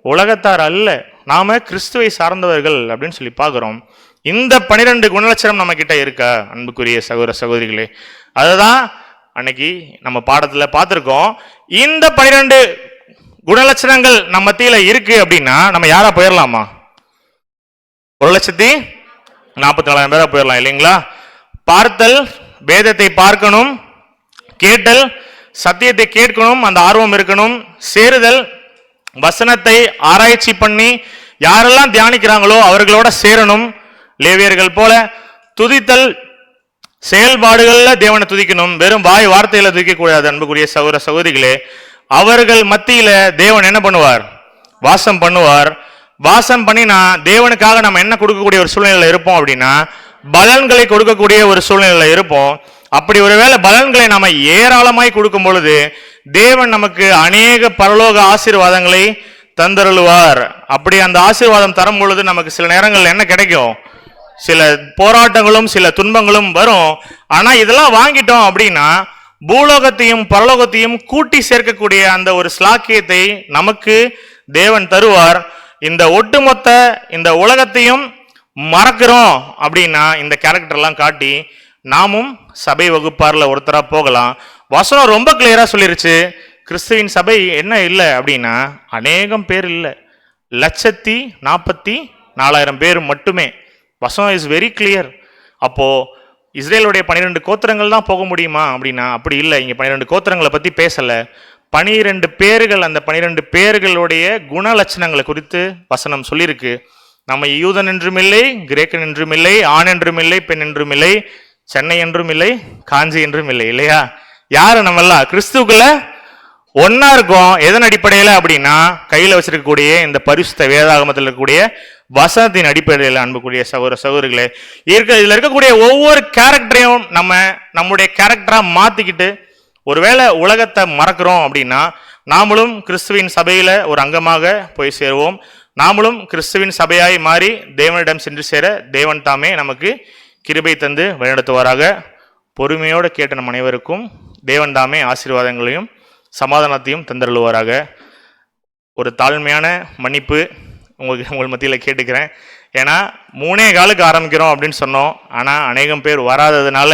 உலகத்தார் அல்ல, நாம கிறிஸ்துவை சார்ந்தவர்கள் அப்படின்னு சொல்லி பார்க்கிறோம். இந்த 12 குணலட்சணம் நம்ம கிட்ட இருக்கா அன்புக்குரிய சகோதர சகோதரிகளே? அதுதான் அன்னைக்கு நம்ம பாடத்துல பார்த்திருக்கோம். இந்த 12 குணலட்சணங்கள் நம்ம மத்தியில இருக்கு அப்படின்னா நம்ம யாரா போயிடலாமா? 1,44,000 பேரா போயிடலாம் இல்லைங்களா? பார்த்தல், வேதத்தை பார்க்கணும், கேட்டல், சத்தியத்தை கேட்கணும், அந்த ஆர்வம் இருக்கணும், சேருதல், வசனத்தை ஆராய்ச்சி பண்ணி யாரெல்லாம் தியானிக்கிறாங்களோ அவர்களோட சேரணும், லேவியர்கள் போல துதித்தல், செயல்பாடுகள்ல தேவனை துதிக்கணும், வெறும் வாய் வார்த்தையில துதிக்க கூடாது. அன்புக்குரிய சகோதர சகோதரிகளே, அவர்கள் மத்தியில தேவன் என்ன பண்ணுவார்? வாசம் பண்ணுவார். வாசம் பண்ணி நான் தேவனுக்காக நம்ம என்ன கொடுக்கக்கூடிய ஒரு சூழ்நிலையில இருப்போம் அப்படின்னா பலன்களை கொடுக்கக்கூடிய ஒரு சூழ்நிலையில இருப்போம். அப்படி ஒருவேளை பலன்களை நாம ஏராளமாய் கொடுக்கும் பொழுது தேவன் நமக்கு அநேக பரலோக ஆசீர்வாதங்களை தந்தருளுவார். அப்படி அந்த ஆசீர்வாதம் தரும் பொழுது நமக்கு சில நேரங்கள் என்ன கிடைக்கும்? சில போராட்டங்களும் சில துன்பங்களும் வரும். ஆனா இதெல்லாம் வாங்கிட்டோம் அப்படின்னா பூலோகத்தையும் பரலோகத்தையும் கூட்டி சேர்க்கக்கூடிய அந்த ஒரு ஸ்லாக்கியத்தை நமக்கு தேவன் தருவார். இந்த ஒட்டுமொத்த இந்த உலகத்தையும் மறக்கிறோம் அப்படின்னா இந்த கேரக்டர்லாம் காட்டி நாமும் சபை வகுப்பார்ல ஒருத்தரா போகலாம். வசனம் ரொம்ப கிளியரா சொல்லிருச்சு. கிறிஸ்துவின் சபை என்ன இல்லை அப்படின்னா அநேகம் பேர் இல்லை, 1,44,000 பேர் மட்டுமே. வசனம் இஸ் வெரி கிளியர். அப்போ இஸ்ரேலுடைய 12 கோத்திரங்கள் தான் போக முடியுமா அப்படின்னா அப்படி இல்லை. இங்க 12 கோத்திரங்களை பத்தி பேசல, 12 பேர்கள். அந்த 12 பேர்களுடைய குணலட்சணங்களை குறித்து வசனம் சொல்லியிருக்கு. நம்ம யூதன் என்றும் இல்லை, கிரேக்கன் என்றும் இல்லை, ஆண் என்றும் இல்லை, பெண் என்றும் இல்லை, சென்னை என்றும் இல்லை, காஞ்சி என்றும் இல்லை. இல்லையா? யாரு நம்மெல்லாம் கிறிஸ்துக்குள்ள ஒன்னா இருக்கும். எதன் அடிப்படையில அப்படின்னா கையில வச்சிருக்கக்கூடிய இந்த பரிசுத்த வேதாகமத்தில் இருக்கக்கூடிய வசனத்தின் அடிப்படையில். அன்புக்குரிய சகோதரர்களே, இதுல இருக்கக்கூடிய ஒவ்வொரு கேரக்டரையும் நம்முடைய கேரக்டரா மாத்திக்கிட்டு ஒருவேளை உலகத்தை மறக்கிறோம் அப்படின்னா நாமளும் கிறிஸ்துவின் சபையில ஒரு அங்கமாக போய் சேருவோம். நாமளும் கிறிஸ்துவின் சபையாய் மாறி தேவனிடம் சென்று சேர தேவன் தாமே நமக்கு கிருபை தந்து வழிநடத்துவாராக. பொறுமையோடு கேட்ட நம் அனைவருக்கும் தேவன் தாமே ஆசீர்வாதங்களையும் சமாதானத்தையும் தந்தருளுவாராக. ஒரு தாழ்மையான மன்னிப்பு உங்கள் மத்தியில் கேட்டுக்கிறேன். ஏன்னா 3:15 ஆரம்பிக்கிறோம் அப்படின்னு சொன்னோம். ஆனால் அநேகம் பேர் வராததுனால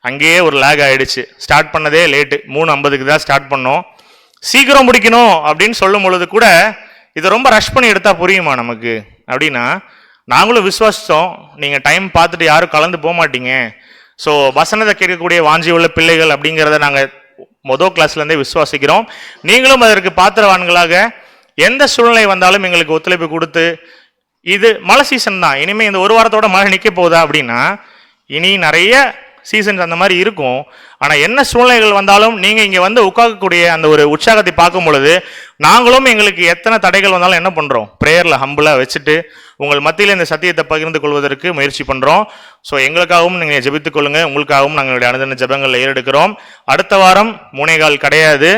அங்கேயே ஒரு லேக் ஆகிடுச்சு. ஸ்டார்ட் பண்ணதே லேட்டு, 3:50 தான் ஸ்டார்ட் பண்ணோம். சீக்கிரம் முடிக்கணும் அப்படின்னு சொல்லும் பொழுது கூட இதை ரொம்ப ரஷ் பண்ணி எடுத்தால் புரியுமா நமக்கு அப்படின்னா நாங்களும் விசுவாசித்தோம். நீங்கள் டைம் பார்த்துட்டு யாரும் கலந்து போக மாட்டீங்க. ஸோ வசனத்தை கேட்கக்கூடிய வாஞ்சி உள்ள பிள்ளைகள் அப்படிங்கிறத நாங்கள் மொதல் கிளாஸ்லேருந்தே விசுவாசிக்கிறோம். நீங்களும் அதற்கு பாத்திரவான்களாக எந்த சூழ்நிலை வந்தாலும் எங்களுக்கு ஒத்துழைப்பு கொடுத்து, இது மழை சீசன் தான், இனிமேல் இந்த ஒரு வாரத்தோட மழை நிற்க போகுதா அப்படின்னா இனி நிறைய சீசன்ஸ் அந்த மாதிரி இருக்கும். ஆனால் என்ன சூழ்நிலைகள் வந்தாலும் நீங்கள் இங்கே வந்து உட்காக்கக்கூடிய அந்த ஒரு உற்சாகத்தை பார்க்கும் பொழுது நாங்களும் எங்களுக்கு எத்தனை தடைகள் வந்தாலும் என்ன பண்ணுறோம், ப்ரேயரில் ஹம்பிளாக வச்சுட்டு உங்கள் மத்தியில் இந்த சத்தியத்தை பகிர்ந்து கொள்வதற்கு முயற்சி பண்ணுறோம். ஸோ எங்களுக்காகவும் நீங்கள் ஜெபித்துக் கொள்ளுங்க, உங்களுக்காகவும் நாங்களுடைய அனுதின ஜெபங்களில் ஏறெடுக்கிறோம். அடுத்த வாரம் 3:15 கிடையாது.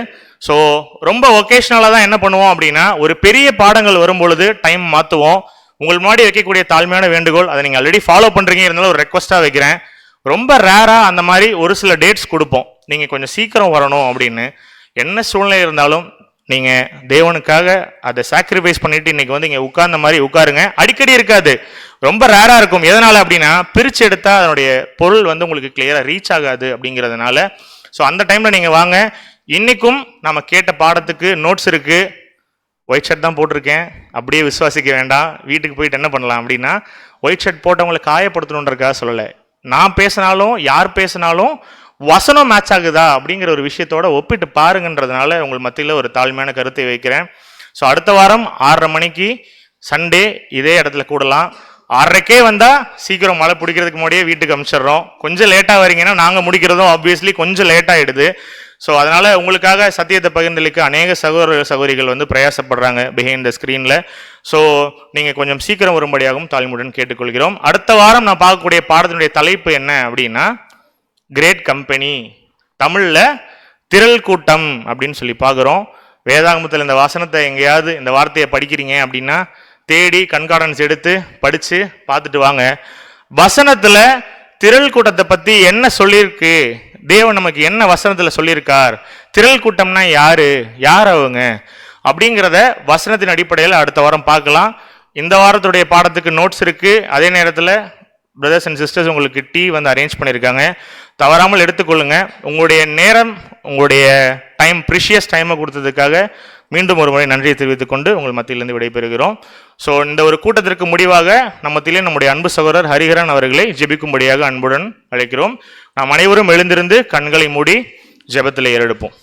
ஸோ ரொம்ப ஒகேஷ்னலாக தான் என்ன பண்ணுவோம் அப்படின்னா ஒரு பெரிய பாடங்கள் வரும்பொழுது டைம் மாற்றுவோம். உங்கள் முன்னாடி வைக்கக்கூடிய தாழ்மையான வேண்டுகோள், அதை நீங்கள் ஆல்ரெடி ஃபாலோ பண்ணுறீங்க, இருந்தாலும் ஒரு ரெக்வஸ்ட்டாக வைக்கிறேன். ரொம்ப ரேராக அந்த மாதிரி ஒரு சில டேட்ஸ் கொடுப்போம், நீங்கள் கொஞ்சம் சீக்கிரம் வரணும் அப்படின்னு. என்ன சூழ்நிலை இருந்தாலும் நீங்கள் தேவனுக்காக அதை சாக்ரிஃபைஸ் பண்ணிட்டு இன்னைக்கு வந்து இங்கே உட்கார்ந்த மாதிரி உட்காருங்க. அடிக்கடி இருக்காது, ரொம்ப ரேராக இருக்கும். எதனால் அப்படின்னா பிரித்து எடுத்தால் அதனுடைய பொருள் வந்து உங்களுக்கு கிளியராக ரீச் ஆகாது அப்படிங்கிறதுனால. ஸோ அந்த டைமில் நீங்கள் வாங்க. இன்றைக்கும் நம்ம கேட்ட பாடத்துக்கு நோட்ஸ் இருக்குது. ஒயிட் ஷர்ட் தான் போட்டிருக்கேன், அப்படியே விசுவாசிக்க வேண்டாம். வீட்டுக்கு போயிட்டு என்ன பண்ணலாம் அப்படின்னா ஒயிட் ஷர்ட் போட்டவங்களை காயப்படுத்தணுன்றக்காக சொல்லலை. நான் பேசினாலும் யார் பேசினாலும் வசனம் மேட்ச் ஆகுதா அப்படிங்கிற ஒரு விஷயத்தோட ஒப்பிட்டு பாருங்கன்றதுனால உங்கள் மத்தியில் ஒரு தாழ்மையான கருத்தை வைக்கிறேன். ஸோ அடுத்த வாரம் 6:30 மணிக்கு சண்டே இதே இடத்துல கூடலாம். 6:30 வந்தால் சீக்கிரம் மழை பிடிக்கிறதுக்கு முன்னாடியே வீட்டுக்கு அனுப்பிச்சிடுறோம். கொஞ்சம் லேட்டாக வரீங்கன்னா நாங்கள் முடிக்கிறதும் ஆப்வியஸ்லி கொஞ்சம் லேட்டாகிடுது. ஸோ அதனால் உங்களுக்காக சத்தியத்தை பகிர்ந்தளிக்க அநேக சகோதரிகள் வந்து பிரயாசப்படுறாங்க பிஹைண்ட் த ஸ்க்ரீனில். ஸோ நீங்கள் கொஞ்சம் சீக்கிரம் வரும்படியாகவும் தாழ்மையுடன் கேட்டுக்கொள்கிறோம். அடுத்த வாரம் நான் பார்க்கக்கூடிய பாடத்தினுடைய தலைப்பு என்ன அப்படின்னா கிரேட் கம்பெனி, தமிழில் திரள் கூட்டம் அப்படின்னு சொல்லி பார்க்குறோம். வேதாகமத்தில் இந்த வசனத்தை எங்கேயாவது இந்த வார்த்தையை படிக்கிறீங்க அப்படின்னா தேடி கண்கார்டன்ஸ் எடுத்து படித்து பார்த்துட்டு வாங்க. வசனத்தில் திரள் கூட்டத்தை பற்றி என்ன சொல்லியிருக்கு, தேவன் நமக்கு என்ன வசனத்தில் சொல்லியிருக்கார், திரள் கூட்டம்னா யார் அவங்க அப்படிங்கிறத வசனத்தின் அடிப்படையில் அடுத்த வாரம் பார்க்கலாம். இந்த வாரத்துடைய பாடத்துக்கு நோட்ஸ் இருக்குது. அதே நேரத்தில் பிரதர்ஸ் அண்ட் சிஸ்டர்ஸ் உங்களுக்கு டீ வந்து அரேஞ்ச் பண்ணியிருக்காங்க, தவறாமல் எடுத்துக்கொள்ளுங்க. உங்களுடைய நேரம், உங்களுடைய டைம், ப்ரிஷியஸ் டைமை கொடுத்ததுக்காக மீண்டும் ஒரு முறை நன்றியை தெரிவித்துக் கொண்டு உங்கள் மத்தியிலிருந்து விடைபெறுகிறோம். ஸோ இந்த ஒரு கூட்டத்திற்கு முடிவாக நம்மத்திலே நம்முடைய அன்பு சகோதரர் ஹரிஹரன் அவர்களை ஜெபிக்கும்படியாக அன்புடன் அழைக்கிறோம். நாம் அனைவரும் எழுந்திருந்து கண்களை மூடி ஜெபத்தில் ஏறெடுப்போம்.